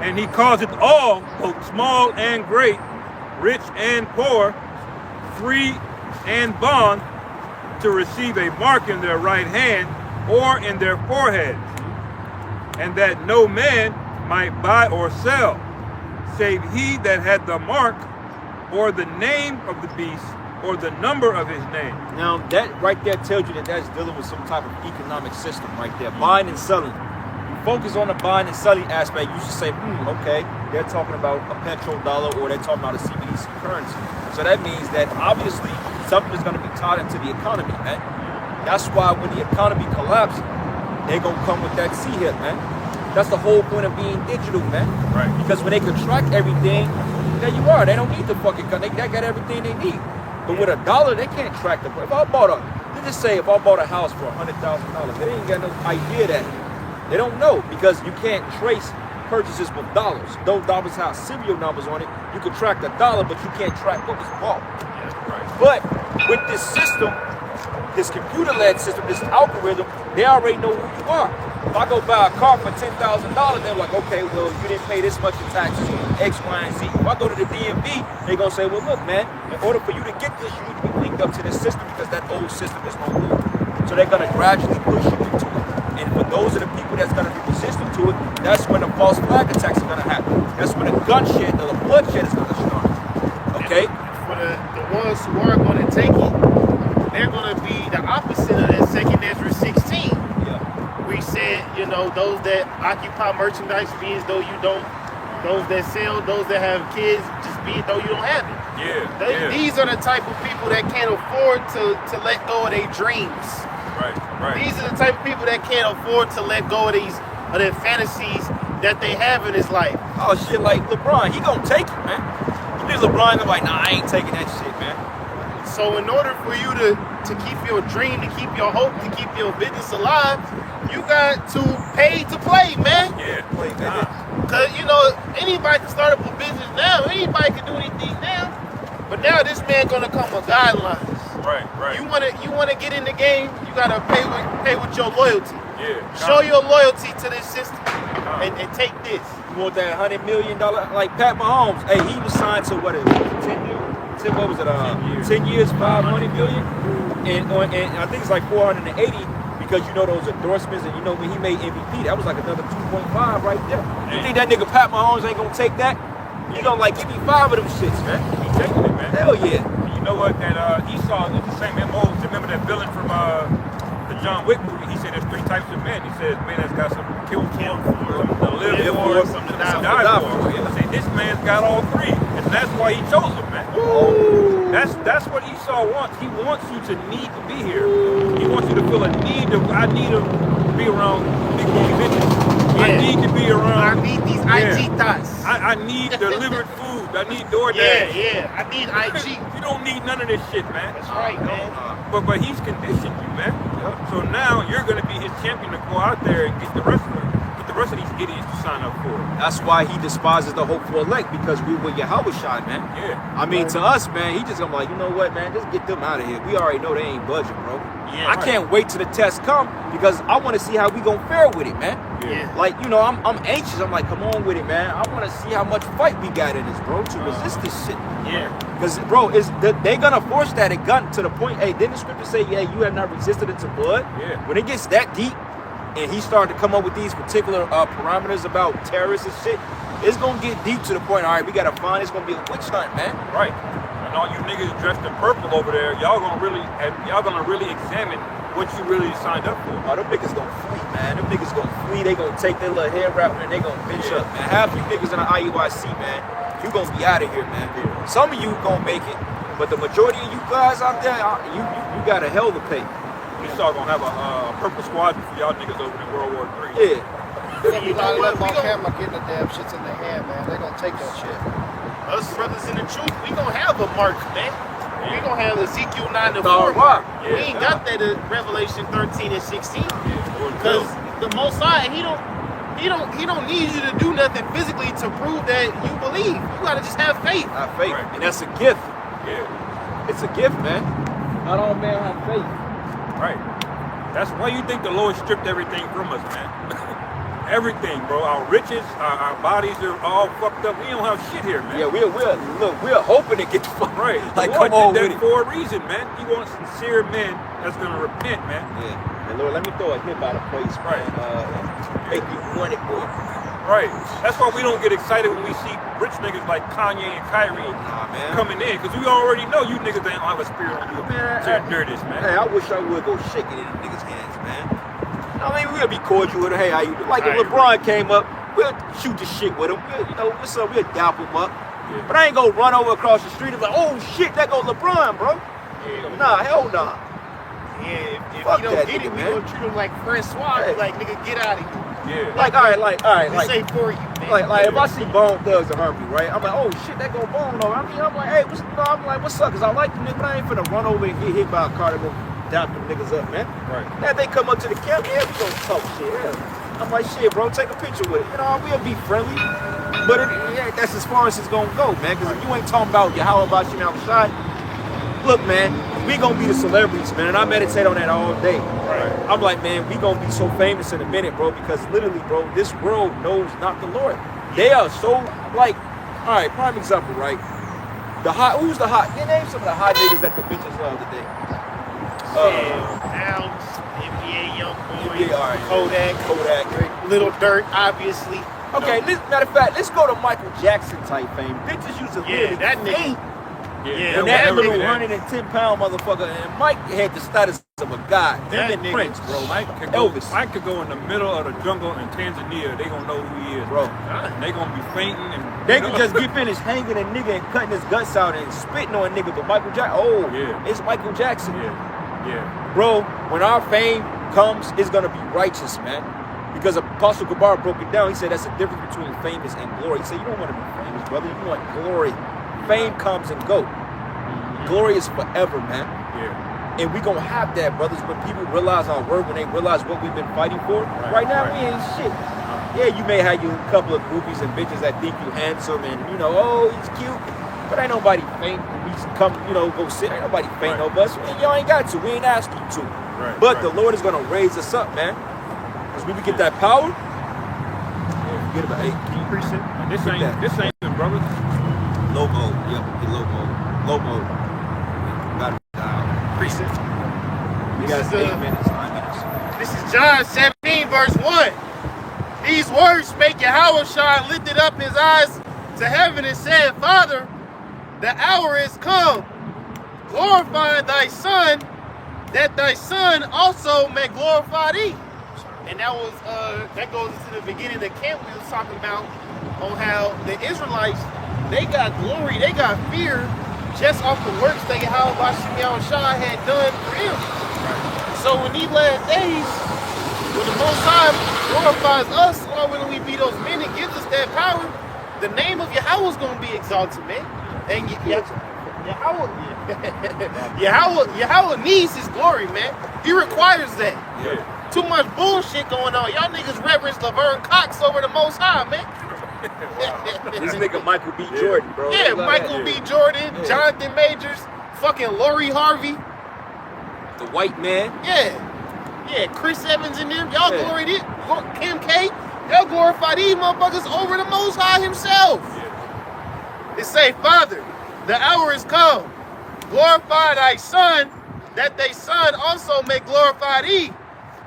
and he causeth all, both small and great, rich and poor, free and bond, to receive a mark in their right hand or in their forehead, and that no man might buy or sell, save he that had the mark, or the name of the beast, or the number of his name. Now, that right there tells you that that's dealing with some type of economic system right there. Buying and selling. You focus on the buying and selling aspect, you should say, okay, they're talking about a petrodollar or they're talking about a CBDC currency. So that means that obviously something is going to be tied into the economy, man. That's why when the economy collapses, they're going to come with that C-hit, man. That's the whole point of being digital, man. Right. Because when they can track everything, there you are. They don't need the fucking gun. They got everything they need. But with a dollar, they can't track the. If I bought a, just say if I bought a house for $100,000, they ain't got no idea that. They don't know because you can't trace purchases with dollars. Those dollars have serial numbers on it. You can track the dollar, but you can't track what was bought. But with this system, this computer-led system, this algorithm, they already know who you are. If I go buy a car for $10,000, they're like, okay, well, you didn't pay this much in taxes, X, Y, and Z. If I go to the DMV, they're going to say, well, look, man, in order for you to get this, you need to be linked up to this system because that old system is no good. So they're going to gradually push you into it. And for those of the people that's going to be resistant to it, that's when the false flag attacks are going to happen. That's when the gunshot or the bloodshed is going to start. Okay? For the ones who are going to take it, they're going to be the opposite of that 2nd Ezra 16. We said, you know, those that occupy merchandise be as though you don't. Those that sell, those that have kids, just be as though you don't have it. These are the type of people that can't afford to let go of their dreams. Right. These are the type of people that can't afford to let go of their fantasies that they have in this life. Oh, shit, like LeBron, he gonna take it, man. You think LeBron gonna be like, nah, I ain't taking that shit, man. So in order for you to keep your dream, to keep your hope, to keep your business alive, you got to pay to play, man. Play, man. Cause you know, anybody can start up a business now, anybody can do anything now. But now this man gonna come with guidelines. Right. You wanna get in the game, you gotta pay with your loyalty. Show your loyalty to this system and take this. You want that $100 million, like Pat Mahomes? Hey, he was signed to what? 10 years? 10 years, $500 million, and I think it's like 480 because you know those endorsements, and you know when he made MVP, that was like another 2.5 right there. You think that nigga Pat Mahomes ain't gonna take that? He gonna like give me 5 of them shits, man. He taking it, man. Hell yeah. And you know what? That Esau is the same MO. Remember that villain from the John Wick movie? He said there's 3 types of men. He says men that's got something to kill for, something to live for, something to die for. I say this man's got all 3, and that's why he chose him, man. That's what Esau wants. He wants you to need to be here. He wants you to feel a need to. I need to be around big booty bitches. I need to be around. I need these IG thoughts. I need delivered food. I need DoorDash. I need IG. You don't need none of this shit, man. That's right, man. But he's conditioned you, man. So now you're gonna be his champion to go out there and get the rest of these idiots to sign up for it. That's why he despises the hopeful elect, because we were Yahweh shot, man. I mean, to us, man, he just gonna be like, you know what, man, just get them out of here. We already know they ain't budging, bro. I can't wait till the test come because I want to see how we gonna fare with it, man. Like, you know, I'm anxious. I'm like, come on with it, man. I want to see how much fight we got in this, bro, to resist this shit. Because, bro, they gonna force that at gun to the point. Hey, didn't the scripture say, yeah, you have not resisted it to blood? When it gets that deep, and he started to come up with these particular parameters about terrorists and shit, it's gonna get deep to the point. All right, we gotta find. It's gonna be a witch hunt, man. Right. And all you niggas dressed in purple over there, y'all gonna really examine what you really signed up for. Oh, them niggas gonna flee, man. Them niggas gonna flee. They gonna take their little hair wrap and they gonna bitch up, man. Half you niggas in the IUIC, man, you gonna be out of here, man. Some of you gonna make it, but the majority of you guys out there, you got a hell to pay. Esau gonna have a purple squadron for y'all niggas over in World War III. They're gonna be lining up on camera getting the damn shits in their hand, man. They're gonna take that shit. Us brothers in the truth, we gonna have a mark, man. We gonna have Ezekiel 9-4 mark. We ain't got that in Revelation 13 and 16. Because the Most High, he don't need you to do nothing physically to prove that you believe. You gotta just have faith. Have faith, and that's a gift. It's a gift, man. Not all men have faith. Right. That's why you think the Lord stripped everything from us, man. Everything, bro. Our riches, our bodies are all fucked up. We don't have shit here, man. Yeah, we're hoping to get the fuck right. Like, the Lord come on did with that it. for a reason, man. He wants sincere men that's gonna repent, man. Yeah. And Lord, let me throw a hip out of place, right? Make you want it, boy. Right. That's why we don't get excited when we see rich niggas like Kanye and Kyrie coming in, because we already know you niggas ain't have a spirit on you to endure this, man. Hey, I wish I would go shake it in the niggas' hands, man. I mean, we'll be cordial with him. Hey, how you doing? Like if LeBron came up, we'll shoot the shit with him. We'll, you know, what's up? We'll dap him up. But I ain't gonna run over across the street and be like, oh shit, that go LeBron, bro. Nah, hell nah. If fuck you don't that get it, nigga, we man. gonna treat him like Francois. Hey. Like, nigga, get out of here. Like, all right, This ain't for you, man. Like if I see Bone Thugs and Harmony, right? I'm like, oh shit, that go Bone over. I mean, I'm like, hey, I'm like, what's up? Cause I like the nigga, but I ain't finna run over and get hit by a car that go dap them niggas up, man. Right. Now they come up to the camp, yeah, we gonna talk shit. Yeah. I'm like, shit, bro, take a picture with it. You know, we'll be friendly. But that's as far as it's gonna go, man. Because if you ain't talking about Yahweh Bashim outside, look, man, we gonna be the celebrities, man. And I meditate on that all day. Right. I'm like, man, we gonna be so famous in a minute, bro. Because literally, bro, this world knows not the Lord. They are so, like, all right, prime example, right? Who's the hot? Name some of the hot niggas that the bitches love today. Alex, NBA Youngboy, NBA, all right. Kodak. Little Dirt, obviously. Okay, matter of fact, let's go to Michael Jackson type fame. Bitches used to literally that nigga. faint Yeah, and that little nigga. 110-pound motherfucker. And Mike had the status of a god. That Them and nigga. Prince, bro. Mike could go. Elvis. Mike could go in the middle of the jungle in Tanzania. They gonna know who he is, Bro. They gonna be fainting and They could just get finished hanging a nigga and cutting his guts out and spitting on a nigga. But Michael Jackson, Yeah. it's Michael Jackson. Yeah. Bro, when our fame comes, it's gonna be righteous, man. Because Apostle Gabar broke it down. He said that's the difference between famous and glory. He said you don't want to be famous, brother. You want glory. Fame comes and go. Glory is forever, man. Yeah. And we gonna have that, brothers, when people realize our work, when they realize what we've been fighting for. Right now, we ain't shit. Yeah, you may have you a couple of groupies and bitches that think you handsome and, you know, oh, he's cute. But ain't nobody faint. We come, you know, go sit. Ain't nobody faint over us. And y'all ain't got to. We ain't asked you to. Right. But the Lord is gonna raise us up, man. Because when we get that power, forget about it. Can you appreciate it? And this ain't the brothers. Low mode. Yep, get low mode. Low mode. Got it down. Precinct. You This got is, 8 minutes, 9 minutes. This is John 17, verse 1. These words spake Yahweh Shai, lifted up his eyes to heaven and said, Father, the hour is come. Glorify thy Son, that thy Son also may glorify thee. And that goes into the beginning of the camp we was talking about on how the Israelites, they got glory, they got fear just off the works that Yahweh Bashim Shai had done for him. So in these last days, when the Most High glorifies us, or when we be those men and gives us that power, the name of Yahweh is going to be exalted, man. And Yahweh needs his glory, man. He requires that. Yeah. Too much bullshit going on. Y'all niggas reverence Laverne Cox over the Most High, man. This nigga Michael B. Jordan, bro. Yeah, Look Michael at B. that. Jordan, Yeah. Jonathan Majors, fucking Lori Harvey. The white man. Yeah, Chris Evans and them. Y'all Yeah. glory these. Kim K. Y'all glorify these motherfuckers over the Most High himself. It say, Father, the hour is come. Glorify thy Son, that thy Son also may glorify thee,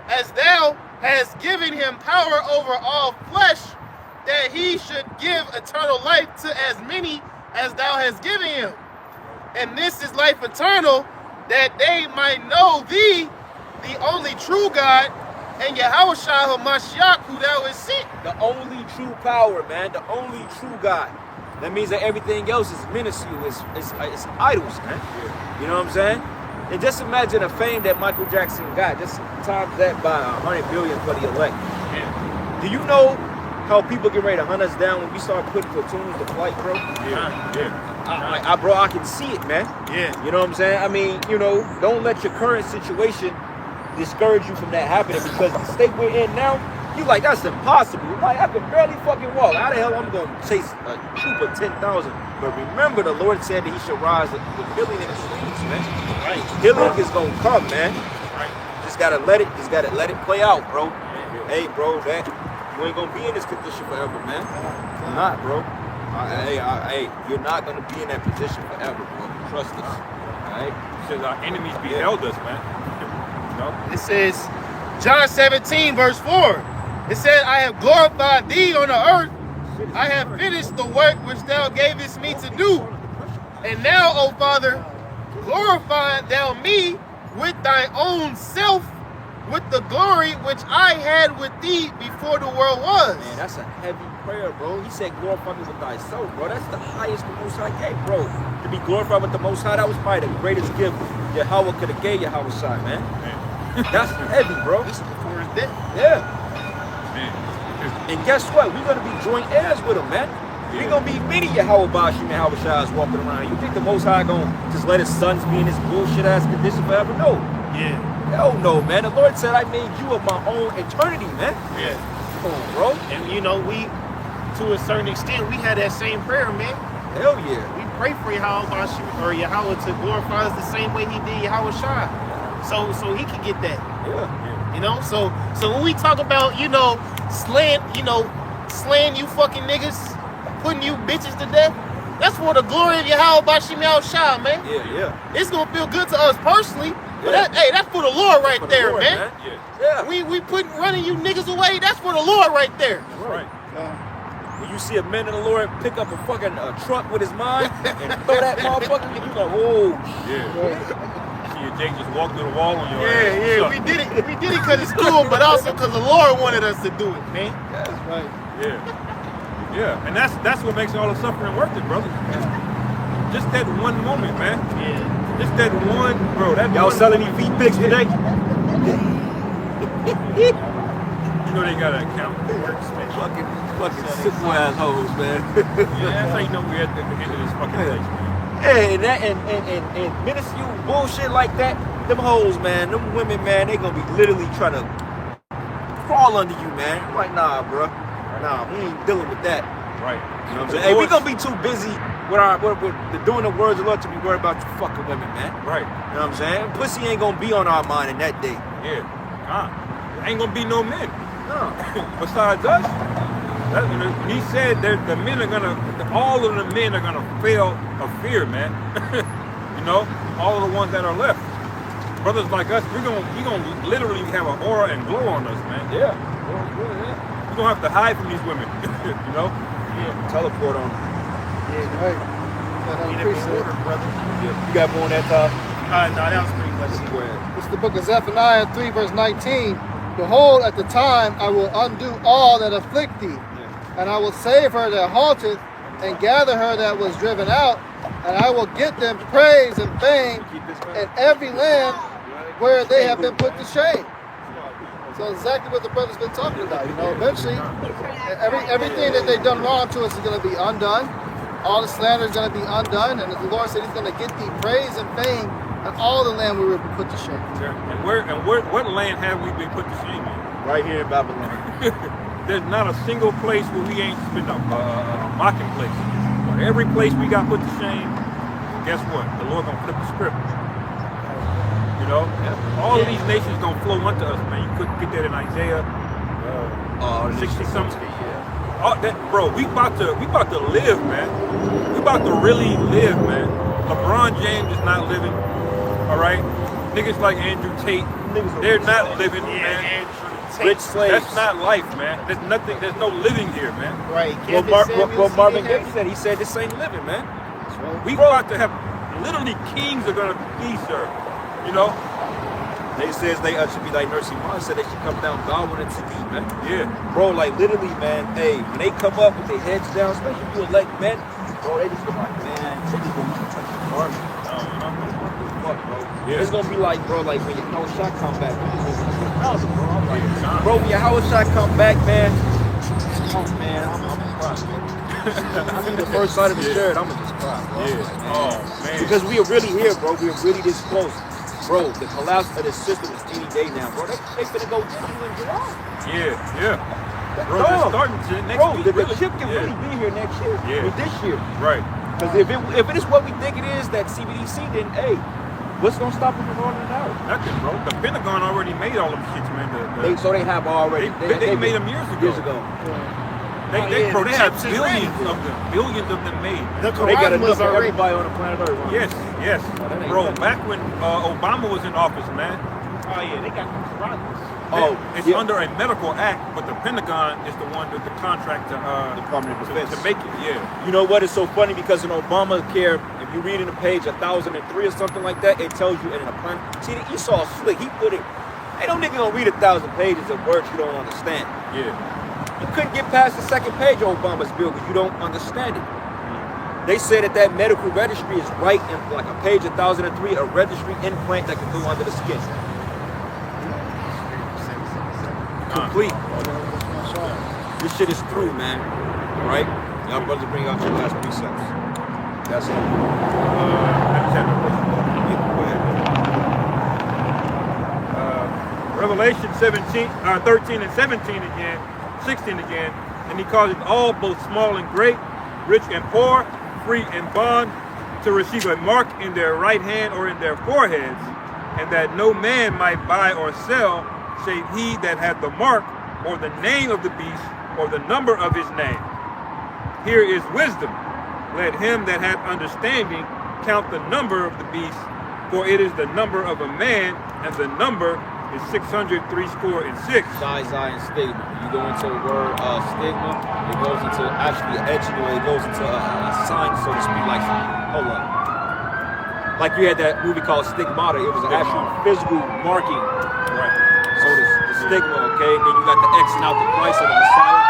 as thou hast given him power over all flesh, that he should give eternal life to as many as thou hast given him. And this is life eternal, that they might know thee, the only true God, and Yahweh Shai HaMashiach, who thou hast sent. The only true power, man. The only true God. That means that everything else is minuscule. It's idols, man. You know what I'm saying? And just imagine the fame that Michael Jackson got. Just times that by 100 billion for the elect. Do you know how people get ready to hunt us down when we start putting platoons to flight, bro? Bro, I can see it, man. Yeah. You know what I'm saying? I mean, you know, don't let your current situation discourage you from that happening, because the state we're in now, you like, that's impossible. Like, I can barely fucking walk. How the hell I'm going to chase a troop of 10,000? But remember, the Lord said that he should rise with healing in the streets, man. Right. Healing is going to come, man. Right. Just got to let it play out, bro. Hey, bro, that you ain't going to be in this condition forever, man. You're not, bro. Hey, you're not going to be in that position forever, bro. Trust us. All right? Because our enemies beheld us, man. You know? It says, John 17, verse 4. It said, I have glorified thee on the earth. I have finished the work which thou gavest me to do. And now, O Father, glorify thou me with thy own self, with the glory which I had with thee before the world was. Man, that's a heavy prayer, bro. He said, glorify me with thyself, bro. That's the highest the Most High gave, bro. To be glorified with the Most High, that was probably the greatest gift Yahweh could have gave Yahweh Shai, man. That's heavy, bro. This is before his death. Yeah. And guess what? We're going to be joint heirs with him, man. We're going to be many Yahweh Bashim and Yahweh Shai's walking around. You think the Most High going to just let his sons be in this bullshit ass condition forever? No. Yeah. Hell no, man. The Lord said I made you of my own eternity, man. Yeah. Come on, bro. And you know, we, to a certain extent, we had that same prayer, man. Hell yeah. We pray for Yahweh or Yahweh to glorify us the same way he did Yahweh Shai. So he could get that. Yeah. You know? So when we talk about, slaying you fucking niggas, putting you bitches to death, that's for the glory of Yahweh Bashim Shai, man. Yeah. It's gonna feel good to us personally, but Yeah. that's for the Lord right For the there, Lord, man. Yeah. We running you niggas away, that's for the Lord right there. Right. When you see a man of the Lord pick up a fucking truck with his mind and throw that motherfucker, you like, oh, Yeah. See your Jake just walk through the wall on your ass. Yeah, we did it because it's cool, but also because the Lord wanted us to do it, man. That's right. Yeah, and that's what makes all the suffering worth it, brother. Just that one moment, man. Yeah. Just that one, bro. That y'all one selling moment. these feet pics today? You know they got an account that works, man. Fucking simple assholes, man. Yeah, that's how you know we're at the end of this fucking place, man. Hey, and minuscule bullshit like that, them hoes, man, them women, man, they gonna be literally trying to crawl under you, man. I'm like, nah, bro. Nah, we ain't dealing with that. Right. You know what I'm saying? Hey, we gonna be too busy with doing the words of the Lord to be worried about you fucking women, man. Right. You know what I'm saying? Pussy ain't gonna be on our mind in that day. Yeah. God. Ain't gonna be no men. No. Besides us. When he said that the men are gonna, all of the men are gonna fail of fear, man. All of the ones that are left. Brothers like us, we gonna literally have an aura and glow on us, man. Yeah. We're gonna have to hide from these women, Yeah. Teleport on them. Yeah, right. I appreciate it. brother. You got more on that, Todd? No, that was pretty much it. Go ahead. It's the book of Zephaniah 3, verse 19. Behold, at the time I will undo all that afflict thee, and I will save her that halteth, and gather her that was driven out, and I will get them praise and fame in every land where they have been put to shame. So exactly what the brother's been talking about. Eventually, everything that they've done wrong to us is going to be undone. All the slander is going to be undone, and the Lord said He's going to get thee praise and fame in all the land where we will be put to shame. And what land have we been put to shame in? Right here in Babylon. There's not a single place where we ain't been a mocking place. But every place we got put to shame, guess what? The Lord gonna flip the script. All of these nations gonna flow unto us, man. You couldn't get that in Isaiah 60 something. Oh, bro, we about to live, man. We about to really live, man. LeBron James is not living. All right, niggas like Andrew Tate, they're not living, man. Rich slaves. That's not life, man. There's nothing. There's no living here, man. Right. What Marvin Gaye said, he said this ain't living, man. We about to have literally kings are gonna be served. They says they should be like Nursey Mom said they should come down Godwin and Sadiq, man. Yeah. Bro, like literally, man, hey, when they come up with their heads down, especially if you elect men, bro, they just go like, man, they just gonna touch the garment. Fuck, bro. Yeah. It's gonna be like, bro, like when your Howard Shot come back, bro. I'm like, bro, when your Howard Shot come back, man, oh man, I'm crying, man. I see the first side of the shirt, I'm gonna just cry, bro. Yeah. Oh man. Because we are really here, bro. We are really this close. Bro, the collapse of the system is any day now, bro. They finna go digital in July. Yeah. Bro, they're starting to next week. The chip can really be here next year. Yeah. I mean, this year. Right. Because if it is what we think it is, that CBDC, then hey, what's gonna stop them from rolling it out? Nothing, bro. The Pentagon already made all them shits, man. So they have already. They made them years ago. They have chips is billions of them made. The They got Quran was enough for already. everybody on the planet Earth. Huh? Yes. ain't Bro, nothing. back when Obama was in office, man. Oh yeah, they got the Quran. It's under a medical act, but the Pentagon is the one with the contract Department of Defense. to make it. Yeah. You know what? It's so funny because in Obamacare, if you read in the page 1003 or something like that, it tells you in a plan. See, Esau slick. He put it. Ain't no nigga gonna read 1,000 pages of words you don't understand. Yeah. You couldn't get past the second page of Obama's bill because you don't understand it. They said that medical registry is right in like a page 1003, a registry implant that can go under the skin. Complete. This shit is through, man. All right? Y'all brothers bring out your last precepts. That's it. I just had a question. Yeah, go ahead. Revelation 13 and 17 again, 16 again, and he causes all, both small and great, rich and poor, free and bond, to receive a mark in their right hand or in their foreheads, and that no man might buy or sell, save he that hath the mark, or the name of the beast, or the number of his name. Here is wisdom. Let him that hath understanding count the number of the beast, for it is the number of a man, and the number is 666. Zai and stigma. You go into the word stigma, it goes into actually etching, or it goes into a sign, so to speak, like, hold on. Like you had that movie called Stigmata, it was an actual physical marking. Right. So the stigma, okay, then you got the X and out the Christ of the Messiah.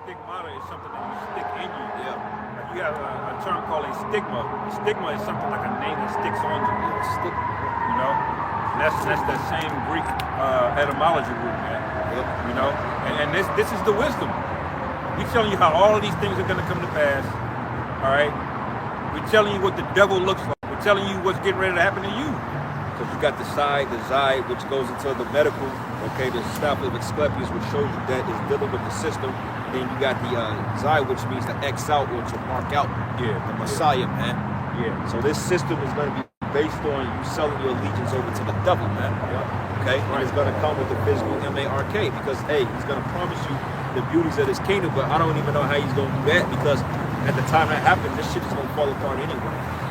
Stigmata is something that you stick in you. Yeah. Like you have a term called a stigma. A stigma is something like a name that sticks on you. Stigma. You know? And that's that same Greek etymology root, man. Yep. You know? And this is the wisdom. We're telling you how all of these things are gonna come to pass. Alright? We're telling you what the devil looks like. We're telling you what's getting ready to happen to you. Because you got the Zai, which goes into the medical, okay, the Stapler of Asclepius, which shows you that it's dealing with the system. Then you got the Zai, which means to X out or to mark out. Yeah. The Messiah, man. Yeah. So this system is going to be based on you selling your allegiance over to the devil, man. Yeah. Okay? And it's going to come with the physical M-A-R-K, because, hey, he's going to promise you the beauties of his kingdom, but I don't even know how he's going to do that, because at the time that happened, this shit is going to fall apart anyway.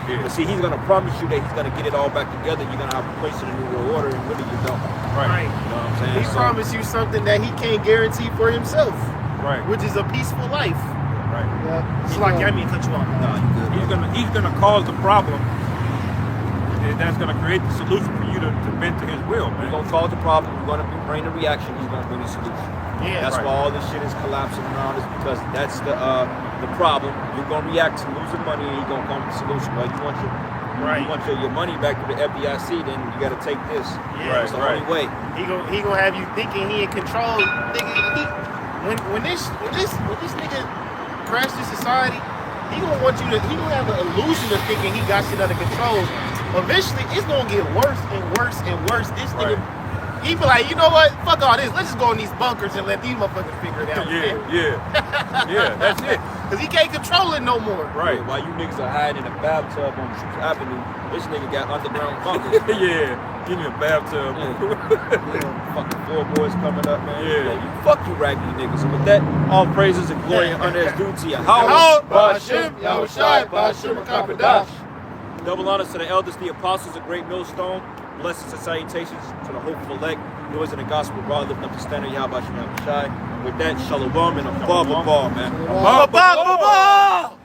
Yeah. But see, he's going to promise you that he's going to get it all back together. You're going to have a place in the New World Order, and really you don't. Right. You know what I'm saying? He promised you something that he can't guarantee for himself, Right. which is a peaceful life. Right. Yeah. It's like, I mean, cut you off. No, you good. He's gonna cause the problem. And that's gonna create the solution for you to bend to his will, He's man. going to cause the problem. He's going to bring the reaction. He's going to bring the solution. Yeah. That's Right. why all this shit is collapsing around us, because that's the problem. You're going to react to losing money, and you're going to come with the solution. Well, you want your money back to the FDIC, then you got to take this. Yeah. That's the only way. He gonna have you thinking he in control. Nigga, when this nigga crash this society, he gonna have an illusion of thinking he got shit under control. Eventually, it's gonna get worse and worse and worse. This nigga, he be like, you know what? Fuck all this. Let's just go in these bunkers and let these motherfuckers figure it out. Yeah, that's it. Cause he can't control it no more. Right. While you niggas are hiding in a bathtub on Troops Avenue, this nigga got underground bunkers. Yeah, give me a bathtub. Fucking 4 boys coming up, man. Yeah. Fuck you, raggedy niggas. And with that, all praises and glory and honor is due to you. How? Ba'ashem, Yahushai, Ba'ashem, Akapadash. Double honors to the elders, the apostles, a great millstone. Blessings and salutations to the hopeful elect. Yours in the gospel, God, lifting up the standard, Yahweh Shem Yahushai. With that, shalom and a ball, man. Ba, ba, ba, ba.